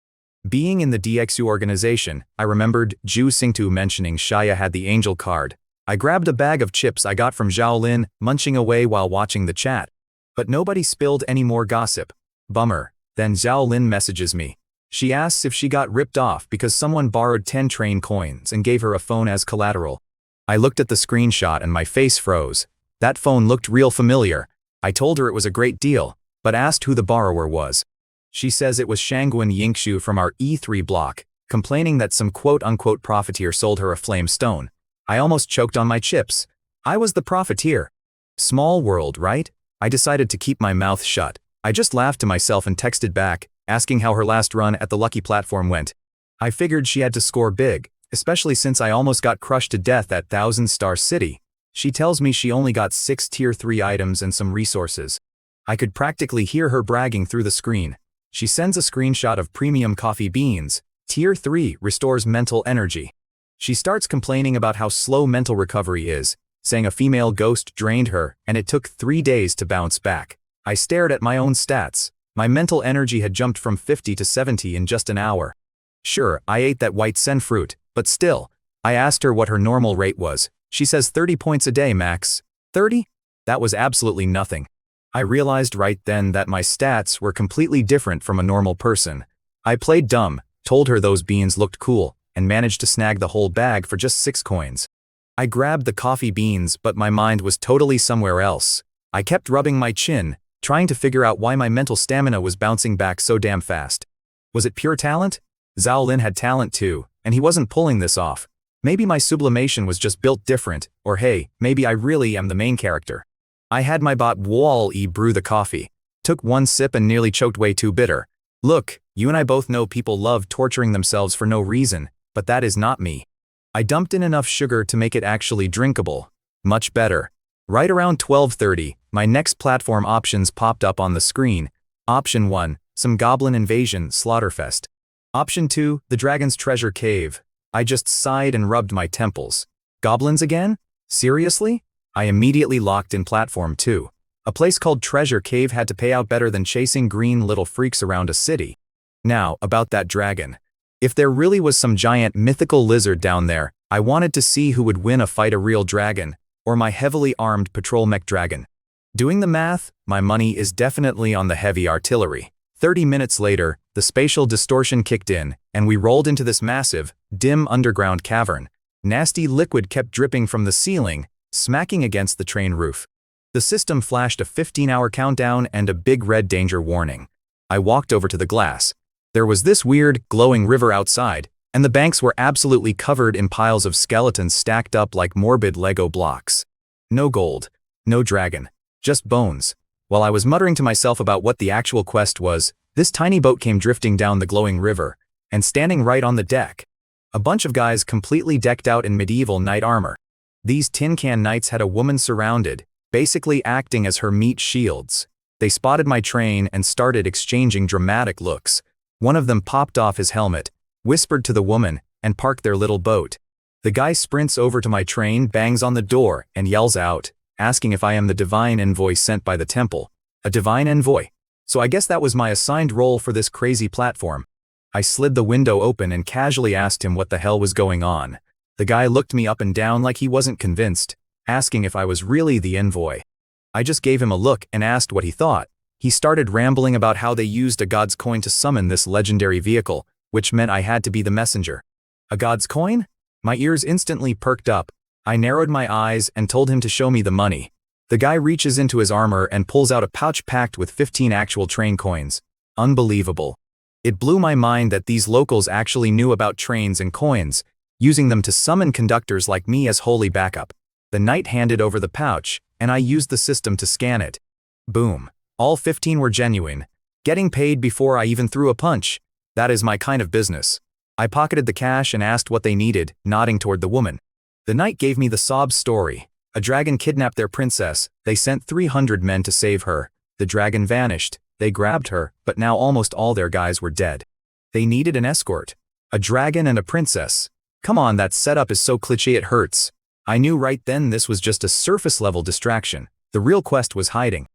Being in the DXU organization, I remembered Ju Singtu mentioning Shia had the angel card. I grabbed a bag of chips I got from Zhaolin, munching away while watching the chat. But nobody spilled any more gossip. Bummer. Then Zhaolin messages me. She asks if she got ripped off because someone borrowed 10 train coins and gave her a phone as collateral. I looked at the screenshot and my face froze. That phone looked real familiar. I told her it was a great deal, but asked who the borrower was. She says it was Shangguan Yingxu from our E3 block, complaining that some quote-unquote profiteer sold her a flame stone. I almost choked on my chips. I was the profiteer. Small world, right? I decided to keep my mouth shut. I just laughed to myself and texted back, asking how her last run at the lucky platform went. I figured she had to score big, especially since I almost got crushed to death at 1000-star city. She tells me she only got 6 tier 3 items and some resources. I could practically hear her bragging through the screen. She sends a screenshot of premium coffee beans. Tier 3 restores mental energy. She starts complaining about how slow mental recovery is, saying a female ghost drained her and it took 3 days to bounce back. I stared at my own stats. My mental energy had jumped from 50 to 70 in just an hour. Sure, I ate that white sen fruit, but still. I asked her what her normal rate was. She says 30 points a day max. 30? That was absolutely nothing. I realized right then that my stats were completely different from a normal person. I played dumb, told her those beans looked cool, and managed to snag the whole bag for just 6 coins. I grabbed the coffee beans, but my mind was totally somewhere else. I kept rubbing my chin, trying to figure out why my mental stamina was bouncing back so damn fast. Was it pure talent? Zhao Lin had talent too, and he wasn't pulling this off. Maybe my sublimation was just built different, or hey, maybe I really am the main character. I had my bot Wall-E brew the coffee. Took 1 sip and nearly choked way too bitter. Look, you and I both know people love torturing themselves for no reason, but that is not me. I dumped in enough sugar to make it actually drinkable. Much better. Right around 12:30, my next platform options popped up on the screen. Option 1, some Goblin Invasion Slaughterfest. Option 2, the Dragon's Treasure Cave. I just sighed and rubbed my temples. Goblins again? Seriously? I immediately locked in platform 2. A place called Treasure Cave had to pay out better than chasing green little freaks around a city. Now, about that dragon. If there really was some giant mythical lizard down there, I wanted to see who would win a fight, a real dragon, or my heavily armed patrol mech dragon. Doing the math, my money is definitely on the heavy artillery. 30 minutes later, the spatial distortion kicked in, and we rolled into this massive, dim underground cavern. Nasty liquid kept dripping from the ceiling, smacking against the train roof. The system flashed a 15-hour countdown and a big red danger warning. I walked over to the glass. There was this weird, glowing river outside, and the banks were absolutely covered in piles of skeletons stacked up like morbid Lego blocks. No gold, no dragon, just bones. While I was muttering to myself about what the actual quest was, this tiny boat came drifting down the glowing river, and standing right on the deck, a bunch of guys completely decked out in medieval knight armor. These tin can knights had a woman surrounded, basically acting as her meat shields. They spotted my train and started exchanging dramatic looks. One of them popped off his helmet, whispered to the woman, and parked their little boat. The guy sprints over to my train, bangs on the door, and yells out, asking if I am the divine envoy sent by the temple. A divine envoy. So I guess that was my assigned role for this crazy platform. I slid the window open and casually asked him what the hell was going on. The guy looked me up and down like he wasn't convinced, asking if I was really the envoy. I just gave him a look and asked what he thought. He started rambling about how they used a god's coin to summon this legendary vehicle, which meant I had to be the messenger. A god's coin? My ears instantly perked up. I narrowed my eyes and told him to show me the money. The guy reaches into his armor and pulls out a pouch packed with 15 actual train coins. Unbelievable. It blew my mind that these locals actually knew about trains and coins, using them to summon conductors like me as holy backup. The knight handed over the pouch, and I used the system to scan it. Boom. All 15 were genuine. Getting paid before I even threw a punch. That is my kind of business. I pocketed the cash and asked what they needed, nodding toward the woman. The knight gave me the sob story. A dragon kidnapped their princess. They sent 300 men to save her. The dragon vanished. They grabbed her, but now almost all their guys were dead. They needed an escort. A dragon and a princess. Come on, that setup is so cliché it hurts. I knew right then this was just a surface-level distraction. The real quest was hiding.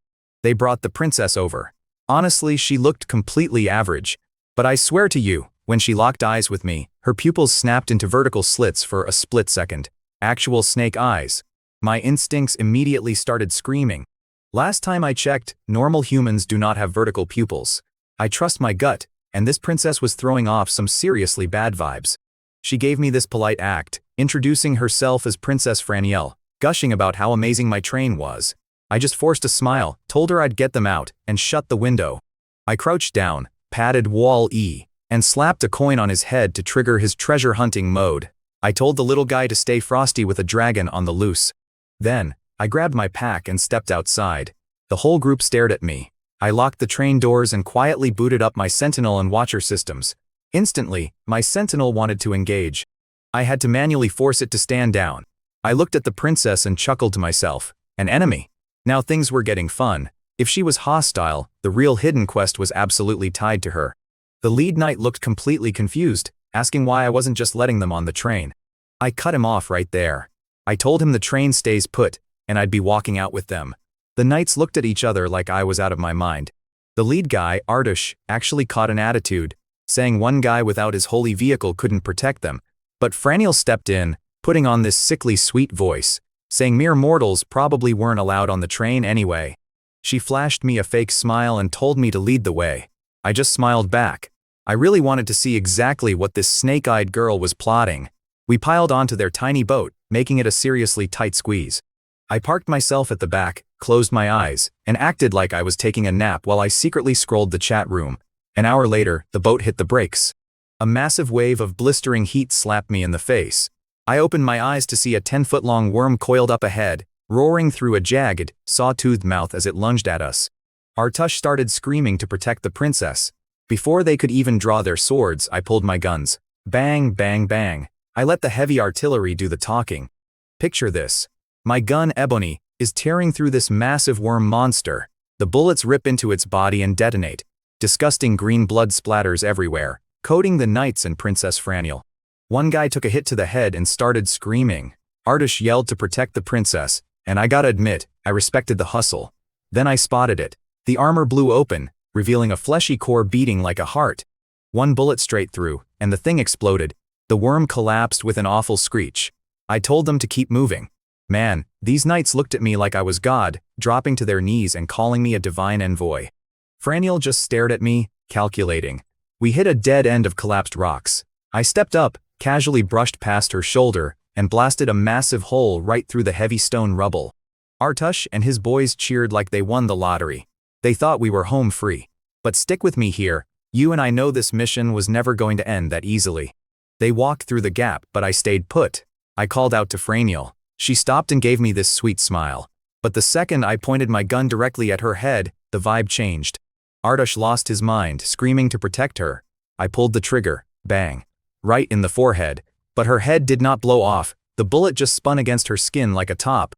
They brought the princess over. Honestly, she looked completely average. But I swear to you, when she locked eyes with me, her pupils snapped into vertical slits for a split second. Actual snake eyes. My instincts immediately started screaming. Last time I checked, normal humans do not have vertical pupils. I trust my gut, and this princess was throwing off some seriously bad vibes. She gave me this polite act, introducing herself as Princess Franielle, gushing about how amazing my train was. I just forced a smile, told her I'd get them out, and shut the window. I crouched down, patted Wall-E. and slapped a coin on his head to trigger his treasure hunting mode. I told the little guy to stay frosty with a dragon on the loose. Then, I grabbed my pack and stepped outside. The whole group stared at me. I locked the train doors and quietly booted up my sentinel and watcher systems. Instantly, my sentinel wanted to engage. I had to manually force it to stand down. I looked at the princess and chuckled to myself. An enemy. Now things were getting fun. If she was hostile, the real hidden quest was absolutely tied to her. The lead knight looked completely confused, asking why I wasn't just letting them on the train. I cut him off right there. I told him the train stays put, and I'd be walking out with them. The knights looked at each other like I was out of my mind. The lead guy, Artush, actually caught an attitude, saying one guy without his holy vehicle couldn't protect them. But Franiel stepped in, putting on this sickly sweet voice, saying mere mortals probably weren't allowed on the train anyway. She flashed me a fake smile and told me to lead the way. I just smiled back. I really wanted to see exactly what this snake-eyed girl was plotting. We piled onto their tiny boat, making it a seriously tight squeeze. I parked myself at the back, closed my eyes, and acted like I was taking a nap while I secretly scrolled the chat room. An hour later, the boat hit the brakes. A massive wave of blistering heat slapped me in the face. I opened my eyes to see a 10-foot-long worm coiled up ahead, roaring through a jagged, saw-toothed mouth as it lunged at us. Artush started screaming to protect the princess. Before they could even draw their swords, I pulled my guns. Bang, bang, bang. I let the heavy artillery do the talking. Picture this. My gun, Ebony, is tearing through this massive worm monster. The bullets rip into its body and detonate. Disgusting green blood splatters everywhere, coating the knights and Princess Franiel. One guy took a hit to the head and started screaming. Artush yelled to protect the princess, and I gotta admit, I respected the hustle. Then I spotted it. The armor blew open, revealing a fleshy core beating like a heart. One bullet straight through, and the thing exploded. The worm collapsed with an awful screech. I told them to keep moving. Man, these knights looked at me like I was God, dropping to their knees and calling me a divine envoy. Franiel just stared at me, calculating. We hit a dead end of collapsed rocks. I stepped up, casually brushed past her shoulder, and blasted a massive hole right through the heavy stone rubble. Artush and his boys cheered like they won the lottery. They thought we were home free. But stick with me here, you and I know this mission was never going to end that easily. They walked through the gap, but I stayed put. I called out to Franiel. She stopped and gave me this sweet smile. But the second I pointed my gun directly at her head, the vibe changed. Artush lost his mind, screaming to protect her. I pulled the trigger, bang, right in the forehead, but her head did not blow off. The bullet just spun against her skin like a top.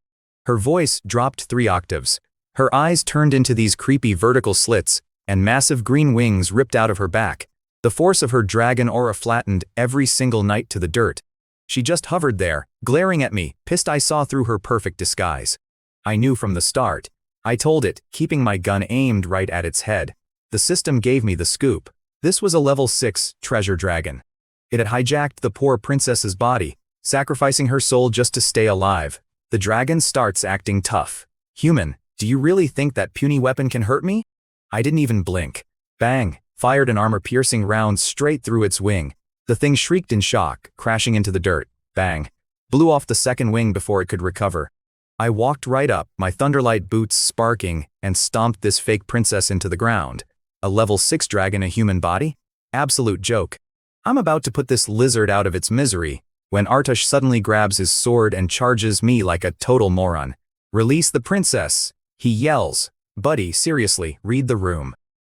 Her voice dropped 3 octaves. Her eyes turned into these creepy vertical slits, and massive green wings ripped out of her back. The force of her dragon aura flattened every single knight to the dirt. She just hovered there, glaring at me, pissed I saw through her perfect disguise. I knew from the start. I told it, keeping my gun aimed right at its head. The system gave me the scoop. This was a level 6 treasure dragon. It had hijacked the poor princess's body, sacrificing her soul just to stay alive. The dragon starts acting tough. Human, do you really think that puny weapon can hurt me? I didn't even blink. Bang, fired an armor-piercing round straight through its wing. The thing shrieked in shock, crashing into the dirt. Bang, blew off the second wing before it could recover. I walked right up, my thunderlight boots sparking, and stomped this fake princess into the ground. A level 6 dragon, a human body? Absolute joke. I'm about to put this lizard out of its misery, when Artush suddenly grabs his sword and charges me like a total moron. Release the princess, he yells. Buddy, seriously, read the room.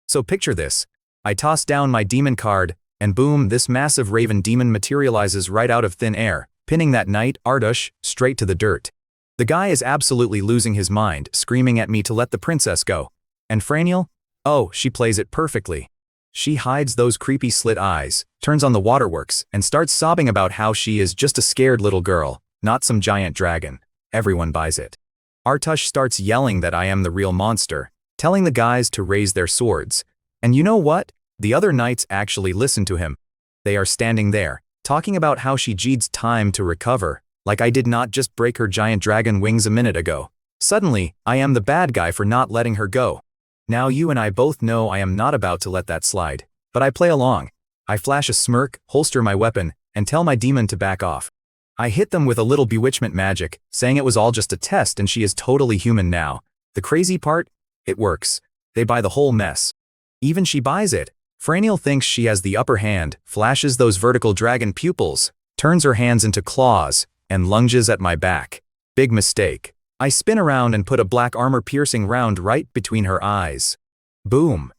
So picture this. I toss down my demon card, and boom, this massive raven demon materializes right out of thin air, pinning that knight, Artush, straight to the dirt. The guy is absolutely losing his mind, screaming at me to let the princess go. And Franiel? Oh, she plays it perfectly. She hides those creepy slit eyes, turns on the waterworks, and starts sobbing about how she is just a scared little girl, not some giant dragon. Everyone buys it. Artush starts yelling that I am the real monster, telling the guys to raise their swords. And you know what? The other knights actually listen to him. They are standing there, talking about how she needs time to recover, like I did not just break her giant dragon wings a minute ago. Suddenly, I am the bad guy for not letting her go. Now you and I both know I am not about to let that slide, but I play along. I flash a smirk, holster my weapon, and tell my demon to back off. I hit them with a little bewitchment magic, saying it was all just a test and she is totally human now. The crazy part? It works. They buy the whole mess. Even she buys it. Franiel thinks she has the upper hand, flashes those vertical dragon pupils, turns her hands into claws, and lunges at my back. Big mistake. I spin around and put a black armor-piercing round right between her eyes. Boom.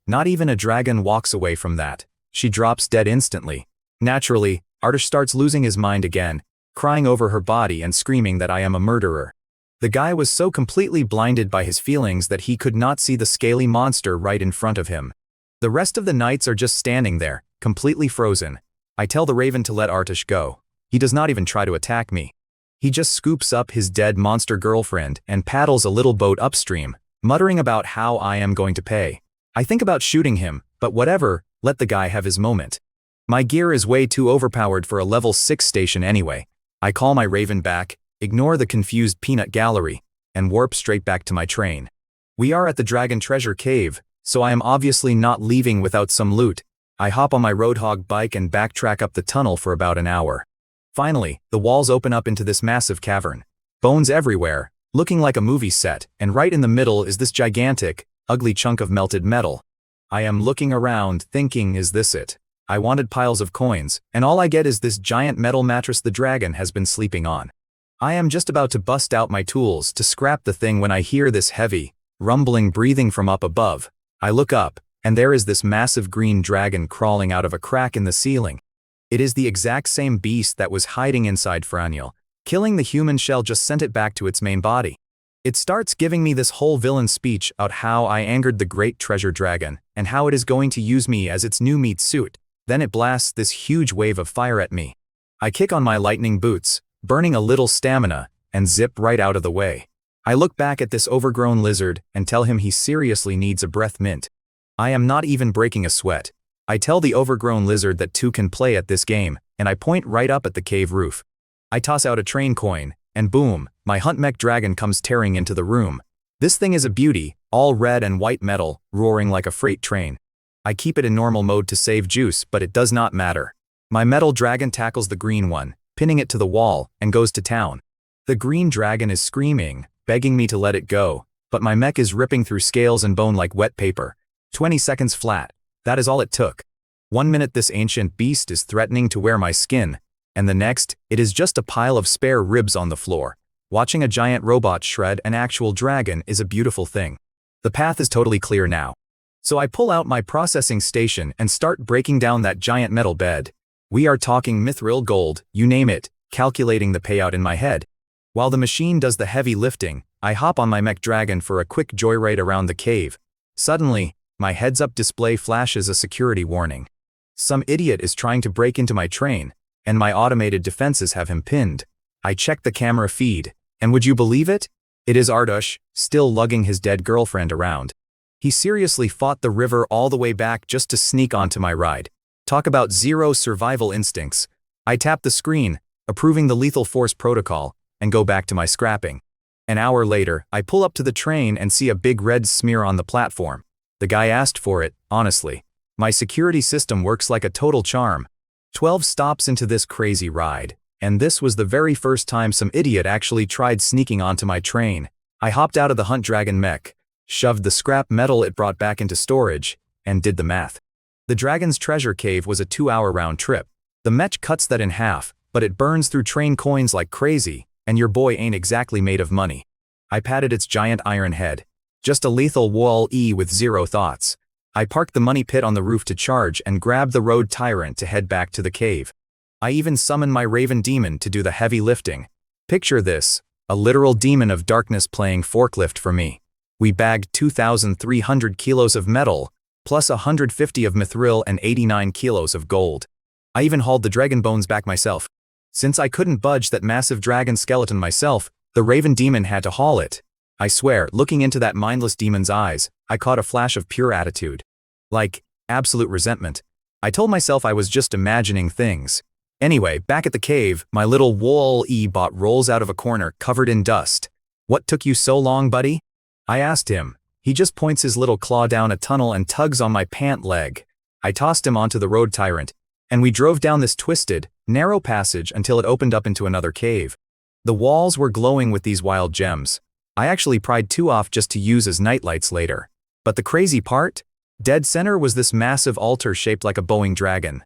Not even a dragon walks away from that. She drops dead instantly. Naturally, Artush starts losing his mind again, crying over her body and screaming that I am a murderer. The guy was so completely blinded by his feelings that he could not see the scaly monster right in front of him. The rest of the knights are just standing there, completely frozen. I tell the raven to let Artush go. He does not even try to attack me. He just scoops up his dead monster girlfriend and paddles a little boat upstream, muttering about how I am going to pay. I think about shooting him, but whatever, let the guy have his moment. My gear is way too overpowered for a level 6 station anyway. I call my raven back, ignore the confused peanut gallery, and warp straight back to my train. We are at the Dragon Treasure Cave, so I am obviously not leaving without some loot. I hop on my Roadhog bike and backtrack up the tunnel for about an hour. Finally, the walls open up into this massive cavern. Bones everywhere, looking like a movie set, and right in the middle is this gigantic, ugly chunk of melted metal. I am looking around, thinking, is this it? I wanted piles of coins, and all I get is this giant metal mattress the dragon has been sleeping on. I am just about to bust out my tools to scrap the thing when I hear this heavy, rumbling breathing from up above. I look up, and there is this massive green dragon crawling out of a crack in the ceiling. It is the exact same beast that was hiding inside Franiel. Killing the human shell just sent it back to its main body. It starts giving me this whole villain speech about how I angered the great treasure dragon, and how it is going to use me as its new meat suit. Then it blasts this huge wave of fire at me. I kick on my lightning boots, burning a little stamina, and zip right out of the way. I look back at this overgrown lizard and tell him he seriously needs a breath mint. I am not even breaking a sweat. I tell the overgrown lizard that two can play at this game, and I point right up at the cave roof. I toss out a train coin, and boom, my hunt mech dragon comes tearing into the room. This thing is a beauty, all red and white metal, roaring like a freight train. I keep it in normal mode to save juice, but it does not matter. My metal dragon tackles the green one, pinning it to the wall, and goes to town. The green dragon is screaming, begging me to let it go, but my mech is ripping through scales and bone like wet paper. 20 seconds flat. That is all it took. 1 minute this ancient beast is threatening to wear my skin, and the next, it is just a pile of spare ribs on the floor. Watching a giant robot shred an actual dragon is a beautiful thing. The path is totally clear now. So I pull out my processing station and start breaking down that giant metal bed. We are talking mithril gold, you name it, calculating the payout in my head. While the machine does the heavy lifting, I hop on my mech dragon for a quick joyride around the cave. Suddenly, my heads-up display flashes a security warning. Some idiot is trying to break into my train, and my automated defenses have him pinned. I check the camera feed, and would you believe it? It is Artush, still lugging his dead girlfriend around. He seriously fought the river all the way back just to sneak onto my ride. Talk about zero survival instincts. I tap the screen, approving the lethal force protocol, and go back to my scrapping. An hour later, I pull up to the train and see a big red smear on the platform. The guy asked for it, honestly. My security system works like a total charm. 12 stops into this crazy ride, and this was the very first time some idiot actually tried sneaking onto my train. I hopped out of the Hunt Dragon mech, shoved the scrap metal it brought back into storage, and did the math. The Dragon's Treasure Cave was a 2-hour round trip. The mech cuts that in half, but it burns through train coins like crazy, and your boy ain't exactly made of money. I patted its giant iron head. Just a lethal wall-e with zero thoughts. I parked the money pit on the roof to charge and grabbed the road tyrant to head back to the cave. I even summoned my raven demon to do the heavy lifting. Picture this, a literal demon of darkness playing forklift for me. We bagged 2,300 kilos of metal, plus 150 of mithril and 89 kilos of gold. I even hauled the dragon bones back myself. Since I couldn't budge that massive dragon skeleton myself, the raven demon had to haul it. I swear, looking into that mindless demon's eyes, I caught a flash of pure attitude. Like, absolute resentment. I told myself I was just imagining things. Anyway, back at the cave, my little wall-e bot rolls out of a corner covered in dust. What took you so long, buddy? I asked him. He just points his little claw down a tunnel and tugs on my pant leg. I tossed him onto the road tyrant, and we drove down this twisted, narrow passage until it opened up into another cave. The walls were glowing with these wild gems. I actually pried 2 off just to use as nightlights later. But the crazy part? Dead center was this massive altar shaped like a bowing dragon.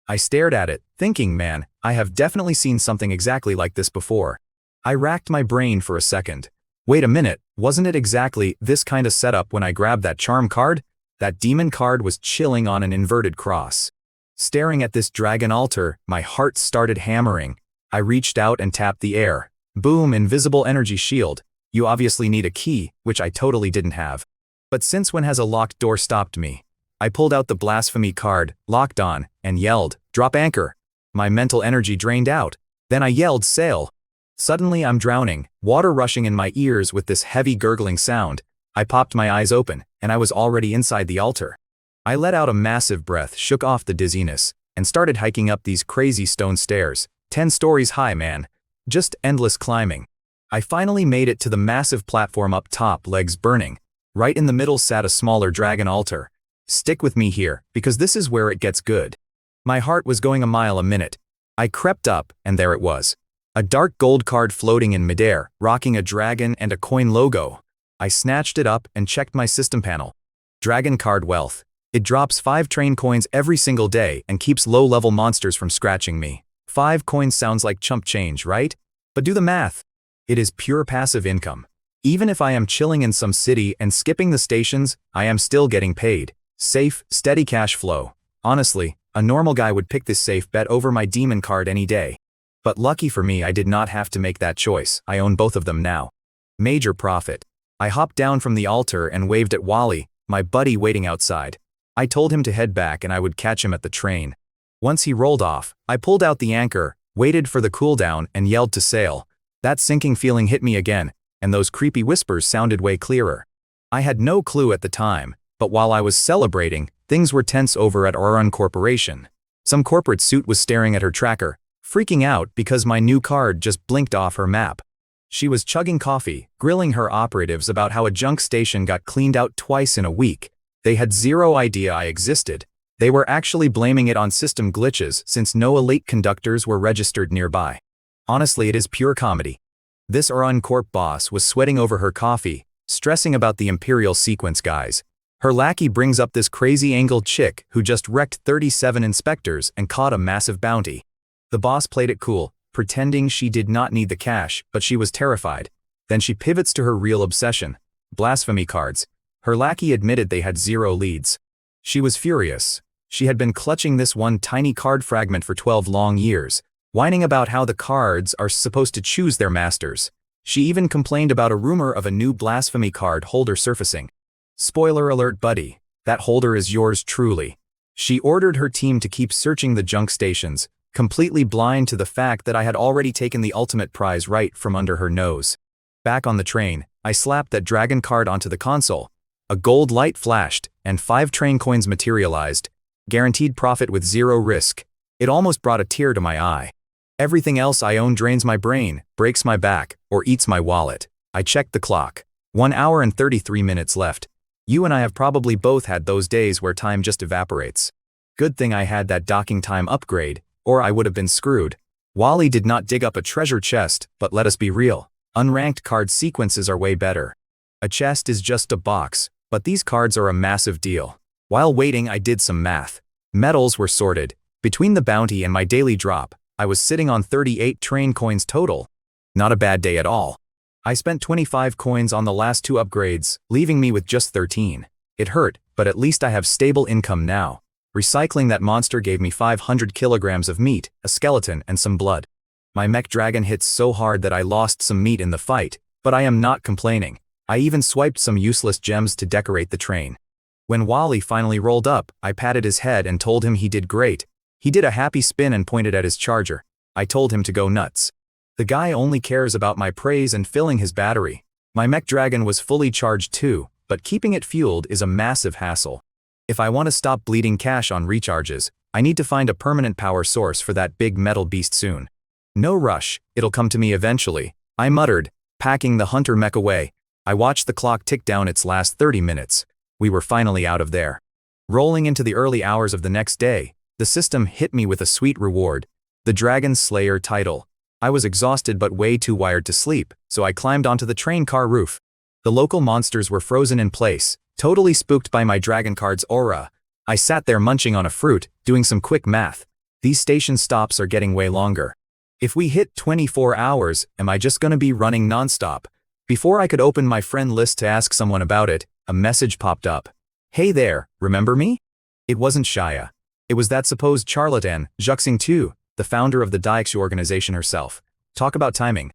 I stared at it, thinking, man, I have definitely seen something exactly like this before. I racked my brain for a second. Wait a minute, wasn't it exactly this kind of setup when I grabbed that charm card? That demon card was chilling on an inverted cross. Staring at this dragon altar, my heart started hammering. I reached out and tapped the air. Boom, invisible energy shield. You obviously need a key, which I totally didn't have. But since when has a locked door stopped me? I pulled out the blasphemy card, locked on, and yelled, drop anchor. My mental energy drained out. Then I yelled, sail. Suddenly I'm drowning, water rushing in my ears with this heavy gurgling sound. I popped my eyes open, and I was already inside the altar. I let out a massive breath, shook off the dizziness, and started hiking up these crazy stone stairs, 10 stories high, man. Just endless climbing. I finally made it to the massive platform up top, legs burning. Right in the middle sat a smaller dragon altar. Stick with me here, because this is where it gets good. My heart was going a mile a minute. I crept up, and there it was. A dark gold card floating in midair, rocking a dragon and a coin logo. I snatched it up and checked my system panel. Dragon card wealth. It drops 5 train coins every single day and keeps low-level monsters from scratching me. 5 coins sounds like chump change, right? But do the math. It is pure passive income. Even if I am chilling in some city and skipping the stations, I am still getting paid. Safe, steady cash flow. Honestly, a normal guy would pick this safe bet over my demon card any day. But lucky for me, I did not have to make that choice. I own both of them now. Major profit. I hopped down from the altar and waved at Wally, my buddy waiting outside. I told him to head back and I would catch him at the train. Once he rolled off, I pulled out the anchor, waited for the cooldown, and yelled to sail. That sinking feeling hit me again, and those creepy whispers sounded way clearer. I had no clue at the time, but while I was celebrating, things were tense over at Auron Corporation. Some corporate suit was staring at her tracker, freaking out because my new card just blinked off her map. She was chugging coffee, grilling her operatives about how a junk station got cleaned out twice in a week. They had zero idea I existed. They were actually blaming it on system glitches since no elite conductors were registered nearby. Honestly, it is pure comedy. This Auron Corp boss was sweating over her coffee, stressing about the Imperial sequence guys. Her lackey brings up this crazy angled chick who just wrecked 37 inspectors and caught a massive bounty. The boss played it cool, pretending she did not need the cash, but she was terrified. Then she pivots to her real obsession, blasphemy cards. Her lackey admitted they had 0 leads. She was furious. She had been clutching this one tiny card fragment for 12 long years, whining about how the cards are supposed to choose their masters. She even complained about a rumor of a new blasphemy card holder surfacing. Spoiler alert, buddy, that holder is yours truly. She ordered her team to keep searching the junk stations, completely blind to the fact that I had already taken the ultimate prize right from under her nose. Back on the train, I slapped that dragon card onto the console. A gold light flashed, and 5 train coins materialized. Guaranteed profit with 0 risk. It almost brought a tear to my eye. Everything else I own drains my brain, breaks my back, or eats my wallet. I checked the clock. 1 hour and 33 minutes left. You and I have probably both had those days where time just evaporates. Good thing I had that docking time upgrade, or I would have been screwed. Wally did not dig up a treasure chest, but let us be real. Unranked card sequences are way better. A chest is just a box, but these cards are a massive deal. While waiting, I did some math. Metals were sorted. Between the bounty and my daily drop, I was sitting on 38 train coins total. Not a bad day at all. I spent 25 coins on the last 2 upgrades, leaving me with just 13. It hurt, but at least I have stable income now. Recycling that monster gave me 500 kilograms of meat, a skeleton, and some blood. My mech dragon hits so hard that I lost some meat in the fight, but I am not complaining. I even swiped some useless gems to decorate the train. When Wally finally rolled up, I patted his head and told him he did great. He did a happy spin and pointed at his charger. I told him to go nuts. The guy only cares about my praise and filling his battery. My mech dragon was fully charged too, but keeping it fueled is a massive hassle. If I want to stop bleeding cash on recharges, I need to find a permanent power source for that big metal beast soon. No rush, it'll come to me eventually, I muttered, packing the hunter mech away. I watched the clock tick down its last 30 minutes. We were finally out of there. Rolling into the early hours of the next day, the system hit me with a sweet reward, the Dragon Slayer title. I was exhausted but way too wired to sleep, so I climbed onto the train car roof. The local monsters were frozen in place, Totally spooked by my dragon card's aura, I sat there munching on a fruit, doing some quick math. These station stops are getting way longer. If we hit 24 hours, am I just gonna be running nonstop? Before I could open my friend list to ask someone about it, a message popped up. Hey there, remember me? It wasn't Shia. It was that supposed charlatan, Juxing Tu, the founder of the Daixu organization herself. Talk about timing.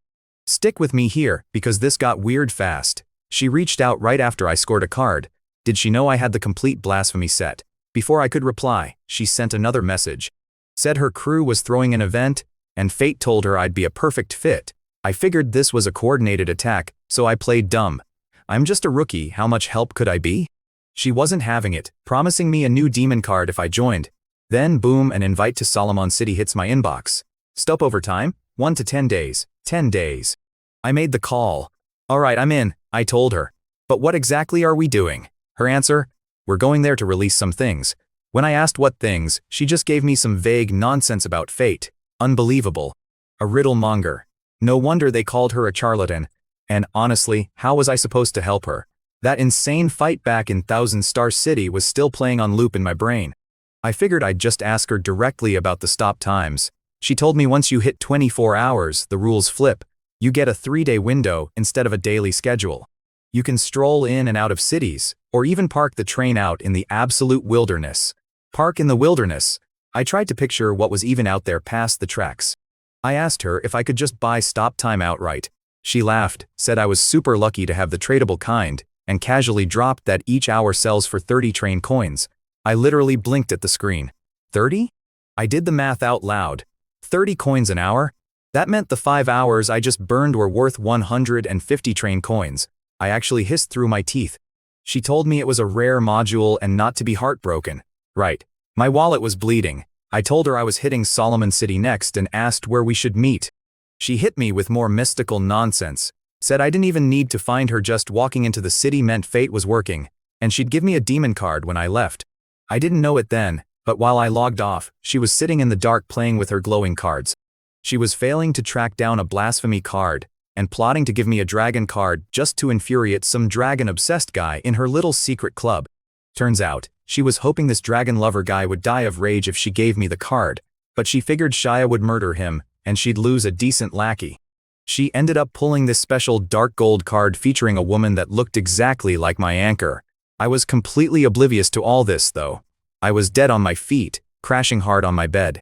Stick with me here, because this got weird fast. She reached out right after I scored a card. Did she know I had the complete blasphemy set? Before I could reply, she sent another message. Said her crew was throwing an event, and fate told her I'd be a perfect fit. I figured this was a coordinated attack, so I played dumb. I'm just a rookie, how much help could I be? She wasn't having it, promising me a new demon card if I joined. Then boom, an invite to Solomon City hits my inbox. Stopover time, 1 to 10 days, 10 days. I made the call. Alright, I'm in, I told her. But what exactly are we doing? Her answer? We're going there to release some things. When I asked what things, she just gave me some vague nonsense about fate. Unbelievable. A riddle monger. No wonder they called her a charlatan. And honestly, how was I supposed to help her? That insane fight back in Thousand Star City was still playing on loop in my brain. I figured I'd just ask her directly about the stop times. She told me once you hit 24 hours, the rules flip. You get a 3-day window instead of a daily schedule. You can stroll in and out of cities, or even park the train out in the absolute wilderness. Park in the wilderness. I tried to picture what was even out there past the tracks. I asked her if I could just buy stop time outright. She laughed, said I was super lucky to have the tradable kind, and casually dropped that each hour sells for 30 train coins. I literally blinked at the screen. 30? I did the math out loud. 30 coins an hour? That meant the 5 hours I just burned were worth 150 train coins. I actually hissed through my teeth. She told me it was a rare module and not to be heartbroken. Right. My wallet was bleeding. I told her I was hitting Solomon City next and asked where we should meet. She hit me with more mystical nonsense. Said I didn't even need to find her, just walking into the city meant fate was working, and she'd give me a demon card when I left. I didn't know it then, but while I logged off, she was sitting in the dark playing with her glowing cards. She was failing to track down a blasphemy card, and plotting to give me a dragon card just to infuriate some dragon-obsessed guy in her little secret club. Turns out, she was hoping this dragon lover guy would die of rage if she gave me the card, but she figured Shia would murder him, and she'd lose a decent lackey. She ended up pulling this special dark gold card featuring a woman that looked exactly like my anchor. I was completely oblivious to all this though. I was dead on my feet, crashing hard on my bed.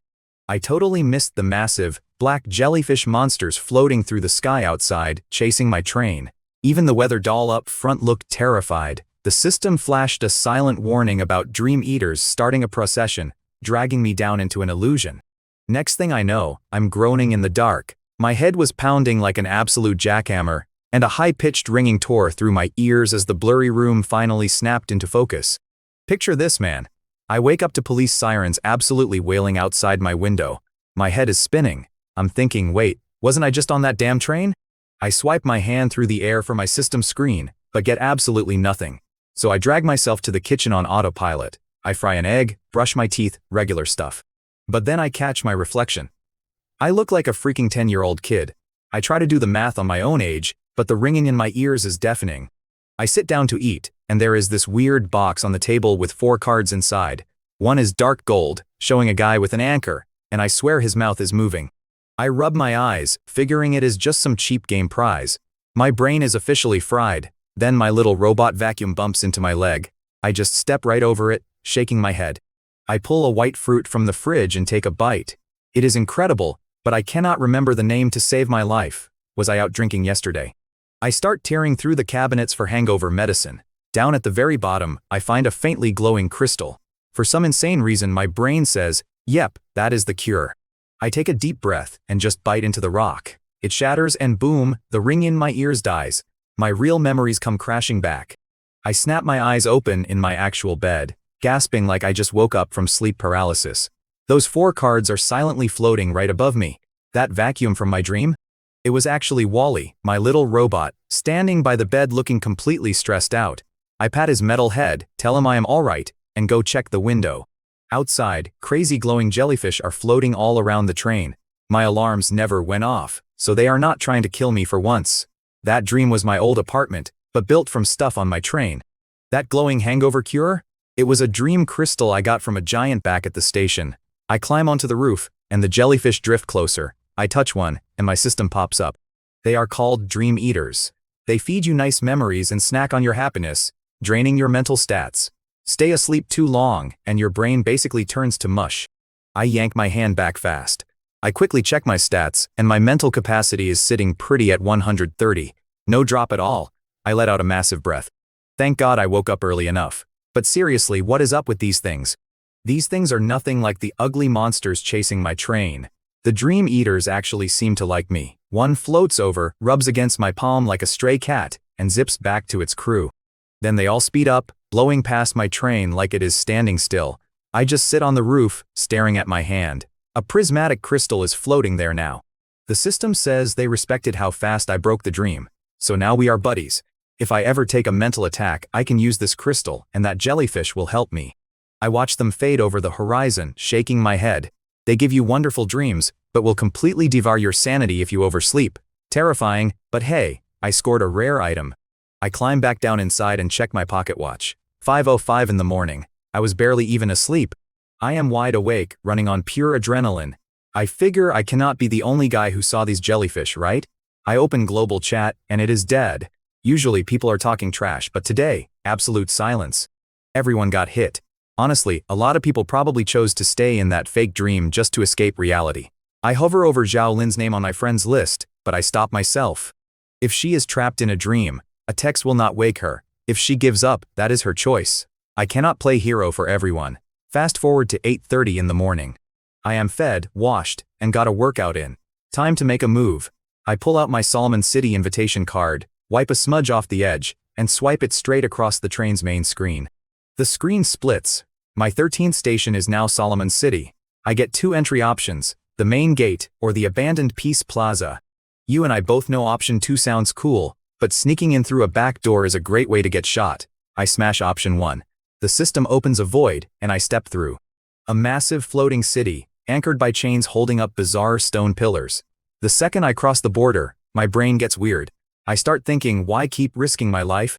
I totally missed the massive, black jellyfish monsters floating through the sky outside, chasing my train. Even the weather doll up front looked terrified. The system flashed a silent warning about dream eaters starting a procession, dragging me down into an illusion. Next thing I know, I'm groaning in the dark. My head was pounding like an absolute jackhammer, and a high-pitched ringing tore through my ears as the blurry room finally snapped into focus. Picture this, man. I wake up to police sirens absolutely wailing outside my window. My head is spinning. I'm thinking, wait, wasn't I just on that damn train? I swipe my hand through the air for my system screen, but get absolutely nothing. So I drag myself to the kitchen on autopilot. I fry an egg, brush my teeth, regular stuff. But then I catch my reflection. I look like a freaking 10-year-old kid. I try to do the math on my own age, but the ringing in my ears is deafening. I sit down to eat, and there is this weird box on the table with 4 cards inside. One is dark gold, showing a guy with an anchor, and I swear his mouth is moving. I rub my eyes, figuring it is just some cheap game prize. My brain is officially fried. Then my little robot vacuum bumps into my leg. I just step right over it, shaking my head. I pull a white fruit from the fridge and take a bite. It is incredible, but I cannot remember the name to save my life. Was I out drinking yesterday? I start tearing through the cabinets for hangover medicine. Down at the very bottom, I find a faintly glowing crystal. For some insane reason, my brain says, yep, that is the cure. I take a deep breath and just bite into the rock. It shatters and boom, the ring in my ears dies. My real memories come crashing back. I snap my eyes open in my actual bed, gasping like I just woke up from sleep paralysis. Those 4 cards are silently floating right above me. That vacuum from my dream? It was actually Wally, my little robot, standing by the bed looking completely stressed out. I pat his metal head, tell him I am alright, and go check the window. Outside, crazy glowing jellyfish are floating all around the train. My alarms never went off, so they are not trying to kill me for once. That dream was my old apartment, but built from stuff on my train. That glowing hangover cure? It was a dream crystal I got from a giant back at the station. I climb onto the roof, and the jellyfish drift closer. I touch one, and my system pops up. They are called dream eaters. They feed you nice memories and snack on your happiness, draining your mental stats. Stay asleep too long, and your brain basically turns to mush. I yank my hand back fast. I quickly check my stats, and my mental capacity is sitting pretty at 130. No drop at all. I let out a massive breath. Thank God I woke up early enough. But seriously, what is up with these things? These things are nothing like the ugly monsters chasing my train. The dream eaters actually seem to like me. One floats over, rubs against my palm like a stray cat, and zips back to its crew. Then they all speed up, blowing past my train like it is standing still. I just sit on the roof, staring at my hand. A prismatic crystal is floating there now. The system says they respected how fast I broke the dream. So now we are buddies. If I ever take a mental attack, I can use this crystal, and that jellyfish will help me. I watch them fade over the horizon, shaking my head. They give you wonderful dreams, but will completely devour your sanity if you oversleep. Terrifying, but hey, I scored a rare item. I climb back down inside and check my pocket watch. 5:05 in the morning. I was barely even asleep. I am wide awake, running on pure adrenaline. I figure I cannot be the only guy who saw these jellyfish, right? I open global chat, and it is dead. Usually people are talking trash, but today, absolute silence. Everyone got hit. Honestly, a lot of people probably chose to stay in that fake dream just to escape reality. I hover over Zhao Lin's name on my friends list, but I stop myself. If she is trapped in a dream, a text will not wake her. If she gives up, that is her choice. I cannot play hero for everyone. Fast forward to 8:30 in the morning. I am fed, washed, and got a workout in. Time to make a move. I pull out my Solomon City invitation card, wipe a smudge off the edge, and swipe it straight across the train's main screen. The screen splits. My 13th station is now Solomon City. I get two entry options, the main gate or the abandoned Peace Plaza. You and I both know option 2 sounds cool, but sneaking in through a back door is a great way to get shot. I smash option 1. The system opens a void, and I step through. A massive floating city, anchored by chains holding up bizarre stone pillars. The second I cross the border, my brain gets weird. I start thinking, why keep risking my life?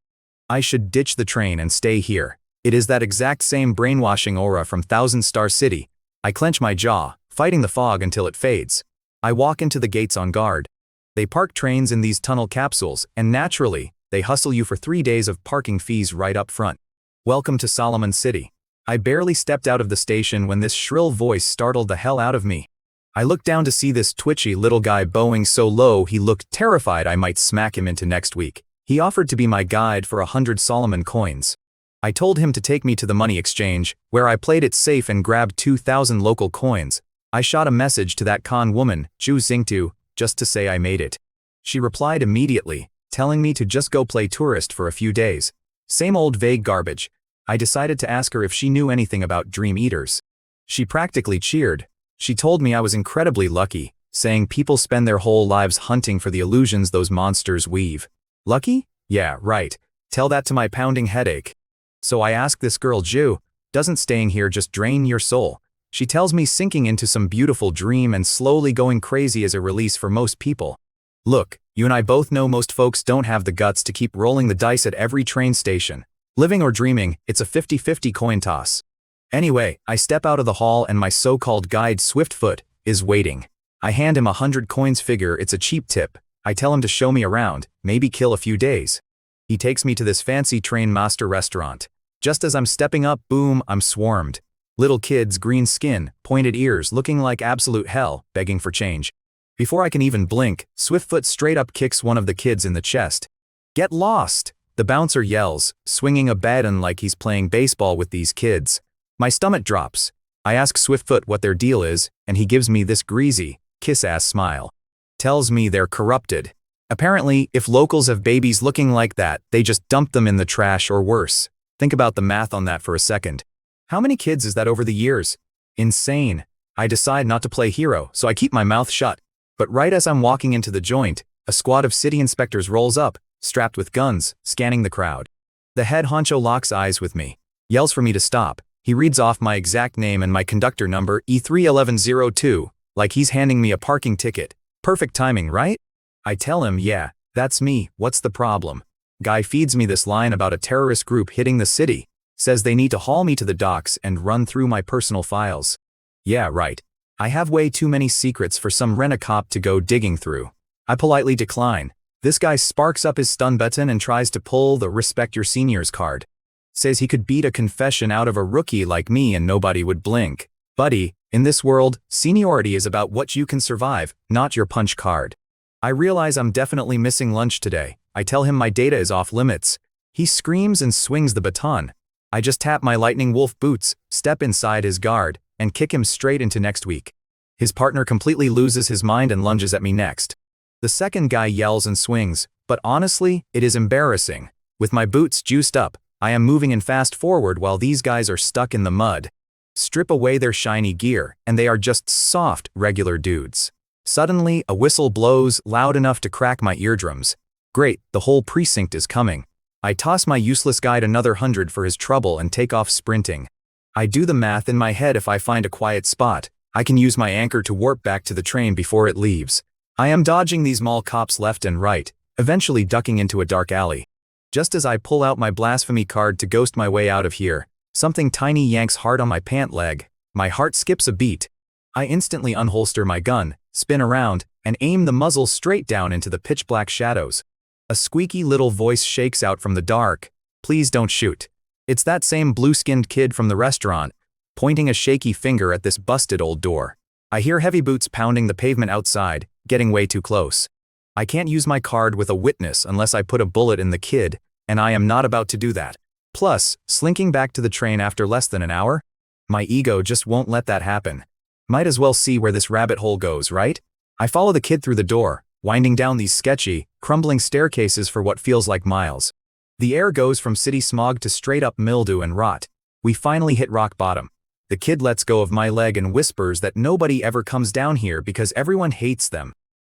I should ditch the train and stay here. It is that exact same brainwashing aura from Thousand Star City. I clench my jaw, fighting the fog until it fades. I walk into the gates on guard. They park trains in these tunnel capsules, and naturally, they hustle you for 3 days of parking fees right up front. Welcome to Solomon City. I barely stepped out of the station when this shrill voice startled the hell out of me. I looked down to see this twitchy little guy bowing so low he looked terrified I might smack him into next week. He offered to be my guide for 100 Solomon coins. I told him to take me to the money exchange, where I played it safe and grabbed 2,000 local coins. I shot a message to that con woman, Zhu Xingtu, just to say I made it. She replied immediately, telling me to just go play tourist for a few days. Same old vague garbage. I decided to ask her if she knew anything about dream eaters. She practically cheered. She told me I was incredibly lucky, saying people spend their whole lives hunting for the illusions those monsters weave. Lucky? Yeah, right. Tell that to my pounding headache. So I ask this girl Zhu, doesn't staying here just drain your soul? She tells me sinking into some beautiful dream and slowly going crazy is a release for most people. Look, you and I both know most folks don't have the guts to keep rolling the dice at every train station. Living or dreaming, it's a 50-50 coin toss. Anyway, I step out of the hall and my so-called guide Swiftfoot is waiting. I hand him 100 coins, figure it's a cheap tip. I tell him to show me around, maybe kill a few days. He takes me to this fancy train master restaurant. Just as I'm stepping up, boom, I'm swarmed. Little kids, green skin, pointed ears, looking like absolute hell, begging for change. Before I can even blink, Swiftfoot straight up kicks one of the kids in the chest. Get lost! The bouncer yells, swinging a baton like he's playing baseball with these kids. My stomach drops. I ask Swiftfoot what their deal is, and he gives me this greasy, kiss-ass smile. Tells me they're corrupted. Apparently, if locals have babies looking like that, they just dump them in the trash or worse. Think about the math on that for a second. How many kids is that over the years? Insane. I decide not to play hero, so I keep my mouth shut. But right as I'm walking into the joint, a squad of city inspectors rolls up, strapped with guns, scanning the crowd. The head honcho locks eyes with me, yells for me to stop. He reads off my exact name and my conductor number, E31102, like he's handing me a parking ticket. Perfect timing, right? I tell him, yeah, that's me, what's the problem? Guy feeds me this line about a terrorist group hitting the city, says they need to haul me to the docks and run through my personal files. Yeah, right. I have way too many secrets for some rent-a-cop to go digging through. I politely decline. This guy sparks up his stun button and tries to pull the respect your seniors card. Says he could beat a confession out of a rookie like me and nobody would blink. Buddy, in this world, seniority is about what you can survive, not your punch card. I realize I'm definitely missing lunch today. I tell him my data is off limits. He screams and swings the baton. I just tap my lightning wolf boots, step inside his guard, and kick him straight into next week. His partner completely loses his mind and lunges at me next. The second guy yells and swings, but honestly, it is embarrassing. With my boots juiced up, I am moving in fast forward while these guys are stuck in the mud. Strip away their shiny gear, and they are just soft, regular dudes. Suddenly, a whistle blows loud enough to crack my eardrums. Great, the whole precinct is coming. I toss my useless guide another 100 for his trouble and take off sprinting. I do the math in my head. If I find a quiet spot, I can use my anchor to warp back to the train before it leaves. I am dodging these mall cops left and right, eventually ducking into a dark alley. Just as I pull out my blasphemy card to ghost my way out of here, something tiny yanks hard on my pant leg. My heart skips a beat. I instantly unholster my gun, spin around, and aim the muzzle straight down into the pitch-black shadows. A squeaky little voice shakes out from the dark. Please don't shoot. It's that same blue-skinned kid from the restaurant, pointing a shaky finger at this busted old door. I hear heavy boots pounding the pavement outside, getting way too close. I can't use my card with a witness unless I put a bullet in the kid, and I am not about to do that. Plus, slinking back to the train after less than an hour? My ego just won't let that happen. Might as well see where this rabbit hole goes, right? I follow the kid through the door, winding down these sketchy, crumbling staircases for what feels like miles. The air goes from city smog to straight-up mildew and rot. We finally hit rock bottom. The kid lets go of my leg and whispers that nobody ever comes down here because everyone hates them.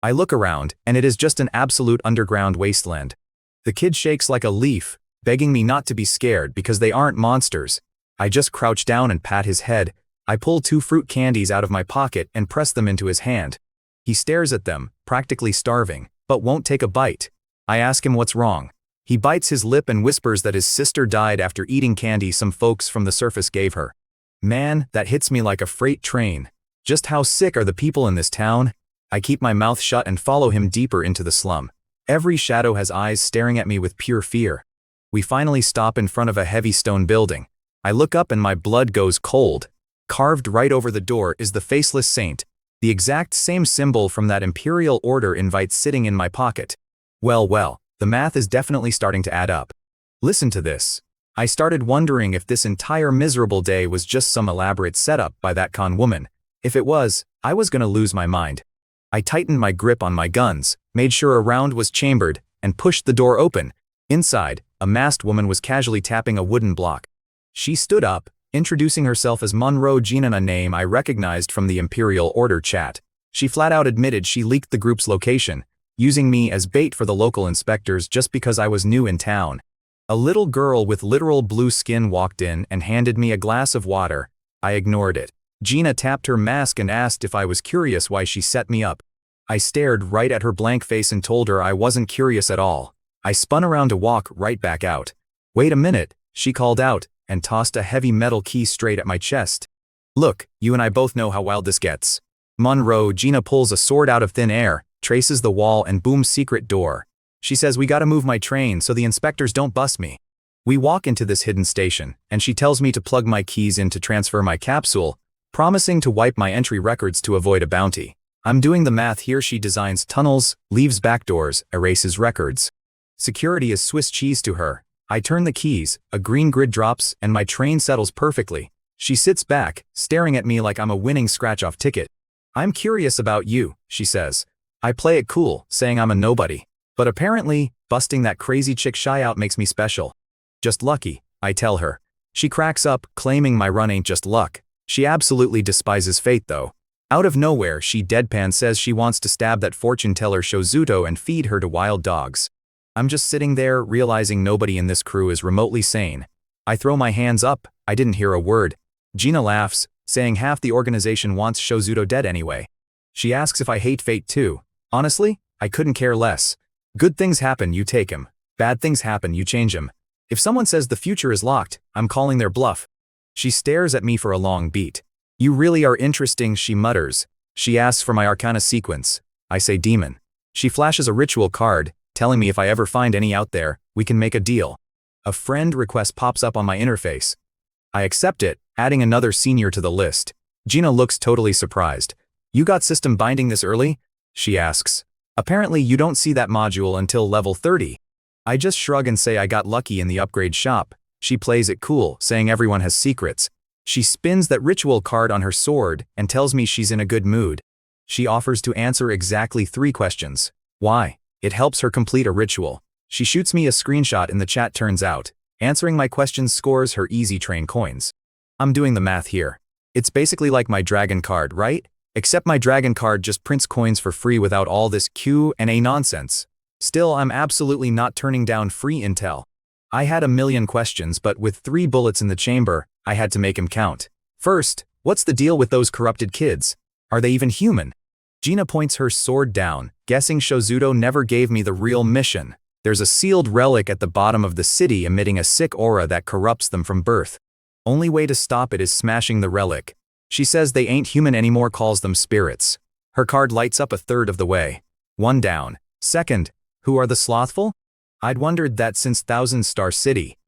I look around, and it is just an absolute underground wasteland. The kid shakes like a leaf, begging me not to be scared because they aren't monsters. I just crouch down and pat his head. I pull 2 fruit candies out of my pocket and press them into his hand. He stares at them, practically starving, but won't take a bite. I ask him what's wrong. He bites his lip and whispers that his sister died after eating candy some folks from the surface gave her. Man, that hits me like a freight train. Just how sick are the people in this town? I keep my mouth shut and follow him deeper into the slum. Every shadow has eyes staring at me with pure fear. We finally stop in front of a heavy stone building. I look up and my blood goes cold. Carved right over the door is the faceless saint, the exact same symbol from that Imperial Order invite sitting in my pocket. Well, the math is definitely starting to add up. Listen to this. I started wondering if this entire miserable day was just some elaborate setup by that con woman. If it was, I was gonna lose my mind. I tightened my grip on my guns, made sure a round was chambered, and pushed the door open. Inside, a masked woman was casually tapping a wooden block. She stood up, introducing herself as Monroe Gina, a name I recognized from the Imperial Order chat. She flat out admitted she leaked the group's location, using me as bait for the local inspectors just because I was new in town. A little girl with literal blue skin walked in and handed me a glass of water. I ignored it. Gina tapped her mask and asked if I was curious why she set me up. I stared right at her blank face and told her I wasn't curious at all. I spun around to walk right back out. Wait a minute, she called out, and tossed a heavy metal key straight at my chest. Look, you and I both know how wild this gets. Monroe Gina pulls a sword out of thin air, traces the wall and booms secret door. She says we gotta move my train so the inspectors don't bust me. We walk into this hidden station, and she tells me to plug my keys in to transfer my capsule, promising to wipe my entry records to avoid a bounty. I'm doing the math here. She designs tunnels, leaves back doors, erases records. Security is Swiss cheese to her. I turn the keys, a green grid drops, and my train settles perfectly. She sits back, staring at me like I'm a winning scratch-off ticket. I'm curious about you, she says. I play it cool, saying I'm a nobody. But apparently, busting that crazy chick shy out makes me special. Just lucky, I tell her. She cracks up, claiming my run ain't just luck. She absolutely despises fate though. Out of nowhere, she deadpan says she wants to stab that fortune teller Shozuto and feed her to wild dogs. I'm just sitting there, realizing nobody in this crew is remotely sane. I throw my hands up. I didn't hear a word. Gina laughs, saying half the organization wants Shozuto dead anyway. She asks if I hate fate too. Honestly, I couldn't care less. Good things happen, you take 'em. Bad things happen, you change them. If someone says the future is locked, I'm calling their bluff. She stares at me for a long beat. You really are interesting, she mutters. She asks for my arcana sequence. I say demon. She flashes a ritual card, telling me if I ever find any out there, we can make a deal. A friend request pops up on my interface. I accept it, adding another senior to the list. Gina looks totally surprised. You got system binding this early? She asks. Apparently you don't see that module until level 30. I just shrug and say I got lucky in the upgrade shop. She plays it cool, saying everyone has secrets. She spins that ritual card on her sword and tells me she's in a good mood. She offers to answer exactly 3 questions. Why? It helps her complete a ritual. She shoots me a screenshot in the chat. Turns out, answering my questions scores her easy train coins. I'm doing the math here. It's basically like my dragon card, right? Except my dragon card just prints coins for free without all this Q&A nonsense. Still, I'm absolutely not turning down free intel. I had a million questions, but with 3 bullets in the chamber, I had to make him count. First, what's the deal with those corrupted kids? Are they even human? Gina points her sword down, guessing Shozuto never gave me the real mission. There's a sealed relic at the bottom of the city emitting a sick aura that corrupts them from birth. Only way to stop it is smashing the relic. She says they ain't human anymore, calls them spirits. Her card lights up a third of the way. 1 down. Second, who are the slothful? I'd wondered that since Thousand Star City.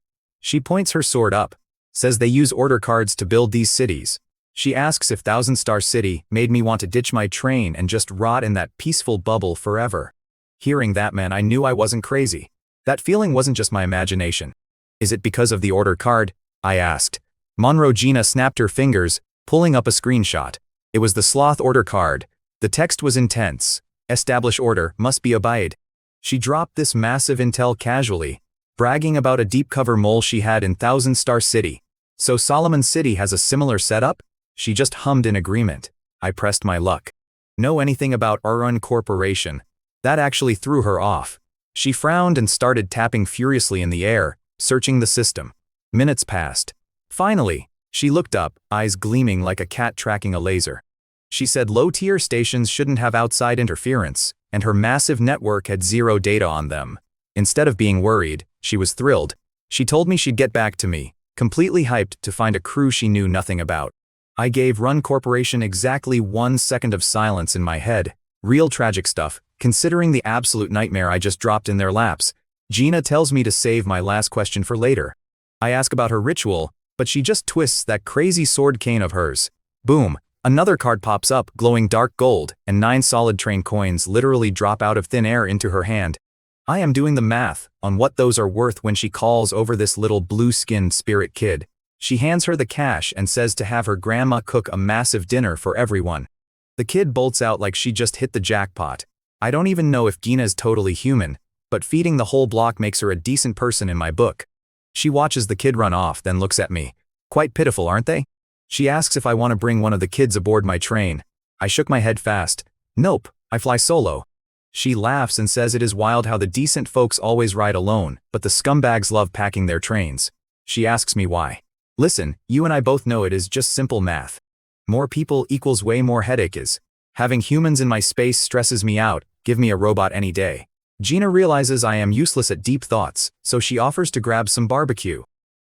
She points her sword up, says they use order cards to build these cities. She asks if Thousand Star City made me want to ditch my train and just rot in that peaceful bubble forever. Hearing that, man, I knew I wasn't crazy. That feeling wasn't just my imagination. Is it because of the order card? I asked. Monroe Gina snapped her fingers, pulling up a screenshot. It was the sloth order card. The text was intense. Establish order, must be obeyed. She dropped this massive intel casually, bragging about a deep cover mole she had in Thousand Star City. So Solomon City has a similar setup? She just hummed in agreement. I pressed my luck. Know anything about Arun Corporation? That actually threw her off. She frowned and started tapping furiously in the air, searching the system. Minutes passed. Finally, she looked up, eyes gleaming like a cat tracking a laser. She said low-tier stations shouldn't have outside interference, and her massive network had 0 data on them. Instead of being worried, she was thrilled. She told me she'd get back to me, completely hyped to find a crew she knew nothing about. I gave Run Corporation exactly 1 second of silence in my head. Real tragic stuff, considering the absolute nightmare I just dropped in their laps. Gina tells me to save my last question for later. I ask about her ritual, but she just twists that crazy sword cane of hers. Boom, another card pops up, glowing dark gold, and 9 solid train coins literally drop out of thin air into her hand. I am doing the math on what those are worth when she calls over this little blue-skinned spirit kid. She hands her the cash and says to have her grandma cook a massive dinner for everyone. The kid bolts out like she just hit the jackpot. I don't even know if Gina's totally human, but feeding the whole block makes her a decent person in my book. She watches the kid run off, then looks at me. Quite pitiful, aren't they? She asks if I want to bring one of the kids aboard my train. I shook my head fast. Nope, I fly solo. She laughs and says it is wild how the decent folks always ride alone, but the scumbags love packing their trains. She asks me why. Listen, you and I both know it is just simple math. More people equals way more headache is. Having humans in my space stresses me out, give me a robot any day. Gina realizes I am useless at deep thoughts, so she offers to grab some barbecue.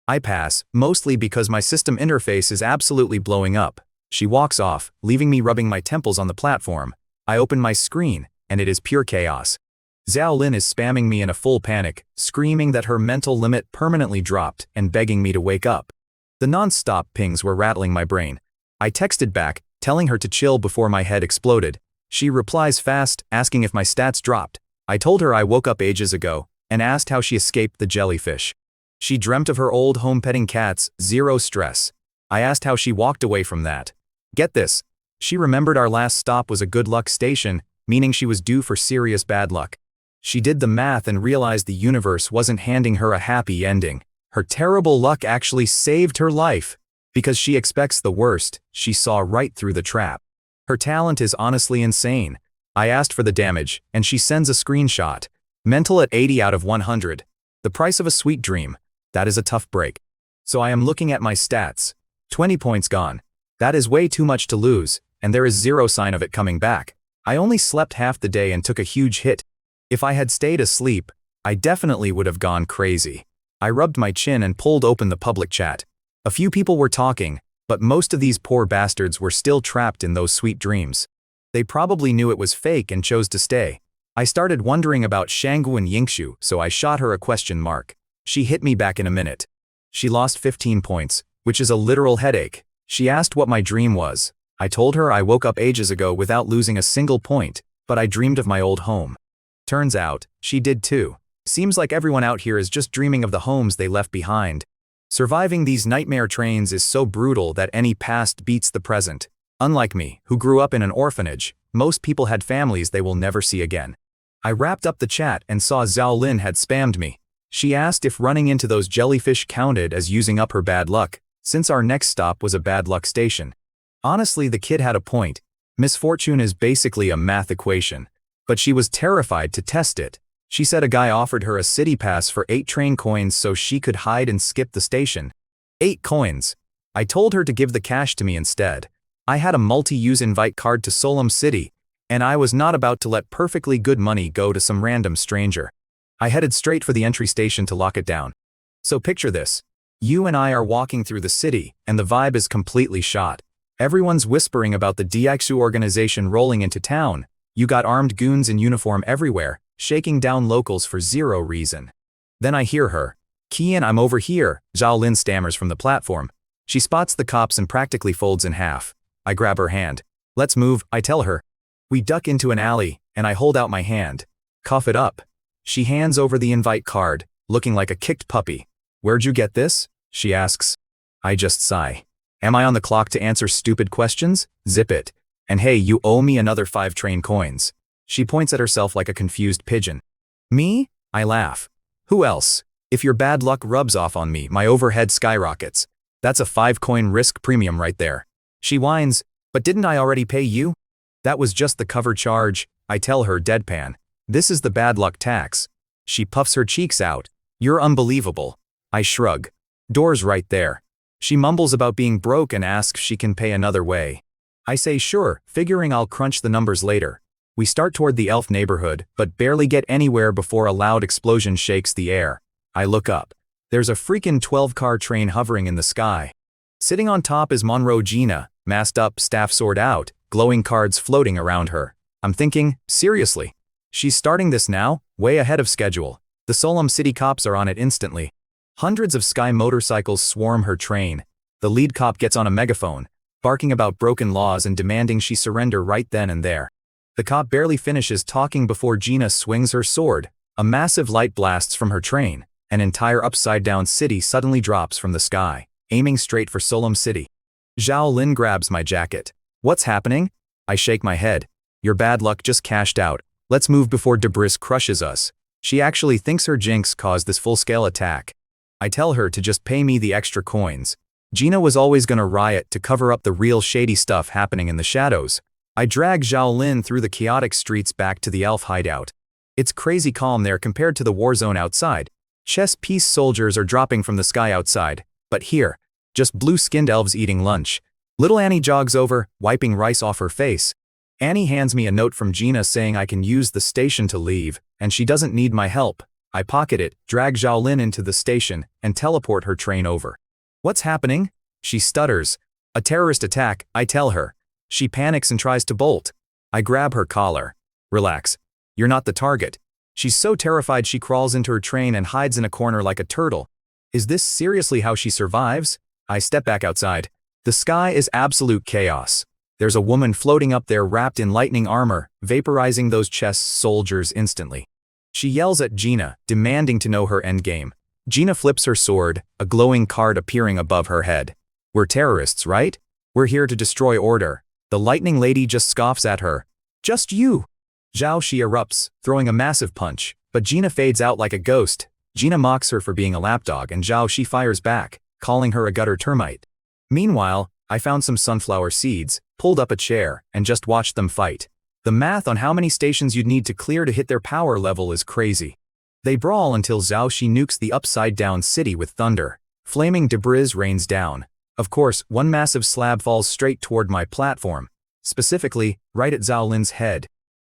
I pass, mostly because my system interface is absolutely blowing up. She walks off, leaving me rubbing my temples on the platform. I open my screen, and it is pure chaos. Zhao Lin is spamming me in a full panic, screaming that her mental limit permanently dropped and begging me to wake up. The non-stop pings were rattling my brain. I texted back, telling her to chill before my head exploded. She replies fast, asking if my stats dropped. I told her I woke up ages ago, and asked how she escaped the jellyfish. She dreamt of her old home petting cats, 0 stress. I asked how she walked away from that. Get this. She remembered our last stop was a good luck station, meaning she was due for serious bad luck. She did the math and realized the universe wasn't handing her a happy ending. Her terrible luck actually saved her life. Because she expects the worst, she saw right through the trap. Her talent is honestly insane. I asked for the damage, and she sends a screenshot. Mental at 80 out of 100. The price of a sweet dream. That is a tough break. So I am looking at my stats. 20 points gone. That is way too much to lose, and there is 0 sign of it coming back. I only slept half the day and took a huge hit. If I had stayed asleep, I definitely would have gone crazy. I rubbed my chin and pulled open the public chat. A few people were talking, but most of these poor bastards were still trapped in those sweet dreams. They probably knew it was fake and chose to stay. I started wondering about Shanggu and Yingshu, so I shot her a question mark. She hit me back in a minute. She lost 15 points, which is a literal headache. She asked what my dream was. I told her I woke up ages ago without losing a single point, but I dreamed of my old home. Turns out, she did too. Seems like everyone out here is just dreaming of the homes they left behind. Surviving these nightmare trains is so brutal that any past beats the present. Unlike me, who grew up in an orphanage, most people had families they will never see again. I wrapped up the chat and saw Zhao Lin had spammed me. She asked if running into those jellyfish counted as using up her bad luck, since our next stop was a bad luck station. Honestly, the kid had a point. Misfortune is basically a math equation. But she was terrified to test it. She said a guy offered her a city pass for 8 train coins so she could hide and skip the station. 8 coins. I told her to give the cash to me instead. I had a multi-use invite card to Solemn City, and I was not about to let perfectly good money go to some random stranger. I headed straight for the entry station to lock it down. So picture this. You and I are walking through the city, and the vibe is completely shot. Everyone's whispering about the Diaksu organization rolling into town. You got armed goons in uniform everywhere, shaking down locals for zero reason. Then I hear her. "Kian, I'm over here," Zhao Lin stammers from the platform. She spots the cops and practically folds in half. I grab her hand. "Let's move," I tell her. We duck into an alley, and I hold out my hand. "Cough it up." She hands over the invite card, looking like a kicked puppy. "Where'd you get this?" she asks. I just sigh. Am I on the clock to answer stupid questions? Zip it. And hey, you owe me another 5 train coins. She points at herself like a confused pigeon. Me? I laugh. Who else? If your bad luck rubs off on me, my overhead skyrockets. That's a 5-coin risk premium right there. She whines, "But didn't I already pay you?" "That was just the cover charge," I tell her deadpan. "This is the bad luck tax." She puffs her cheeks out. "You're unbelievable." I shrug. "Door's right there." She mumbles about being broke and asks if she can pay another way. I say sure, figuring I'll crunch the numbers later. We start toward the elf neighborhood, but barely get anywhere before a loud explosion shakes the air. I look up. There's a freaking 12-car train hovering in the sky. Sitting on top is Monroe Gina, masked up, staff sword out, glowing cards floating around her. I'm thinking, seriously? She's starting this now, way ahead of schedule. The Solemn City cops are on it instantly. Hundreds of sky motorcycles swarm her train. The lead cop gets on a megaphone, barking about broken laws and demanding she surrender right then and there. The cop barely finishes talking before Gina swings her sword. A massive light blasts from her train. An entire upside-down city suddenly drops from the sky, aiming straight for Solemn City. Zhao Lin grabs my jacket. "What's happening?" I shake my head. "Your bad luck just cashed out. Let's move before Debris crushes us." She actually thinks her jinx caused this full-scale attack. I tell her to just pay me the extra coins. Gina was always gonna riot to cover up the real shady stuff happening in the shadows. I drag Zhao Lin through the chaotic streets back to the elf hideout. It's crazy calm there compared to the war zone outside. Chess-piece soldiers are dropping from the sky outside, but here, just blue-skinned elves eating lunch. Little Annie jogs over, wiping rice off her face. Annie hands me a note from Gina saying I can use the station to leave, and she doesn't need my help. I pocket it, drag Zhao Lin into the station, and teleport her train over. "What's happening?" She stutters. "A terrorist attack," I tell her. She panics and tries to bolt. I grab her collar. "Relax. You're not the target." She's so terrified she crawls into her train and hides in a corner like a turtle. Is this seriously how she survives? I step back outside. The sky is absolute chaos. There's a woman floating up there wrapped in lightning armor, vaporizing those chess soldiers instantly. She yells at Gina, demanding to know her endgame. Gina flips her sword, a glowing card appearing above her head. "We're terrorists, right? We're here to destroy order." The lightning lady just scoffs at her. "Just you." Zhao she erupts, throwing a massive punch, but Gina fades out like a ghost. Gina mocks her for being a lapdog and Zhao she fires back, calling her a gutter termite. Meanwhile, I found some sunflower seeds, pulled up a chair, and just watched them fight. The math on how many stations you'd need to clear to hit their power level is crazy. They brawl until Zhao she nukes the upside-down city with thunder. Flaming debris rains down. Of course, one massive slab falls straight toward my platform. Specifically, right at Zhao Lin's head.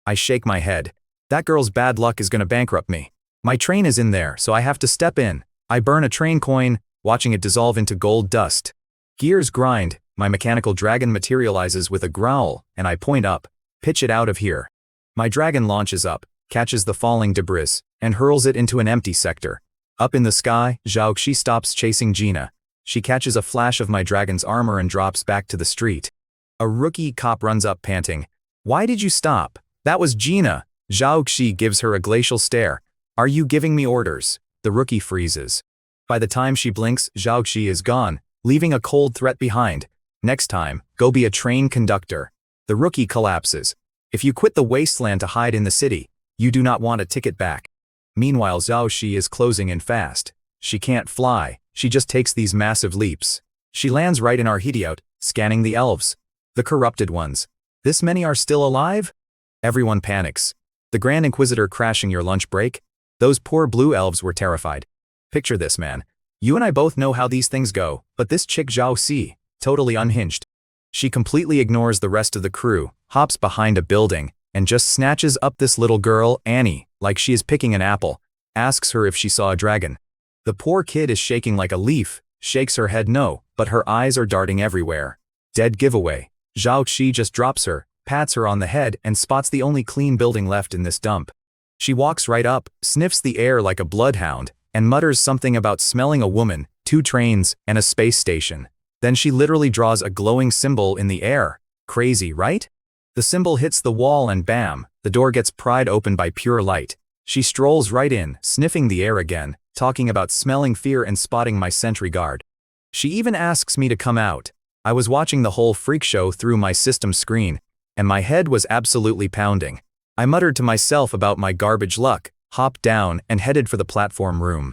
I shake my head. That girl's bad luck is gonna bankrupt me. My train is in there, so I have to step in. I burn a train coin, watching it dissolve into gold dust. Gears grind, my mechanical dragon materializes with a growl, and I point up, pitch it out of here. My dragon launches up, catches the falling debris, and hurls it into an empty sector. Up in the sky, Zhao Xi stops chasing Gina. She catches a flash of my dragon's armor and drops back to the street. A rookie cop runs up panting. Why did you stop? That was Gina. Zhao Xi gives her a glacial stare. Are you giving me orders? The rookie freezes. By the time she blinks, Zhao Xi is gone, leaving a cold threat behind. Next time, go be a train conductor. The rookie collapses. If you quit the wasteland to hide in the city, you do not want a ticket back. Meanwhile, Zhao Xi is closing in fast. She can't fly, she just takes these massive leaps. She lands right in our hideout, scanning the elves. The corrupted ones. This many are still alive? Everyone panics. The Grand Inquisitor crashing your lunch break? Those poor blue elves were terrified. Picture this, man. You and I both know how these things go, but this chick Zhao Xi, totally unhinged. She completely ignores the rest of the crew, hops behind a building, and just snatches up this little girl, Annie, like she is picking an apple, asks her if she saw a dragon. The poor kid is shaking like a leaf, shakes her head no, but her eyes are darting everywhere. Dead giveaway. Zhao Xi just drops her, pats her on the head, and spots the only clean building left in this dump. She walks right up, sniffs the air like a bloodhound, and mutters something about smelling a woman, 2 trains, and a space station. Then she literally draws a glowing symbol in the air. Crazy, right? The symbol hits the wall and bam, the door gets pried open by pure light. She strolls right in, sniffing the air again, talking about smelling fear and spotting my sentry guard. She even asks me to come out. I was watching the whole freak show through my system screen, and my head was absolutely pounding. I muttered to myself about my garbage luck, hopped down, and headed for the platform room.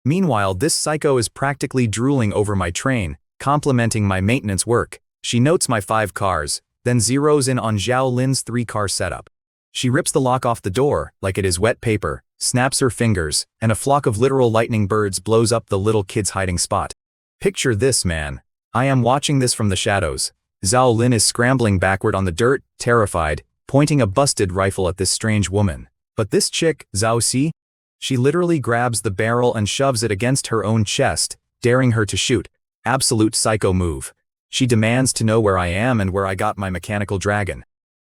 Meanwhile, this psycho is practically drooling over my train, complimenting my maintenance work. She notes my 5 cars, then zeroes in on Zhao Lin's 3-car setup. She rips the lock off the door, like it is wet paper, snaps her fingers, and a flock of literal lightning birds blows up the little kid's hiding spot. Picture this, man. I am watching this from the shadows. Zhao Lin is scrambling backward on the dirt, terrified, pointing a busted rifle at this strange woman. But this chick, Zhao Xi, she literally grabs the barrel and shoves it against her own chest, daring her to shoot. Absolute psycho move. She demands to know where I am and where I got my mechanical dragon.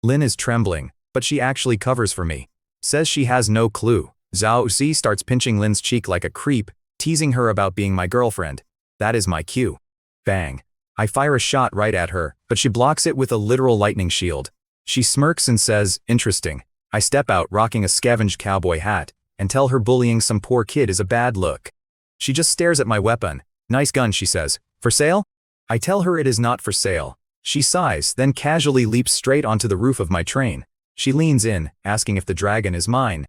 Lin is trembling, but she actually covers for me. Says she has no clue. Zhao Xi starts pinching Lin's cheek like a creep, teasing her about being my girlfriend. That is my cue. Bang. I fire a shot right at her, but she blocks it with a literal lightning shield. She smirks and says, interesting. I step out rocking a scavenged cowboy hat, and tell her bullying some poor kid is a bad look. She just stares at my weapon. Nice gun, she says. For sale? I tell her it is not for sale. She sighs, then casually leaps straight onto the roof of my train. She leans in, asking if the dragon is mine.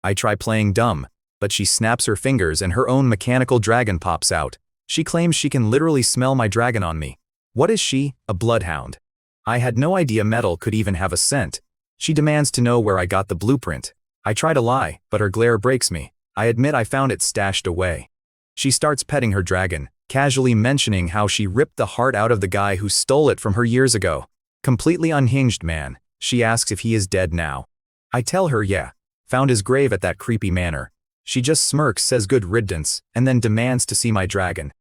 I try playing dumb, but she snaps her fingers and her own mechanical dragon pops out. She claims she can literally smell my dragon on me. What is she? A bloodhound. I had no idea metal could even have a scent. She demands to know where I got the blueprint. I try to lie, but her glare breaks me. I admit I found it stashed away. She starts petting her dragon, casually mentioning how she ripped the heart out of the guy who stole it from her years ago. Completely unhinged, man. She asks if he is dead now. I tell her yeah. Found his grave at that creepy manor. She just smirks, says good riddance, and then demands to see my dragon.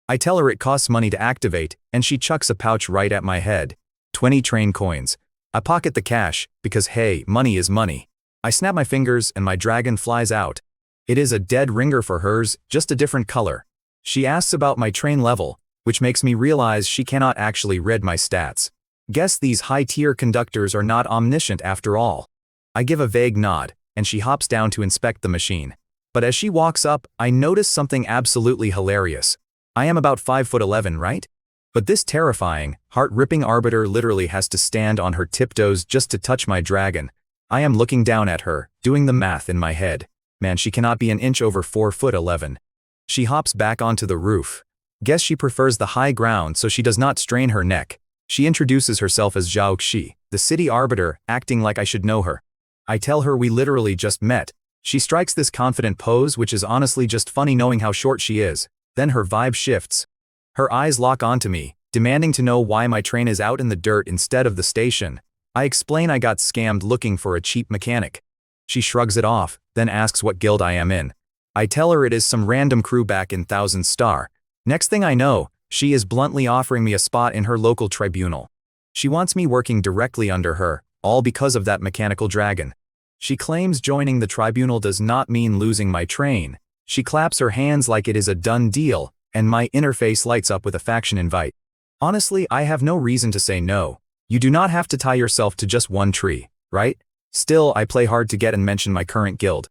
I tell her it costs money to activate, and she chucks a pouch right at my head. 20 train coins. I pocket the cash, because hey, money is money. I snap my fingers and my dragon flies out. It is a dead ringer for hers, just a different color. She asks about my train level, which makes me realize she cannot actually read my stats. Guess these high-tier conductors are not omniscient after all. I give a vague nod, and she hops down to inspect the machine. But as she walks up, I notice something absolutely hilarious. I am about 5'11", right? But this terrifying, heart-ripping arbiter literally has to stand on her tiptoes just to touch my dragon. I am looking down at her, doing the math in my head. Man, she cannot be an inch over 4'11". She hops back onto the roof. Guess she prefers the high ground so she does not strain her neck. She introduces herself as Zhao Xi, the city arbiter, acting like I should know her. I tell her we literally just met. She strikes this confident pose, which is honestly just funny knowing how short she is. Then her vibe shifts. Her eyes lock onto me, demanding to know why my train is out in the dirt instead of the station. I explain I got scammed looking for a cheap mechanic. She shrugs it off, then asks what guild I am in. I tell her it is some random crew back in 1000 Star. Next thing I know, she is bluntly offering me a spot in her local tribunal. She wants me working directly under her, all because of that mechanical dragon. She claims joining the tribunal does not mean losing my train. She claps her hands like it is a done deal, and my interface lights up with a faction invite. Honestly, I have no reason to say no. You do not have to tie yourself to just one tree, right? Still, I play hard to get and mention my current guild.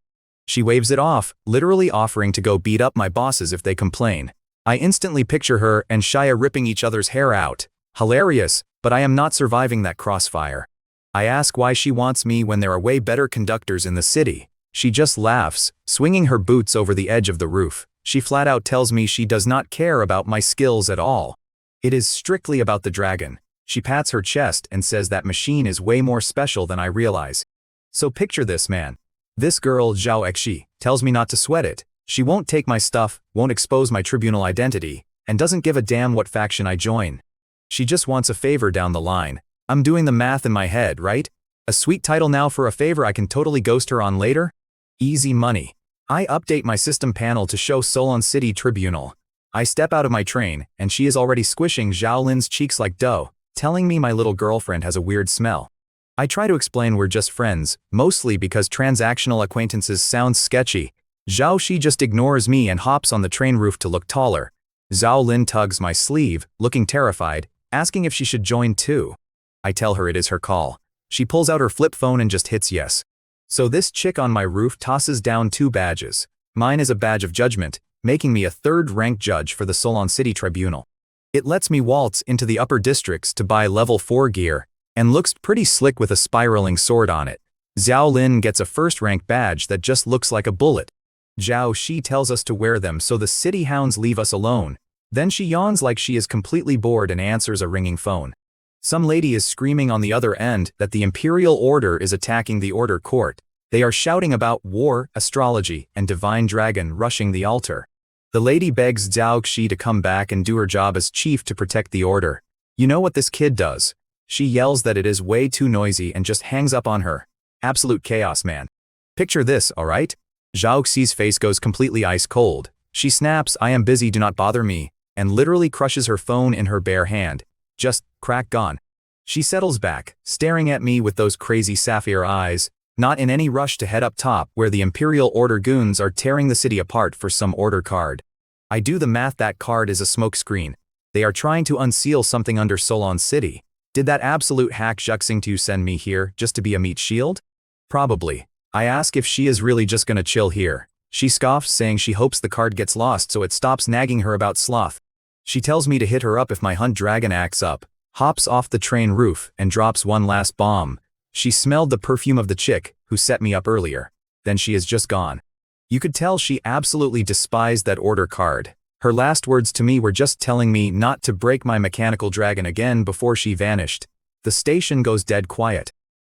She waves it off, literally offering to go beat up my bosses if they complain. I instantly picture her and Shia ripping each other's hair out. Hilarious, but I am not surviving that crossfire. I ask why she wants me when there are way better conductors in the city. She just laughs, swinging her boots over the edge of the roof. She flat out tells me she does not care about my skills at all. It is strictly about the dragon. She pats her chest and says that machine is way more special than I realize. So picture this, man. This girl, Zhao Exi, tells me not to sweat it. She won't take my stuff, won't expose my tribunal identity, and doesn't give a damn what faction I join. She just wants a favor down the line. I'm doing the math in my head, right? A sweet title now for a favor I can totally ghost her on later? Easy money. I update my system panel to show Solon City Tribunal. I step out of my train, and she is already squishing Zhao Lin's cheeks like dough, telling me my little girlfriend has a weird smell. I try to explain we're just friends, mostly because transactional acquaintances sound sketchy. Zhao Shi just ignores me and hops on the train roof to look taller. Zhao Lin tugs my sleeve, looking terrified, asking if she should join too. I tell her it is her call. She pulls out her flip phone and just hits yes. So this chick on my roof tosses down 2 badges. Mine is a badge of judgment, making me a 3rd-ranked judge for the Solon City Tribunal. It lets me waltz into the upper districts to buy level 4 gear, and looks pretty slick with a spiraling sword on it. Zhao Lin gets a 1st-rank badge that just looks like a bullet. Zhao Shi tells us to wear them so the city hounds leave us alone. Then she yawns like she is completely bored and answers a ringing phone. Some lady is screaming on the other end that the Imperial Order is attacking the Order Court. They are shouting about war, astrology, and divine dragon rushing the altar. The lady begs Zhao Shi to come back and do her job as chief to protect the order. You know what this kid does? She yells that it is way too noisy and just hangs up on her. Absolute chaos, man. Picture this, alright? Zhao Xi's face goes completely ice cold. She snaps, "I am busy, do not bother me," and literally crushes her phone in her bare hand. Just, crack gone. She settles back, staring at me with those crazy sapphire eyes, not in any rush to head up top where the Imperial Order goons are tearing the city apart for some order card. I do the math, that card is a smokescreen. They are trying to unseal something under Solon City. Did that absolute hack Juxing send me here just to be a meat shield? Probably. I ask if she is really just gonna chill here. She scoffs, saying she hopes the card gets lost so it stops nagging her about sloth. She tells me to hit her up if my hunt dragon acts up, hops off the train roof, and drops one last bomb. She smelled the perfume of the chick who set me up earlier. Then she is just gone. You could tell she absolutely despised that order card. Her last words to me were just telling me not to break my mechanical dragon again before she vanished. The station goes dead quiet.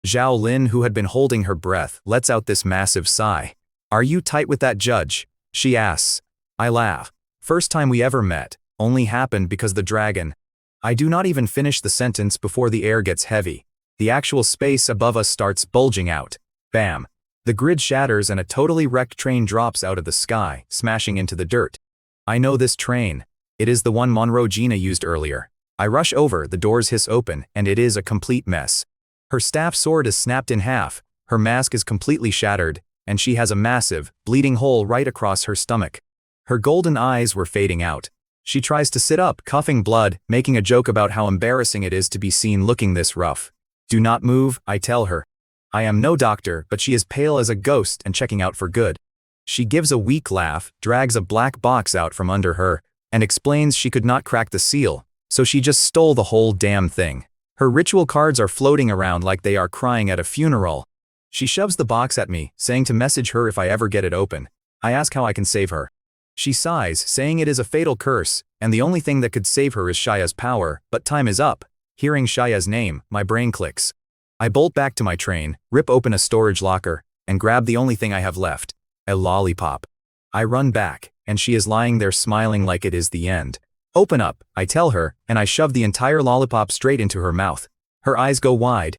Zhao Lin, who had been holding her breath, lets out this massive sigh. "Are you tight with that judge?" she asks. I laugh. First time we ever met, only happened because the dragon. I do not even finish the sentence before the air gets heavy. The actual space above us starts bulging out. Bam. The grid shatters and a totally wrecked train drops out of the sky, smashing into the dirt. I know this train. It is the one Monroe Gina used earlier. I rush over, the doors hiss open, and it is a complete mess. Her staff sword is snapped in half, her mask is completely shattered, and she has a massive, bleeding hole right across her stomach. Her golden eyes were fading out. She tries to sit up, coughing blood, making a joke about how embarrassing it is to be seen looking this rough. "Do not move," I tell her. I am no doctor, but she is pale as a ghost and checking out for good. She gives a weak laugh, drags a black box out from under her, and explains she could not crack the seal, so she just stole the whole damn thing. Her ritual cards are floating around like they are crying at a funeral. She shoves the box at me, saying to message her if I ever get it open. I ask how I can save her. She sighs, saying it is a fatal curse, and the only thing that could save her is Shia's power, but time is up. Hearing Shia's name, my brain clicks. I bolt back to my train, rip open a storage locker, and grab the only thing I have left. A lollipop. I run back, and she is lying there smiling like it is the end. "Open up," I tell her, and I shove the entire lollipop straight into her mouth. Her eyes go wide.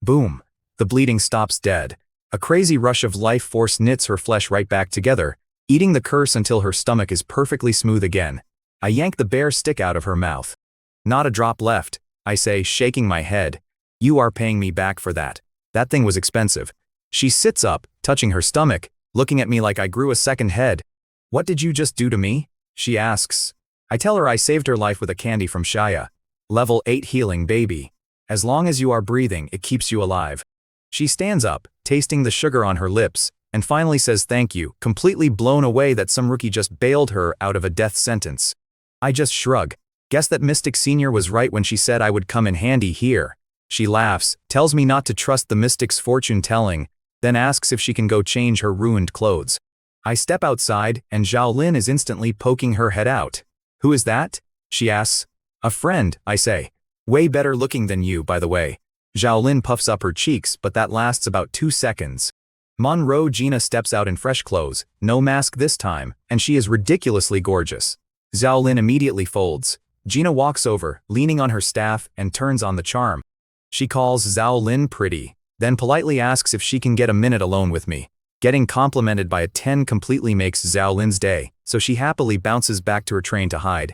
Boom. The bleeding stops dead. A crazy rush of life force knits her flesh right back together, eating the curse until her stomach is perfectly smooth again. I yank the bare stick out of her mouth. Not a drop left, I say, shaking my head. You are paying me back for that. That thing was expensive. She sits up, touching her stomach, looking at me like I grew a second head. What did you just do to me? She asks. I tell her I saved her life with a candy from Shia. Level 8 healing, baby. As long as you are breathing, it keeps you alive. She stands up, tasting the sugar on her lips, and finally says thank you, completely blown away that some rookie just bailed her out of a death sentence. I just shrug. Guess that Mystic Senior was right when she said I would come in handy here. She laughs, tells me not to trust the Mystic's fortune-telling, then asks if she can go change her ruined clothes. I step outside, and Zhao Lin is instantly poking her head out. Who is that? She asks. A friend, I say. Way better looking than you, by the way. Zhao Lin puffs up her cheeks, but that lasts about 2 seconds. Monroe Gina steps out in fresh clothes, no mask this time, and she is ridiculously gorgeous. Zhao Lin immediately folds. Gina walks over, leaning on her staff, and turns on the charm. She calls Zhao Lin pretty, then politely asks if she can get a minute alone with me. Getting complimented by a 10 completely makes Zhao Lin's day, so she happily bounces back to her train to hide.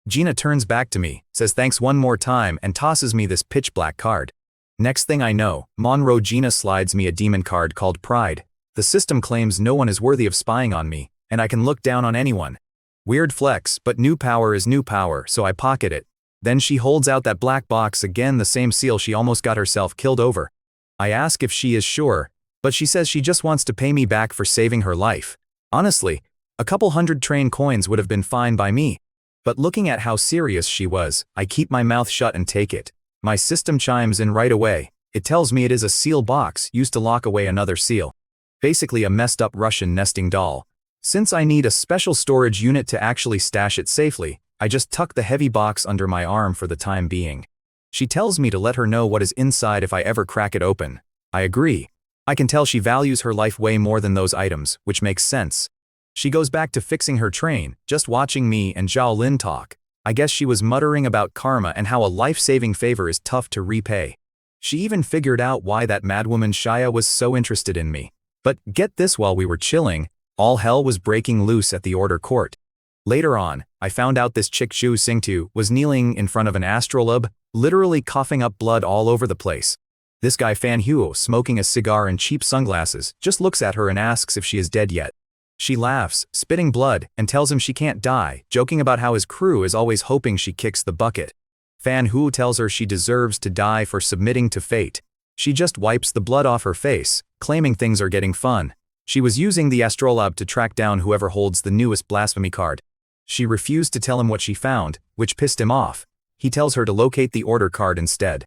Gina turns back to me, says thanks one more time, and tosses me this pitch-black card. Next thing I know, Monroe Gina slides me a demon card called Pride. The system claims no one is worthy of spying on me, and I can look down on anyone. Weird flex, but new power is new power, so I pocket it. Then she holds out that black box, again the same seal she almost got herself killed over. I ask if she is sure, but she says she just wants to pay me back for saving her life. Honestly, a couple hundred train coins would have been fine by me. But looking at how serious she was, I keep my mouth shut and take it. My system chimes in right away. It tells me it is a seal box used to lock away another seal. Basically a messed up Russian nesting doll. Since I need a special storage unit to actually stash it safely, I just tuck the heavy box under my arm for the time being. She tells me to let her know what is inside if I ever crack it open. I agree. I can tell she values her life way more than those items, which makes sense. She goes back to fixing her train, just watching me and Zhao Lin talk. I guess she was muttering about karma and how a life-saving favor is tough to repay. She even figured out why that madwoman Shia was so interested in me. But get this, while we were chilling, all hell was breaking loose at the order court. Later on, I found out this chick Zhu Xingtu was kneeling in front of an astrolabe, literally coughing up blood all over the place. This guy Fan Huo, smoking a cigar and cheap sunglasses, just looks at her and asks if she is dead yet. She laughs, spitting blood, and tells him she can't die, joking about how his crew is always hoping she kicks the bucket. Fan Hu tells her she deserves to die for submitting to fate. She just wipes the blood off her face, claiming things are getting fun. She was using the astrolabe to track down whoever holds the newest blasphemy card. She refused to tell him what she found, which pissed him off. He tells her to locate the order card instead.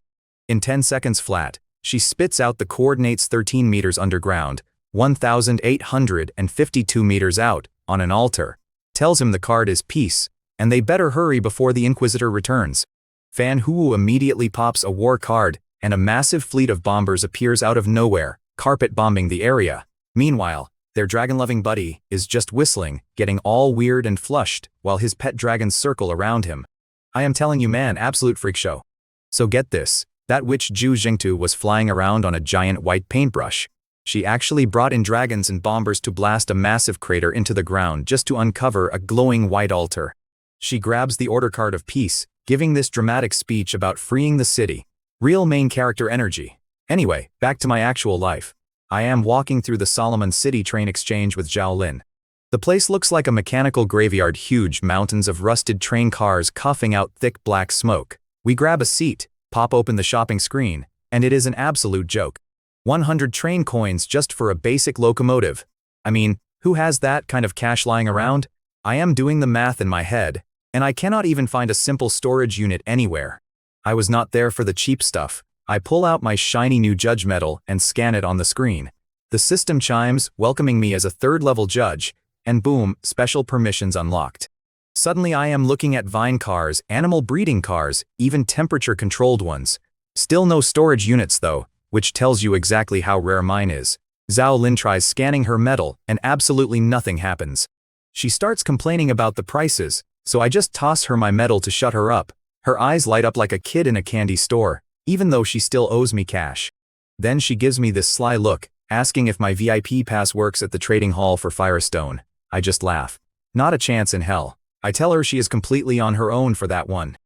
In 10 seconds flat, she spits out the coordinates 13 meters underground, 1,852 meters out, on an altar, tells him the card is peace, and they better hurry before the Inquisitor returns. Fan Hu immediately pops a war card, and a massive fleet of bombers appears out of nowhere, carpet bombing the area. Meanwhile, their dragon-loving buddy is just whistling, getting all weird and flushed, while his pet dragons circle around him. I am telling you, man, absolute freak show. So get this, that witch Zhu Xingtu was flying around on a giant white paintbrush. She actually brought in dragons and bombers to blast a massive crater into the ground just to uncover a glowing white altar. She grabs the order card of peace, giving this dramatic speech about freeing the city. Real main character energy. Anyway, back to my actual life. I am walking through the Solomon City train exchange with Zhao Lin. The place looks like a mechanical graveyard, huge mountains of rusted train cars coughing out thick black smoke. We grab a seat, pop open the shopping screen, and it is an absolute joke. 100 train coins just for a basic locomotive. I mean, who has that kind of cash lying around? I am doing the math in my head, and I cannot even find a simple storage unit anywhere. I was not there for the cheap stuff. I pull out my shiny new judge medal and scan it on the screen. The system chimes, welcoming me as a third-level judge, and boom, special permissions unlocked. Suddenly I am looking at vine cars, animal breeding cars, even temperature-controlled ones. Still no storage units though, which tells you exactly how rare mine is. Zhao Lin tries scanning her medal, and absolutely nothing happens. She starts complaining about the prices, so I just toss her my medal to shut her up. Her eyes light up like a kid in a candy store, even though she still owes me cash. Then she gives me this sly look, asking if my VIP pass works at the trading hall for Firestone. I just laugh. Not a chance in hell. I tell her she is completely on her own for that one.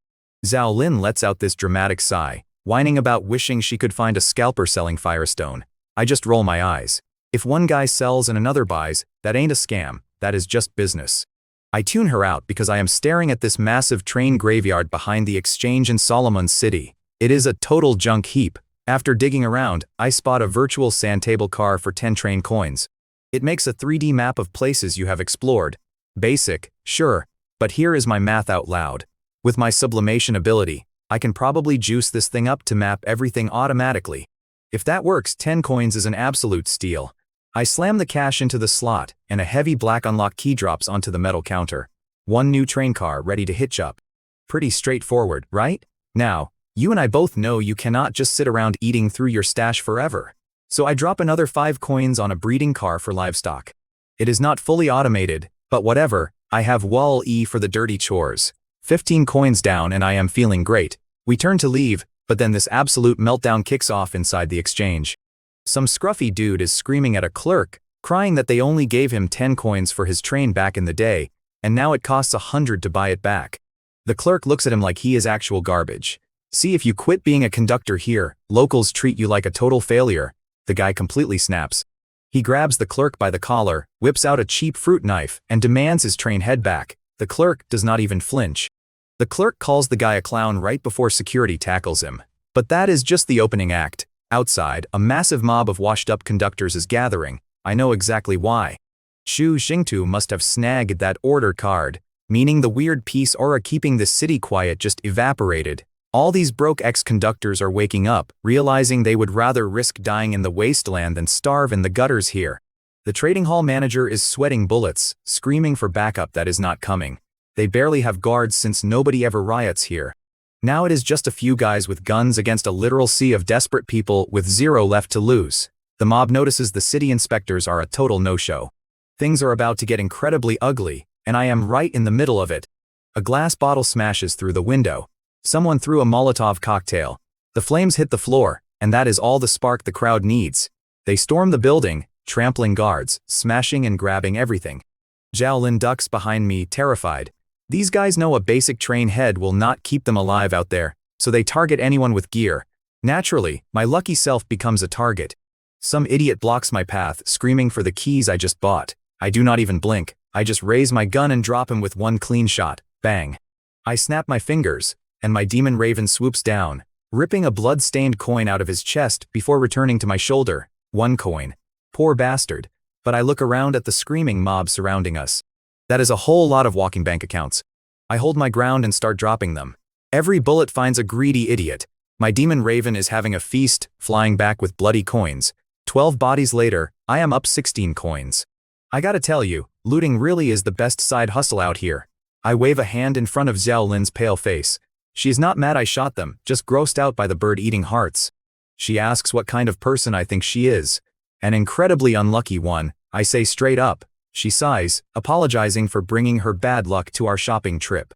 Zhao Lin lets out this dramatic sigh, whining about wishing she could find a scalper selling Firestone. I just roll my eyes. If one guy sells and another buys, that ain't a scam, that is just business. I tune her out because I am staring at this massive train graveyard behind the exchange in Solomon's city. It is a total junk heap. After digging around, I spot a virtual sand table car for 10 train coins. It makes a 3D map of places you have explored. Basic, sure, but here is my math out loud. With my sublimation ability, I can probably juice this thing up to map everything automatically. If that works, 10 coins is an absolute steal. I slam the cash into the slot, and a heavy black unlock key drops onto the metal counter. One new train car ready to hitch up. Pretty straightforward, right? Now, you and I both know you cannot just sit around eating through your stash forever. So I drop another 5 coins on a breeding car for livestock. It is not fully automated, but whatever, I have Wall-E for the dirty chores. 15 coins down and I am feeling great. We turn to leave, but then this absolute meltdown kicks off inside the exchange. Some scruffy dude is screaming at a clerk, crying that they only gave him 10 coins for his train back in the day, and now it costs 100 to buy it back. The clerk looks at him like he is actual garbage. See, if you quit being a conductor here, locals treat you like a total failure. The guy completely snaps. He grabs the clerk by the collar, whips out a cheap fruit knife, and demands his train head back. The clerk does not even flinch. The clerk calls the guy a clown right before security tackles him. But that is just the opening act. Outside, a massive mob of washed-up conductors is gathering. I know exactly why. Xu Xingtu must have snagged that order card, meaning the weird peace aura keeping the city quiet just evaporated. All these broke ex-conductors are waking up, realizing they would rather risk dying in the wasteland than starve in the gutters here. The trading hall manager is sweating bullets, screaming for backup that is not coming. They barely have guards since nobody ever riots here. Now it is just a few guys with guns against a literal sea of desperate people with zero left to lose. The mob notices the city inspectors are a total no-show. Things are about to get incredibly ugly, and I am right in the middle of it. A glass bottle smashes through the window. Someone threw a Molotov cocktail. The flames hit the floor, and that is all the spark the crowd needs. They storm the building, trampling guards, smashing and grabbing everything. Zhao Lin ducks behind me, terrified. These guys know a basic train head will not keep them alive out there, so they target anyone with gear. Naturally, my lucky self becomes a target. Some idiot blocks my path, screaming for the keys I just bought. I do not even blink. I just raise my gun and drop him with one clean shot. Bang. I snap my fingers, and my demon raven swoops down, ripping a blood-stained coin out of his chest before returning to my shoulder. 1 coin. Poor bastard. But I look around at the screaming mob surrounding us. That is a whole lot of walking bank accounts. I hold my ground and start dropping them. Every bullet finds a greedy idiot. My demon raven is having a feast, flying back with bloody coins. 12 bodies later, I am up 16 coins. I gotta tell you, looting really is the best side hustle out here. I wave a hand in front of Zhao Lin's pale face. She is not mad I shot them, just grossed out by the bird eating hearts. She asks what kind of person I think she is. An incredibly unlucky one, I say straight up. She sighs, apologizing for bringing her bad luck to our shopping trip.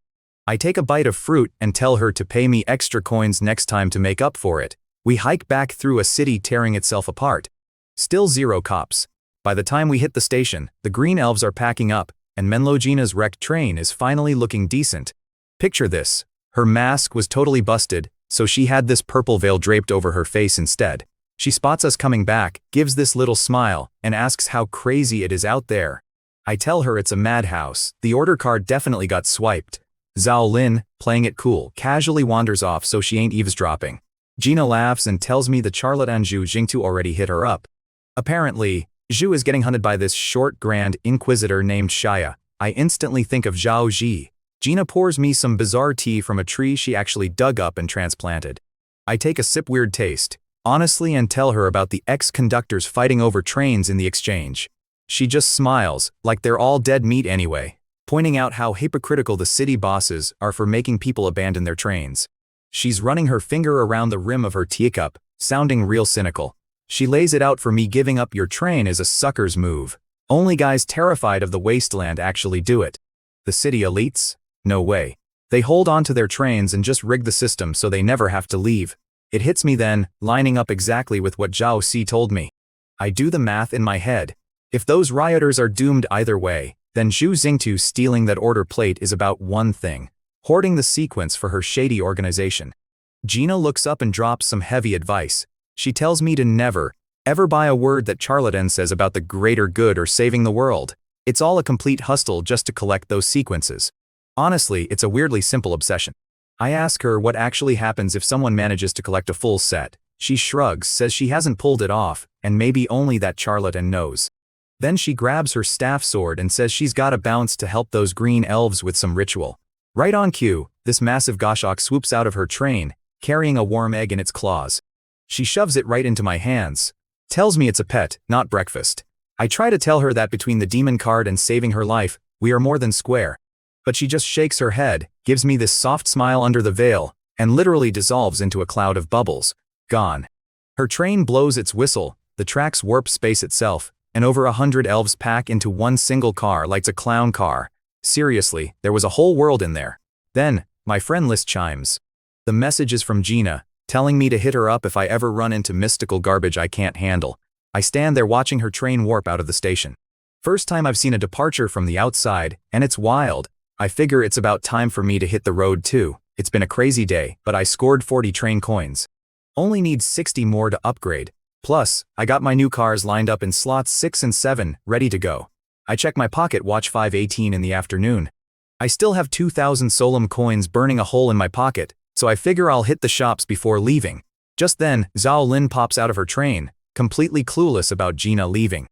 I take a bite of fruit and tell her to pay me extra coins next time to make up for it. We hike back through a city tearing itself apart. Still 0 cops. By the time we hit the station, the green elves are packing up, and Menlogina's wrecked train is finally looking decent. Picture this. Her mask was totally busted, so she had this purple veil draped over her face instead. She spots us coming back, gives this little smile, and asks how crazy it is out there. I tell her it's a madhouse. The order card definitely got swiped. Zhao Lin, playing it cool, casually wanders off so she ain't eavesdropping. Gina laughs and tells me the charlatan Zhu Jingtu already hit her up. Apparently, Zhu is getting hunted by this short Grand Inquisitor named Shaya. I instantly think of Zhao Ji. Gina pours me some bizarre tea from a tree she actually dug up and transplanted. I take a sip, weird taste, honestly, and tell her about the ex-conductors fighting over trains in the exchange. She just smiles, like they're all dead meat anyway, pointing out how hypocritical the city bosses are for making people abandon their trains. She's running her finger around the rim of her teacup, sounding real cynical. She lays it out for me. Giving up your train is a sucker's move. Only guys terrified of the wasteland actually do it. The city elites? No way. They hold on to their trains and just rig the system so they never have to leave. It hits me then, lining up exactly with what Zhao Si told me. I do the math in my head. If those rioters are doomed either way, Then Zhu Xingtu stealing that order plate is about one thing: hoarding the sequence for her shady organization. Gina looks up and drops some heavy advice. She tells me to never, ever buy a word that charlatan says about the greater good or saving the world. It's all a complete hustle just to collect those sequences. Honestly, it's a weirdly simple obsession. I ask her what actually happens if someone manages to collect a full set. She shrugs, says she hasn't pulled it off, and maybe only that charlatan knows. Then she grabs her staff sword and says she's gotta bounce to help those green elves with some ritual. Right on cue, this massive goshawk swoops out of her train, carrying a warm egg in its claws. She shoves it right into my hands. Tells me it's a pet, not breakfast. I try to tell her that between the demon card and saving her life, we are more than square. But she just shakes her head, gives me this soft smile under the veil, and literally dissolves into a cloud of bubbles. Gone. Her train blows its whistle, the tracks warp space itself, and over 100 elves pack into one single car like it's a clown car. Seriously, there was a whole world in there. Then, my friend list chimes. The message is from Gina, telling me to hit her up if I ever run into mystical garbage I can't handle. I stand there watching her train warp out of the station. First time I've seen a departure from the outside, and it's wild. I figure it's about time for me to hit the road too. It's been a crazy day, but I scored 40 train coins. Only need 60 more to upgrade. Plus, I got my new cars lined up in slots 6 and 7, ready to go. I check my pocket watch 5:18 in the afternoon. I still have 2,000 solemn coins burning a hole in my pocket, so I figure I'll hit the shops before leaving. Just then, Zhao Lin pops out of her train, completely clueless about Gina leaving.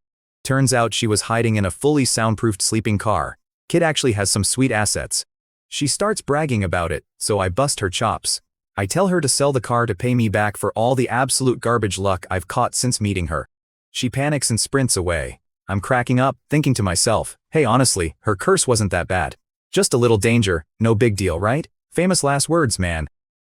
Turns out she was hiding in a fully soundproofed sleeping car. Kid actually has some sweet assets. She starts bragging about it, so I bust her chops. I tell her to sell the car to pay me back for all the absolute garbage luck I've caught since meeting her. She panics and sprints away. I'm cracking up, thinking to myself, hey, honestly, her curse wasn't that bad. Just a little danger, no big deal, right? Famous last words, man.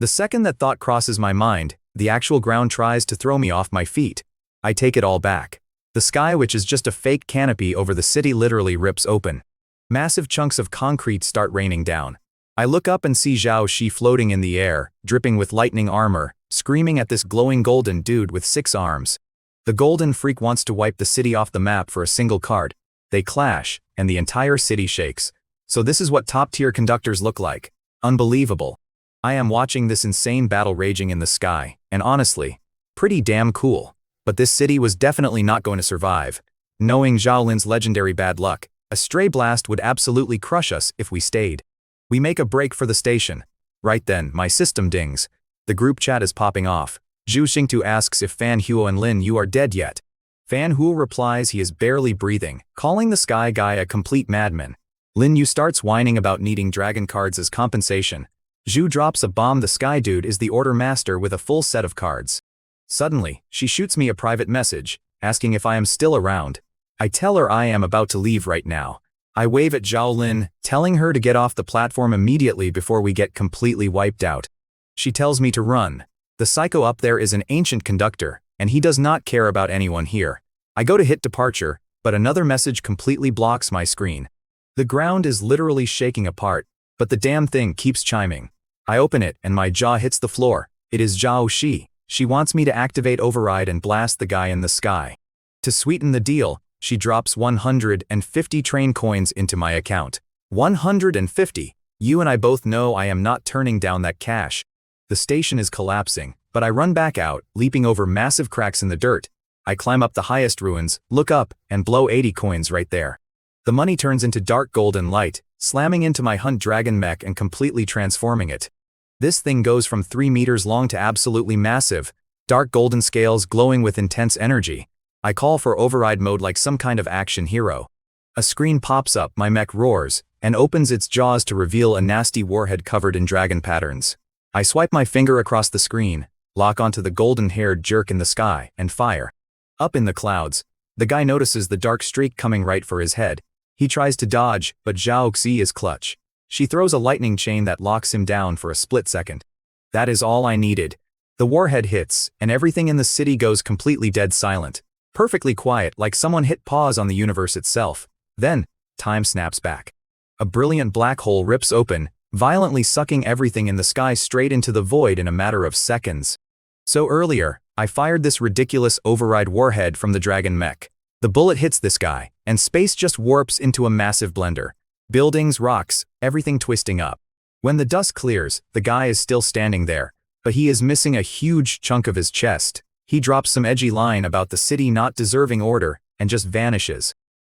The second that thought crosses my mind, the actual ground tries to throw me off my feet. I take it all back. The sky, which is just a fake canopy over the city, literally rips open. Massive chunks of concrete start raining down. I look up and see Zhao Shi floating in the air, dripping with lightning armor, screaming at this glowing golden dude with 6 arms. The golden freak wants to wipe the city off the map for a single card. They clash, and the entire city shakes. So this is what top-tier conductors look like. Unbelievable. I am watching this insane battle raging in the sky, and honestly, pretty damn cool. But this city was definitely not going to survive. Knowing Zhao Lin's legendary bad luck, a stray blast would absolutely crush us if we stayed. We make a break for the station. Right then, my system dings. The group chat is popping off. Zhu Xingtu asks if Fan Huo and Lin Yu are dead yet. Fan Huo replies he is barely breathing, calling the sky guy a complete madman. Lin Yu starts whining about needing dragon cards as compensation. Zhu drops a bomb. The sky dude is the order master with a full set of cards. Suddenly, she shoots me a private message, asking if I am still around. I tell her I am about to leave right now. I wave at Zhao Lin, telling her to get off the platform immediately before we get completely wiped out. She tells me to run. The psycho up there is an ancient conductor, and he does not care about anyone here. I go to hit departure, but another message completely blocks my screen. The ground is literally shaking apart, but the damn thing keeps chiming. I open it and my jaw hits the floor. It is Zhao Shi. She wants me to activate override and blast the guy in the sky. To sweeten the deal, she drops 150 train coins into my account. 150. You and I both know I am not turning down that cash. The station is collapsing, but I run back out, leaping over massive cracks in the dirt. I climb up the highest ruins, look up, and blow 80 coins right there. The money turns into dark golden light, slamming into my hunt dragon mech and completely transforming it. This thing goes from 3 meters long to absolutely massive, dark golden scales glowing with intense energy. I call for override mode like some kind of action hero. A screen pops up, my mech roars, and opens its jaws to reveal a nasty warhead covered in dragon patterns. I swipe my finger across the screen, lock onto the golden-haired jerk in the sky, and fire. Up in the clouds, the guy notices the dark streak coming right for his head. He tries to dodge, but Zhao Xi is clutch. She throws a lightning chain that locks him down for a split second. That is all I needed. The warhead hits, and everything in the city goes completely dead silent. Perfectly quiet, like someone hit pause on the universe itself. Then, time snaps back. A brilliant black hole rips open, violently sucking everything in the sky straight into the void in a matter of seconds. So earlier, I fired this ridiculous override warhead from the dragon mech. The bullet hits this guy, and space just warps into a massive blender. Buildings, rocks, everything twisting up. When the dust clears, the guy is still standing there, but he is missing a huge chunk of his chest. He drops some edgy line about the city not deserving order, and just vanishes.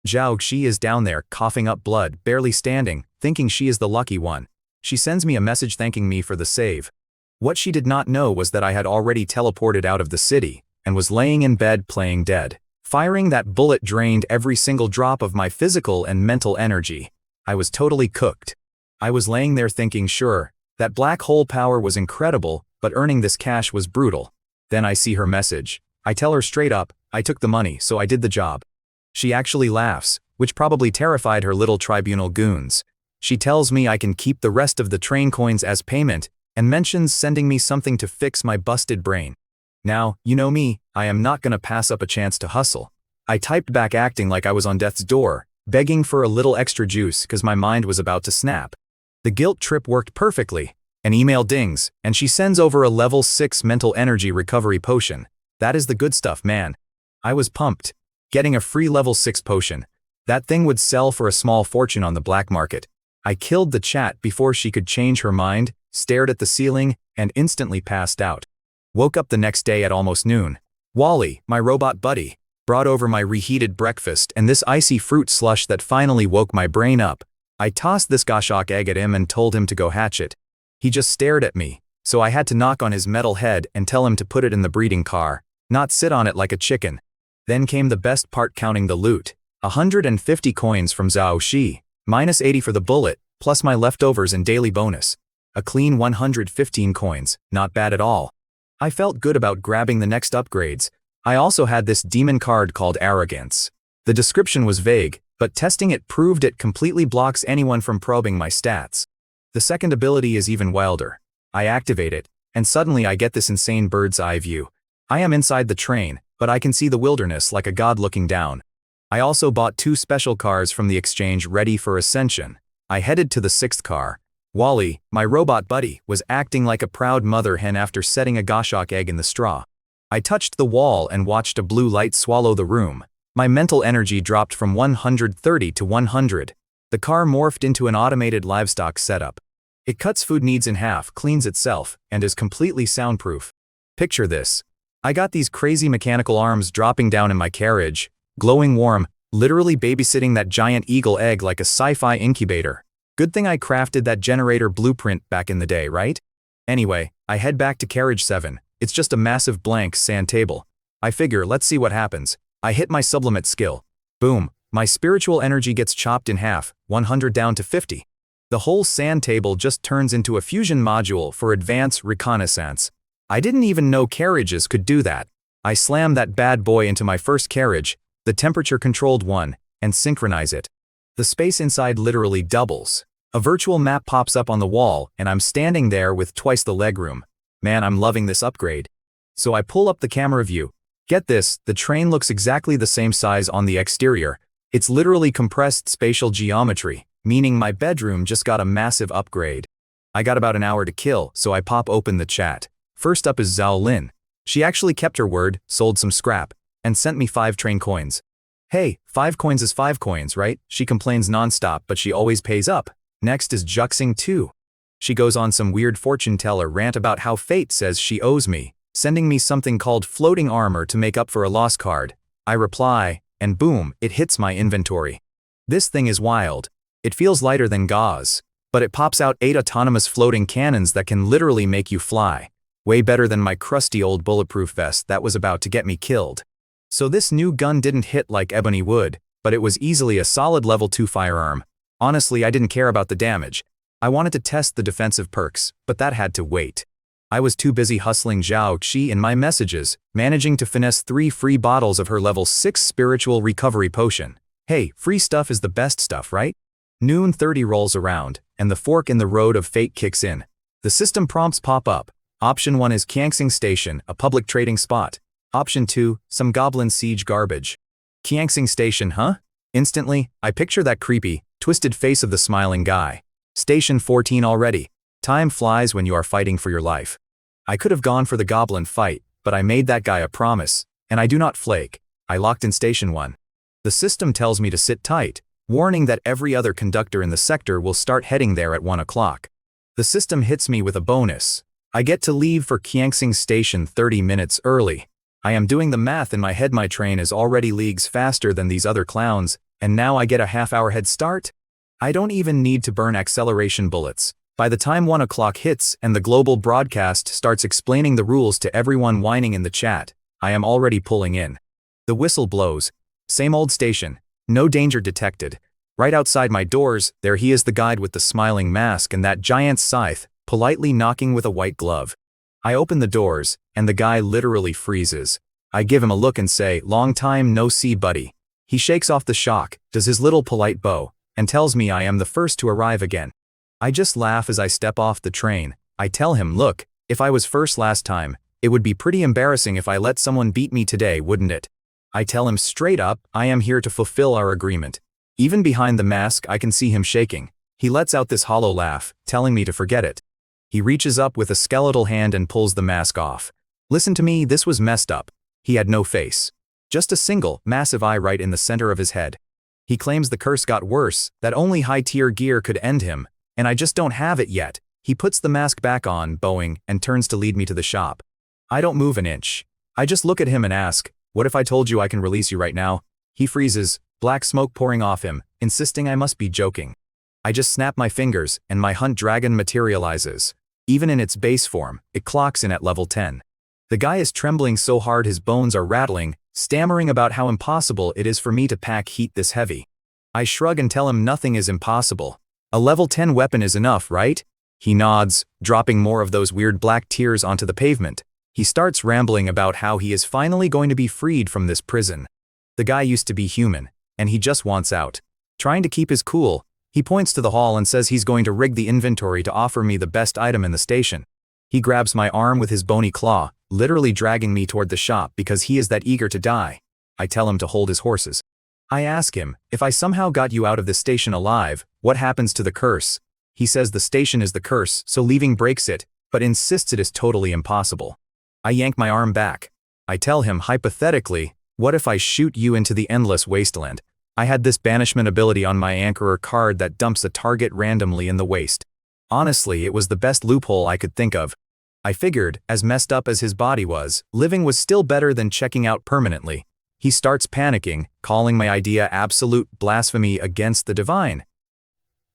Zhao Xi is down there, coughing up blood, barely standing, thinking she is the lucky one. She sends me a message thanking me for the save. What she did not know was that I had already teleported out of the city, and was laying in bed playing dead. Firing that bullet drained every single drop of my physical and mental energy. I was totally cooked. I was laying there thinking, sure, that black hole power was incredible, but earning this cash was brutal. Then I see her message. I tell her straight up, I took the money, so I did the job. She actually laughs, which probably terrified her little tribunal goons. She tells me I can keep the rest of the train coins as payment, and mentions sending me something to fix my busted brain. Now, you know me, I am not gonna pass up a chance to hustle. I typed back acting like I was on death's door, begging for a little extra juice cause my mind was about to snap. The guilt trip worked perfectly. An email dings, and she sends over a level 6 mental energy recovery potion. That is the good stuff, man. I was pumped. Getting a free level 6 potion. That thing would sell for a small fortune on the black market. I killed the chat before she could change her mind, stared at the ceiling, and instantly passed out. Woke up the next day at almost noon. Wally, my robot buddy, brought over my reheated breakfast and this icy fruit slush that finally woke my brain up. I tossed this goshawk egg at him and told him to go hatch it. He just stared at me, so I had to knock on his metal head and tell him to put it in the breeding car, not sit on it like a chicken. Then came the best part, counting the loot. 150 coins from Zhao Xi, minus 80 for the bullet, plus my leftovers and daily bonus. A clean 115 coins, not bad at all. I felt good about grabbing the next upgrades. I also had this demon card called Arrogance. The description was vague, but testing it proved it completely blocks anyone from probing my stats. The second ability is even wilder. I activate it, and suddenly I get this insane bird's eye view. I am inside the train, but I can see the wilderness like a god looking down. I also bought 2 special cars from the exchange ready for ascension. I headed to the 6th car. Wally, my robot buddy, was acting like a proud mother hen after setting a goshawk egg in the straw. I touched the wall and watched a blue light swallow the room. My mental energy dropped from 130 to 100. The car morphed into an automated livestock setup. It cuts food needs in half, cleans itself, and is completely soundproof. Picture this. I got these crazy mechanical arms dropping down in my carriage, glowing warm, literally babysitting that giant eagle egg like a sci-fi incubator. Good thing I crafted that generator blueprint back in the day, right? Anyway, I head back to carriage 7. It's just a massive blank sand table. I figure, let's see what happens. I hit my sublimate skill. Boom, my spiritual energy gets chopped in half, 100 down to 50. The whole sand table just turns into a fusion module for advanced reconnaissance. I didn't even know carriages could do that. I slam that bad boy into my first carriage, the temperature-controlled one, and synchronize it. The space inside literally doubles. A virtual map pops up on the wall, and I'm standing there with twice the legroom. Man, I'm loving this upgrade. So I pull up the camera view. Get this, the train looks exactly the same size on the exterior. It's literally compressed spatial geometry, meaning my bedroom just got a massive upgrade. I got about an hour to kill, so I pop open the chat. First up is Zhao Lin. She actually kept her word, sold some scrap, and sent me 5 train coins. Hey, 5 coins is 5 coins, right? She complains nonstop, but she always pays up. Next is Juxing 2. She goes on some weird fortune teller rant about how fate says she owes me, sending me something called floating armor to make up for a lost card. I reply, and boom, it hits my inventory. This thing is wild. It feels lighter than gauze, but it pops out 8 autonomous floating cannons that can literally make you fly. Way better than my crusty old bulletproof vest that was about to get me killed. So this new gun didn't hit like ebony wood, but it was easily a solid level 2 firearm. Honestly, I didn't care about the damage. I wanted to test the defensive perks, but that had to wait. I was too busy hustling Zhao Xi in my messages, managing to finesse 3 free bottles of her level 6 spiritual recovery potion. Hey, free stuff is the best stuff, right? Noon 30 rolls around, and the fork in the road of fate kicks in. The system prompts pop up. Option 1 is Kiangsing Station, a public trading spot. Option 2, some goblin siege garbage. Kiangsing Station, huh? Instantly, I picture that creepy, twisted face of the smiling guy. Station 14 already. Time flies when you are fighting for your life. I could have gone for the goblin fight, but I made that guy a promise, and I do not flake. I locked in Station 1. The system tells me to sit tight, warning that every other conductor in the sector will start heading there at 1 o'clock. The system hits me with a bonus. I get to leave for Kiangsing Station 30 minutes early. I am doing the math in my head. My train is already leagues faster than these other clowns, and now I get a half-hour head start? I don't even need to burn acceleration bullets. By the time 1 o'clock hits and the global broadcast starts explaining the rules to everyone whining in the chat, I am already pulling in. The whistle blows. Same old station. No danger detected. Right outside my doors, there he is, the guide with the smiling mask and that giant scythe, politely knocking with a white glove. I open the doors, and the guy literally freezes. I give him a look and say, "Long time no see, buddy." He shakes off the shock, does his little polite bow, and tells me I am the first to arrive again. I just laugh as I step off the train. I tell him, "Look, if I was first last time, it would be pretty embarrassing if I let someone beat me today, wouldn't it?" I tell him straight up, I am here to fulfill our agreement. Even behind the mask, I can see him shaking. He lets out this hollow laugh, telling me to forget it. He reaches up with a skeletal hand and pulls the mask off. Listen to me, this was messed up. He had no face. Just a single, massive eye right in the center of his head. He claims the curse got worse, that only high-tier gear could end him, and I just don't have it yet. He puts the mask back on, bowing, and turns to lead me to the shop. I don't move an inch. I just look at him and ask, "What if I told you I can release you right now?" He freezes, black smoke pouring off him, insisting I must be joking. I just snap my fingers, and my hunt dragon materializes. Even in its base form, it clocks in at level 10. The guy is trembling so hard his bones are rattling, stammering about how impossible it is for me to pack heat this heavy. I shrug and tell him nothing is impossible. A level 10 weapon is enough, right? He nods, dropping more of those weird black tears onto the pavement. He starts rambling about how he is finally going to be freed from this prison. The guy used to be human, and he just wants out. Trying to keep his cool, he points to the hall and says he's going to rig the inventory to offer me the best item in the station. He grabs my arm with his bony claw, literally dragging me toward the shop because he is that eager to die. I tell him to hold his horses. I ask him, if I somehow got you out of this station alive, what happens to the curse? He says the station is the curse, so leaving breaks it, but insists it is totally impossible. I yank my arm back. I tell him, hypothetically, what if I shoot you into the endless wasteland? I had this banishment ability on my anchorer card that dumps a target randomly in the waste. Honestly, it was the best loophole I could think of. I figured, as messed up as his body was, living was still better than checking out permanently. He starts panicking, calling my idea absolute blasphemy against the divine.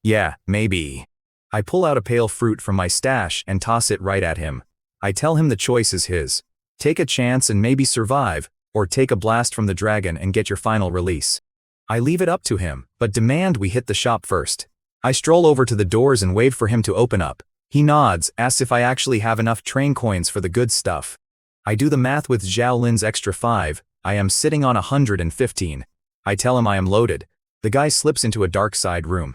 Yeah, maybe. I pull out a pale fruit from my stash and toss it right at him. I tell him the choice is his. Take a chance and maybe survive, or take a blast from the dragon and get your final release. I leave it up to him, but demand we hit the shop first. I stroll over to the doors and wait for him to open up. He nods, asks if I actually have enough train coins for the good stuff. I do the math with javelin's extra 5, I am sitting on 115. I tell him I am loaded. The guy slips into a dark side room.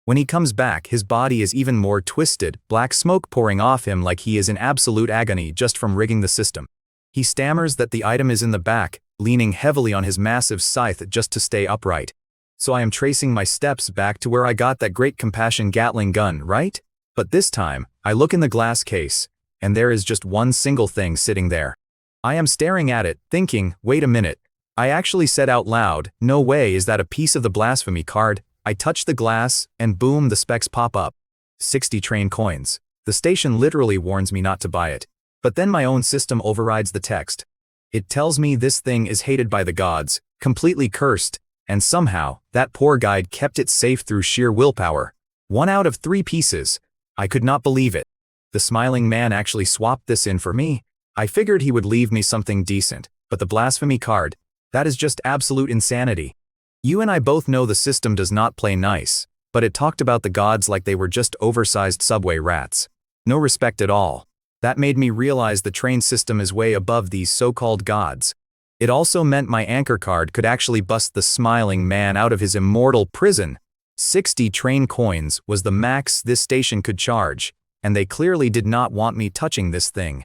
When he comes back, his body is even more twisted, black smoke pouring off him like he is in absolute agony just from rigging the system. He stammers that the item is in the back, leaning heavily on his massive scythe just to stay upright. So I am tracing my steps back to where I got that great compassion Gatling gun, right? But this time, I look in the glass case, and there is just one single thing sitting there. I am staring at it, thinking, wait a minute. I actually said out loud, no way is that a piece of the blasphemy card. I touch the glass, and boom, the specs pop up. 60 train coins. The station literally warns me not to buy it. But then my own system overrides the text. It tells me this thing is hated by the gods, completely cursed, and somehow, that poor guide kept it safe through sheer willpower. 1 out of 3 pieces. I could not believe it. The smiling man actually swapped this in for me. I figured he would leave me something decent, but the blasphemy card, that is just absolute insanity. You and I both know the system does not play nice, but it talked about the gods like they were just oversized subway rats. No respect at all. That made me realize the train system is way above these so-called gods. It also meant my anchor card could actually bust the smiling man out of his immortal prison. 60 train coins was the max this station could charge, and they clearly did not want me touching this thing.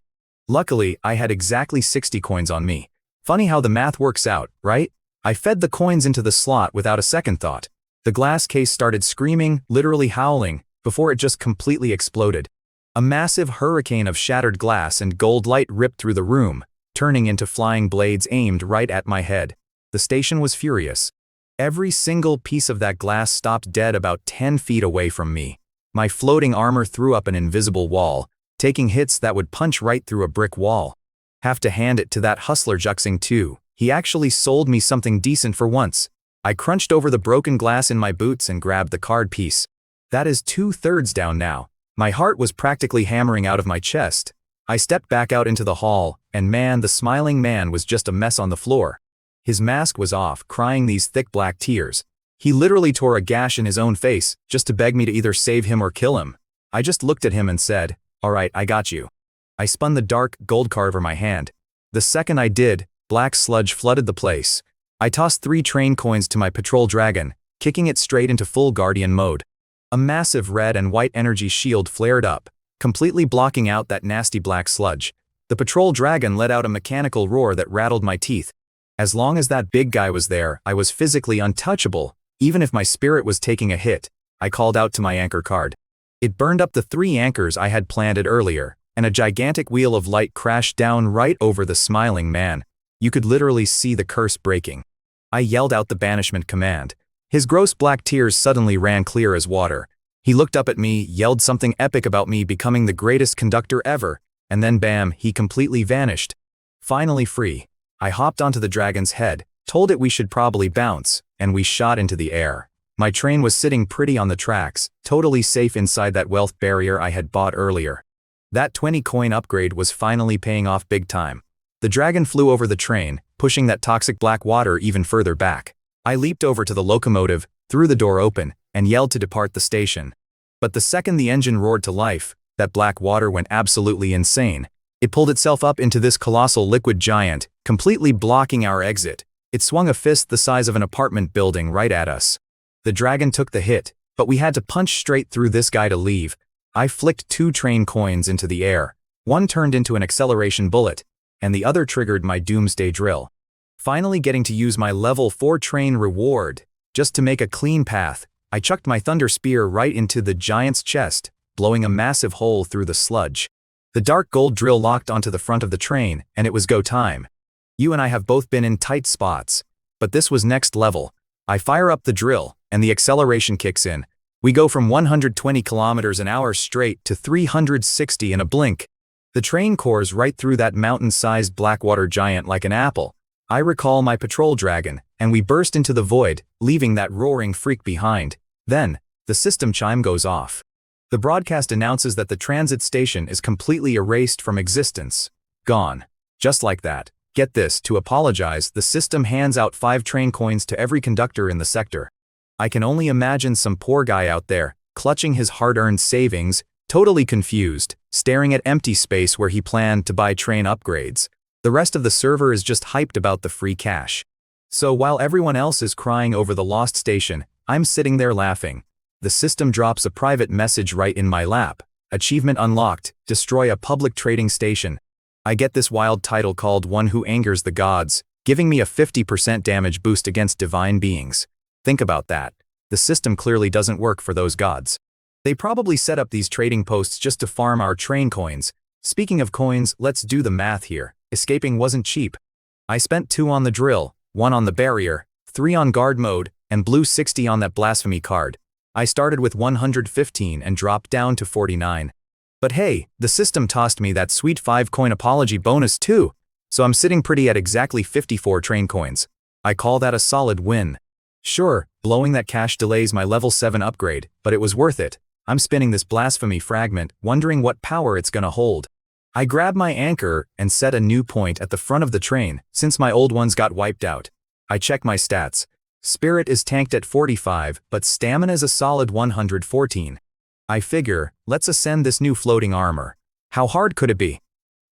Luckily, I had exactly 60 coins on me. Funny how the math works out, right? I fed the coins into the slot without a second thought. The glass case started screaming, literally howling, before it just completely exploded. A massive hurricane of shattered glass and gold light ripped through the room, turning into flying blades aimed right at my head. The station was furious. Every single piece of that glass stopped dead about 10 feet away from me. My floating armor threw up an invisible wall, taking hits that would punch right through a brick wall. Have to hand it to that hustler Juxing too. He actually sold me something decent for once. I crunched over the broken glass in my boots and grabbed the card piece. That is 2/3 down now. My heart was practically hammering out of my chest. I stepped back out into the hall, and man, the smiling man was just a mess on the floor. His mask was off, crying these thick black tears. He literally tore a gash in his own face, just to beg me to either save him or kill him. I just looked at him and said, "Alright, I got you." I spun the dark gold card over my hand. The second I did, black sludge flooded the place. I tossed 3 train coins to my patrol dragon, kicking it straight into full guardian mode. A massive red and white energy shield flared up, completely blocking out that nasty black sludge. The patrol dragon let out a mechanical roar that rattled my teeth. As long as that big guy was there, I was physically untouchable, even if my spirit was taking a hit. I called out to my anchor card. It burned up the 3 anchors I had planted earlier, and a gigantic wheel of light crashed down right over the smiling man. You could literally see the curse breaking. I yelled out the banishment command. His gross black tears suddenly ran clear as water. He looked up at me, yelled something epic about me becoming the greatest conductor ever, and then bam, he completely vanished. Finally free. I hopped onto the dragon's head, told it we should probably bounce, and we shot into the air. My train was sitting pretty on the tracks, totally safe inside that wealth barrier I had bought earlier. That 20 coin upgrade was finally paying off big time. The dragon flew over the train, pushing that toxic black water even further back. I leaped over to the locomotive, threw the door open, and yelled to depart the station. But the second the engine roared to life, that black water went absolutely insane. It pulled itself up into this colossal liquid giant, completely blocking our exit. It swung a fist the size of an apartment building right at us. The dragon took the hit, but we had to punch straight through this guy to leave. I flicked 2 train coins into the air. One turned into an acceleration bullet, and the other triggered my doomsday drill. Finally getting to use my level 4 train reward. Just to make a clean path, I chucked my thunder spear right into the giant's chest, blowing a massive hole through the sludge. The dark gold drill locked onto the front of the train, and it was go time. You and I have both been in tight spots, but this was next level. I fire up the drill, and the acceleration kicks in. We go from 120 kilometers an hour straight to 360 in a blink. The train cores right through that mountain-sized blackwater giant like an apple. I recall my patrol dragon, and we burst into the void, leaving that roaring freak behind. Then, the system chime goes off. The broadcast announces that the transit station is completely erased from existence. Gone. Just like that. Get this, to apologize, the system hands out 5 train coins to every conductor in the sector. I can only imagine some poor guy out there, clutching his hard-earned savings, totally confused, staring at empty space where he planned to buy train upgrades. The rest of the server is just hyped about the free cash. So while everyone else is crying over the lost station, I'm sitting there laughing. The system drops a private message right in my lap. Achievement unlocked, destroy a public trading station. I get this wild title called One Who Angers the Gods, giving me a 50% damage boost against divine beings. Think about that. The system clearly doesn't work for those gods. They probably set up these trading posts just to farm our train coins. Speaking of coins, let's do the math here. Escaping wasn't cheap. I spent 2 on the drill, 1 on the barrier, 3 on guard mode, and blew 60 on that blasphemy card. I started with 115 and dropped down to 49. But hey, the system tossed me that sweet 5 coin apology bonus too, so I'm sitting pretty at exactly 54 train coins. I call that a solid win. Sure, blowing that cash delays my level 7 upgrade, but it was worth it. I'm spinning this blasphemy fragment, wondering what power it's gonna hold. I grab my anchor and set a new point at the front of the train, since my old ones got wiped out. I check my stats. Spirit is tanked at 45, but stamina is a solid 114. I figure, let's ascend this new floating armor. How hard could it be?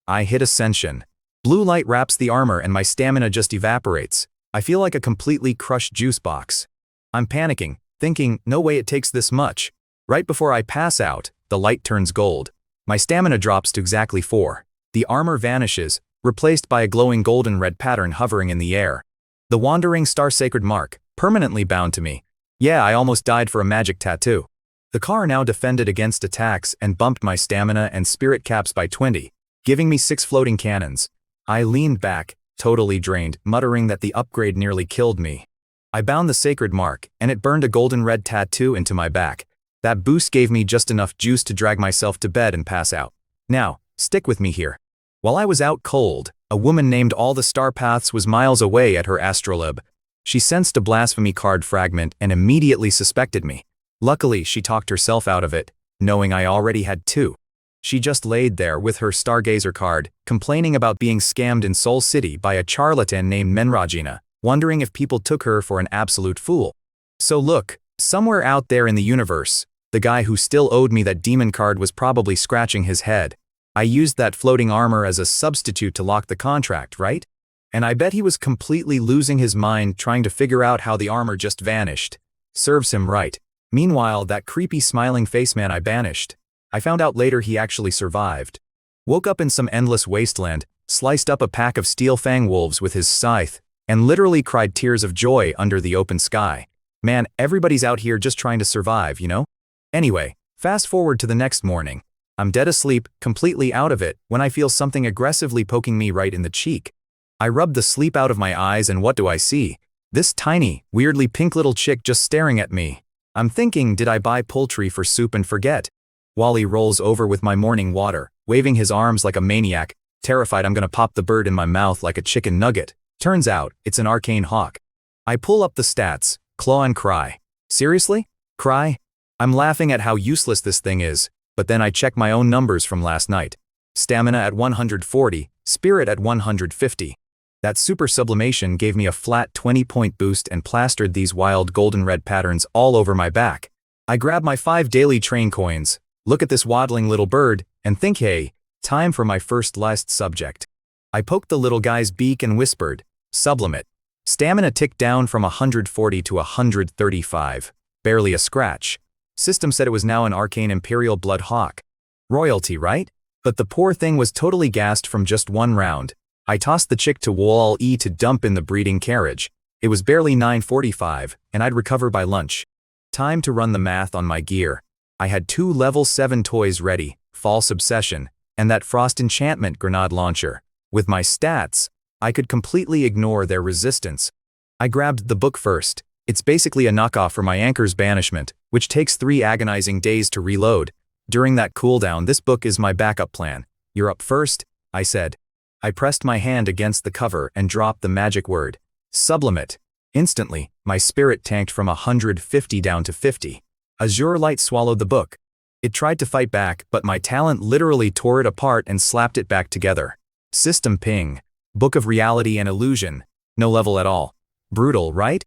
I hit ascension. Blue light wraps the armor and my stamina just evaporates. I feel like a completely crushed juice box. I'm panicking, thinking, no way it takes this much. Right before I pass out, the light turns gold. My stamina drops to exactly 4. The armor vanishes, replaced by a glowing golden red pattern hovering in the air. The wandering star-sacred mark, permanently bound to me. Yeah, I almost died for a magic tattoo. The car now defended against attacks and bumped my stamina and spirit caps by 20, giving me 6 floating cannons. I leaned back, totally drained, muttering that the upgrade nearly killed me. I bound the sacred mark, and it burned a golden red tattoo into my back. That boost gave me just enough juice to drag myself to bed and pass out. Now, stick with me here. While I was out cold, a woman named All the Star Paths was miles away at her astrolabe. She sensed a blasphemy card fragment and immediately suspected me. Luckily, she talked herself out of it, knowing I already had 2. She just laid there with her Stargazer card, complaining about being scammed in Seoul City by a charlatan named Menrajina, wondering if people took her for an absolute fool. So look, somewhere out there in the universe, the guy who still owed me that demon card was probably scratching his head. I used that floating armor as a substitute to lock the contract, right? And I bet he was completely losing his mind trying to figure out how the armor just vanished. Serves him right. Meanwhile, that creepy smiling face man I banished. I found out later he actually survived. Woke up in some endless wasteland, sliced up a pack of steel fang wolves with his scythe, and literally cried tears of joy under the open sky. Man, everybody's out here just trying to survive, you know? Anyway, fast forward to the next morning. I'm dead asleep, completely out of it, when I feel something aggressively poking me right in the cheek. I rub the sleep out of my eyes and what do I see? This tiny, weirdly pink little chick just staring at me. I'm thinking, did I buy poultry for soup and forget? Wally rolls over with my morning water, waving his arms like a maniac, terrified I'm gonna pop the bird in my mouth like a chicken nugget. Turns out, it's an arcane hawk. I pull up the stats, claw and cry. Seriously? Cry? I'm laughing at how useless this thing is, but then I check my own numbers from last night. Stamina at 140, spirit at 150. That super sublimation gave me a flat 20-point boost and plastered these wild golden red patterns all over my back. I grab my 5 daily train coins, look at this waddling little bird, and think, hey, time for my first last subject. I poked the little guy's beak and whispered, sublimate. Stamina ticked down from 140 to 135. Barely a scratch. System said it was now an arcane imperial blood hawk. Royalty, right? But the poor thing was totally gassed from just 1 round. I tossed the chick to Wall E to dump in the breeding carriage. It was barely 9:45, and I'd recover by lunch. Time to run the math on my gear. I had 2 level 7 toys ready, False Obsession, and that Frost Enchantment grenade launcher. With my stats, I could completely ignore their resistance. I grabbed the book first. It's basically a knockoff for my Anchor's Banishment, which takes 3 agonizing days to reload. During that cooldown, this book is my backup plan. You're up first, I said. I pressed my hand against the cover and dropped the magic word, sublimate. Instantly, my spirit tanked from 150 down to 50. Azure light swallowed the book. It tried to fight back, but my talent literally tore it apart and slapped it back together. System ping. Book of Reality and Illusion. No level at all. Brutal, right?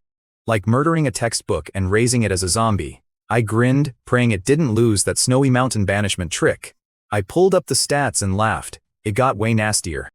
Like murdering a textbook and raising it as a zombie. I grinned, praying it didn't lose that snowy mountain banishment trick. I pulled up the stats and laughed. It got way nastier.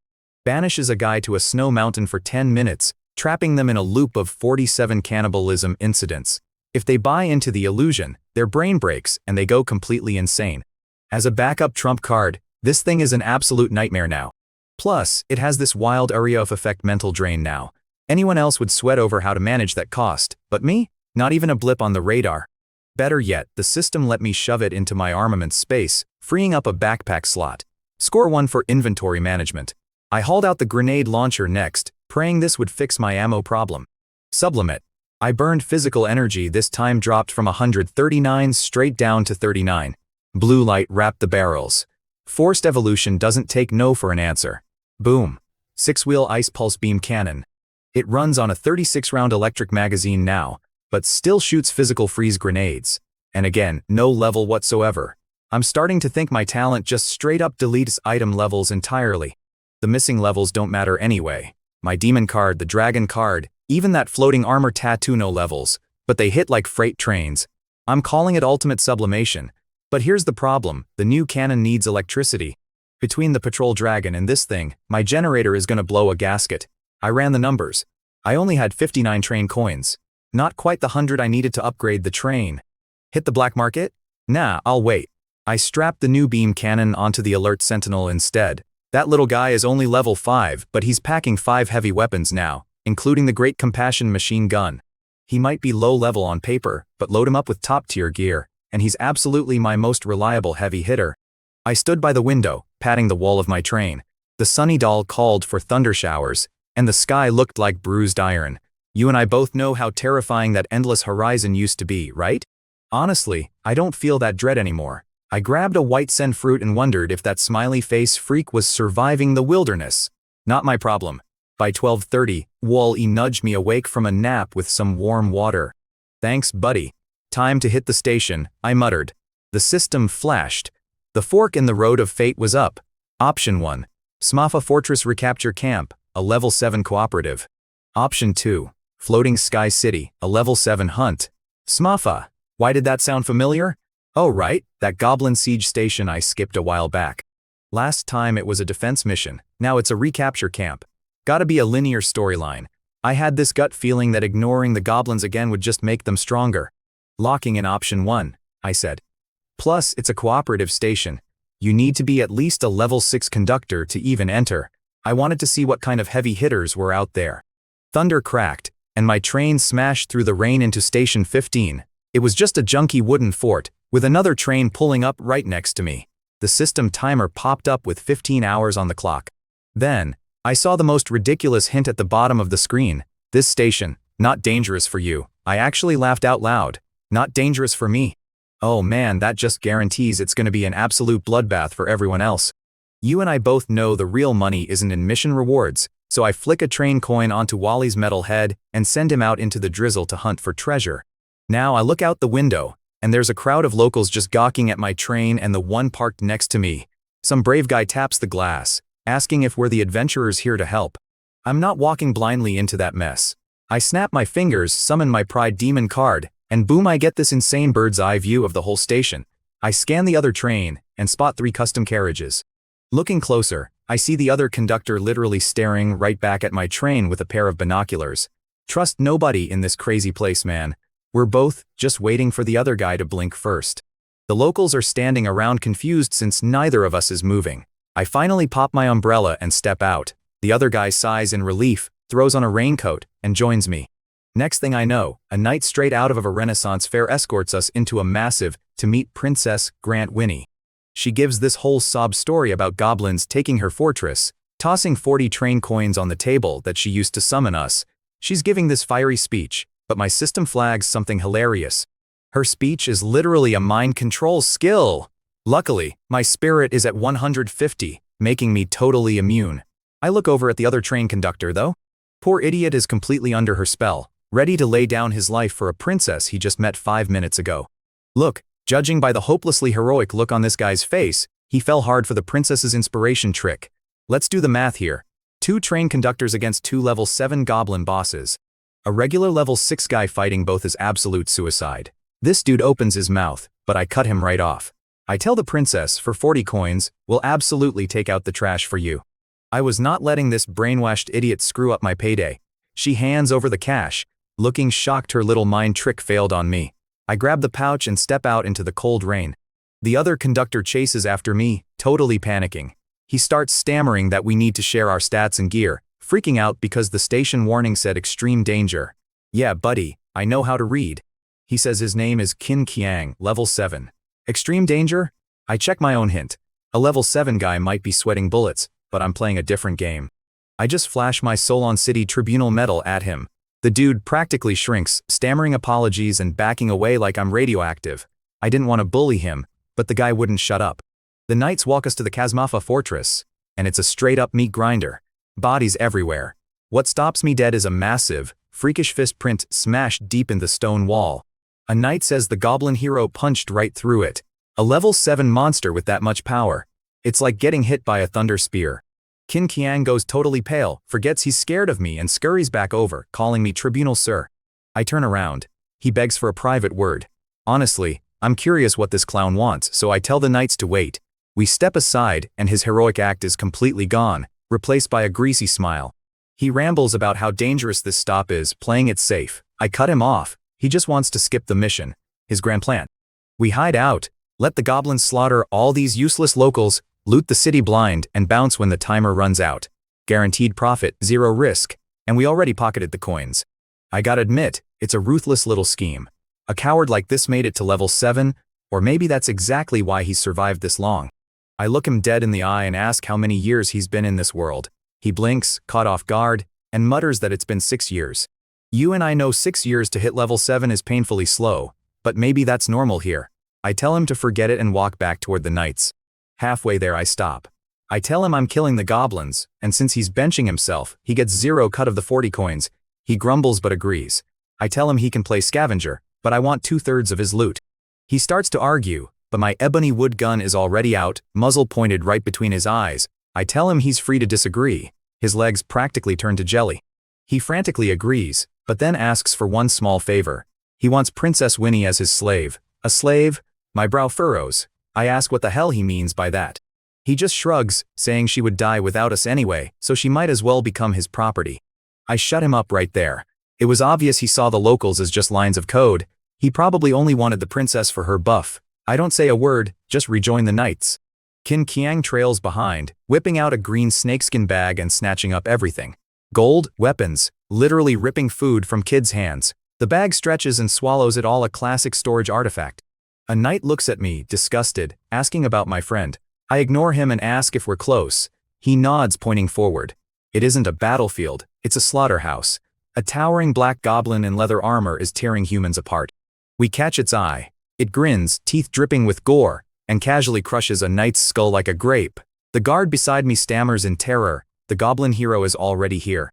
Banishes a guy to a snow mountain for 10 minutes, trapping them in a loop of 47 cannibalism incidents. If they buy into the illusion, their brain breaks and they go completely insane. As a backup trump card, this thing is an absolute nightmare now. Plus, it has this wild area of effect mental drain now. Anyone else would sweat over how to manage that cost, but me? Not even a blip on the radar. Better yet, the system let me shove it into my armament space, freeing up a backpack slot. Score 1 for inventory management. I hauled out the grenade launcher next, praying this would fix my ammo problem. Sublimate. I burned physical energy, this time dropped from 139 straight down to 39. Blue light wrapped the barrels. Forced evolution doesn't take no for an answer. Boom. 6-wheel ice pulse beam cannon. It runs on a 36-round electric magazine now, but still shoots physical freeze grenades. And again, no level whatsoever. I'm starting to think my talent just straight up deletes item levels entirely. The missing levels don't matter anyway. My demon card, the dragon card, even that floating armor tattoo, no levels, but they hit like freight trains. I'm calling it ultimate sublimation. But here's the problem, the new cannon needs electricity. Between the patrol dragon and this thing, my generator is gonna blow a gasket. I ran the numbers. I only had 59 train coins. Not quite the 100 I needed to upgrade the train. Hit the black market? Nah, I'll wait. I strapped the new beam cannon onto the alert sentinel instead. That little guy is only level 5, but he's packing 5 heavy weapons now, including the Great Compassion machine gun. He might be low level on paper, but load him up with top tier gear, and he's absolutely my most reliable heavy hitter. I stood by the window, patting the wall of my train. The sunny doll called for thunder showers, and the sky looked like bruised iron. You and I both know how terrifying that endless horizon used to be, right? Honestly, I don't feel that dread anymore. I grabbed a white sen fruit and wondered if that smiley face freak was surviving the wilderness. Not my problem. By 12:30, Wall-E nudged me awake from a nap with some warm water. Thanks, buddy. Time to hit the station, I muttered. The system flashed. The fork in the road of fate was up. Option 1. Smafa Fortress Recapture Camp, a level 7 cooperative. Option 2. Floating Sky City, a level 7 hunt. Smafa. Why did that sound familiar? Oh right, that Goblin siege station I skipped a while back. Last time it was a defense mission, now it's a recapture camp. Gotta be a linear storyline. I had this gut feeling that ignoring the goblins again would just make them stronger. Locking in option 1, I said. Plus, it's a cooperative station. You need to be at least a level 6 conductor to even enter. I wanted to see what kind of heavy hitters were out there. Thunder cracked, and my train smashed through the rain into Station 15. It was just a junky wooden fort, with another train pulling up right next to me. The system timer popped up with 15 hours on the clock. Then, I saw the most ridiculous hint at the bottom of the screen. This station, not dangerous for you. I actually laughed out loud. Not dangerous for me. Oh man, that just guarantees it's gonna be an absolute bloodbath for everyone else. You and I both know the real money isn't in mission rewards, so I flick a train coin onto Wally's metal head and send him out into the drizzle to hunt for treasure. Now I look out the window, and there's a crowd of locals just gawking at my train and the one parked next to me. Some brave guy taps the glass, asking if we're the adventurers here to help. I'm not walking blindly into that mess. I snap my fingers, summon my Pride Demon card, and boom, I get this insane bird's eye view of the whole station. I scan the other train, and spot 3 custom carriages. Looking closer, I see the other conductor literally staring right back at my train with a pair of binoculars. Trust nobody in this crazy place, man. We're both just waiting for the other guy to blink first. The locals are standing around confused since neither of us is moving. I finally pop my umbrella and step out. The other guy sighs in relief, throws on a raincoat, and joins me. Next thing I know, a knight straight out of a Renaissance fair escorts us into a massive to meet Princess Grant Winnie. She gives this whole sob story about goblins taking her fortress, tossing 40 train coins on the table that she used to summon us. She's giving this fiery speech, but my system flags something hilarious. Her speech is literally a mind control skill. Luckily, my spirit is at 150, making me totally immune. I look over at the other train conductor though. Poor idiot is completely under her spell, ready to lay down his life for a princess he just met 5 minutes ago. Look, judging by the hopelessly heroic look on this guy's face, he fell hard for the princess's inspiration trick. Let's do the math here. 2 train conductors against 2 level 7 goblin bosses. A regular level 6 guy fighting both is absolute suicide. This dude opens his mouth, but I cut him right off. I tell the princess for 40 coins, we'll absolutely take out the trash for you. I was not letting this brainwashed idiot screw up my payday. She hands over the cash, looking shocked her little mind trick failed on me. I grab the pouch and step out into the cold rain. The other conductor chases after me, totally panicking. He starts stammering that we need to share our stats and gear, freaking out because the station warning said extreme danger. Yeah, buddy, I know how to read. He says his name is Qin Qiang, level 7. Extreme danger? I check my own hint. A level 7 guy might be sweating bullets, but I'm playing a different game. I just flash my Solon City Tribunal medal at him. The dude practically shrinks, stammering apologies and backing away like I'm radioactive. I didn't want to bully him, but the guy wouldn't shut up. The knights walk us to the Kazmafa fortress, and it's a straight-up meat grinder. Bodies everywhere. What stops me dead is a massive, freakish fist print smashed deep in the stone wall. A knight says the goblin hero punched right through it. A level 7 monster with that much power. It's like getting hit by a thunder spear. Qin Qiang goes totally pale, forgets he's scared of me and scurries back over, calling me Tribunal Sir. I turn around. He begs for a private word. Honestly, I'm curious what this clown wants, so I tell the knights to wait. We step aside, and his heroic act is completely gone, replaced by a greasy smile. He rambles about how dangerous this stop is, playing it safe. I cut him off. He just wants to skip the mission. His grand plan. We hide out, let the goblins slaughter all these useless locals, loot the city blind, and bounce when the timer runs out. Guaranteed profit, 0 risk, and we already pocketed the coins. I gotta admit, it's a ruthless little scheme. A coward like this made it to level 7, or maybe that's exactly why he's survived this long. I look him dead in the eye and ask how many years he's been in this world. He blinks, caught off guard, and mutters that it's been 6 years. You and I know 6 years to hit level 7 is painfully slow, but maybe that's normal here. I tell him to forget it and walk back toward the knights. Halfway there I stop. I tell him I'm killing the goblins, and since he's benching himself, he gets 0 cut of the 40 coins. He grumbles but agrees. I tell him he can play scavenger, but I want 2/3 of his loot. He starts to argue, but my ebony wood gun is already out, muzzle pointed right between his eyes. I tell him he's free to disagree. His legs practically turn to jelly. He frantically agrees, but then asks for one small favor. He wants Princess Winnie as his slave. A slave? My brow furrows. I ask what the hell he means by that. He just shrugs, saying she would die without us anyway, so she might as well become his property. I shut him up right there. It was obvious he saw the locals as just lines of code. He probably only wanted the princess for her buff. I don't say a word, just rejoin the knights. Qin Qiang trails behind, whipping out a green snakeskin bag and snatching up everything. Gold, weapons, literally ripping food from kids' hands. The bag stretches and swallows it all, a classic storage artifact. A knight looks at me, disgusted, asking about my friend. I ignore him and ask if we're close. He nods, pointing forward. It isn't a battlefield, it's a slaughterhouse. A towering black goblin in leather armor is tearing humans apart. We catch its eye. It grins, teeth dripping with gore, and casually crushes a knight's skull like a grape. The guard beside me stammers in terror. The goblin hero is already here.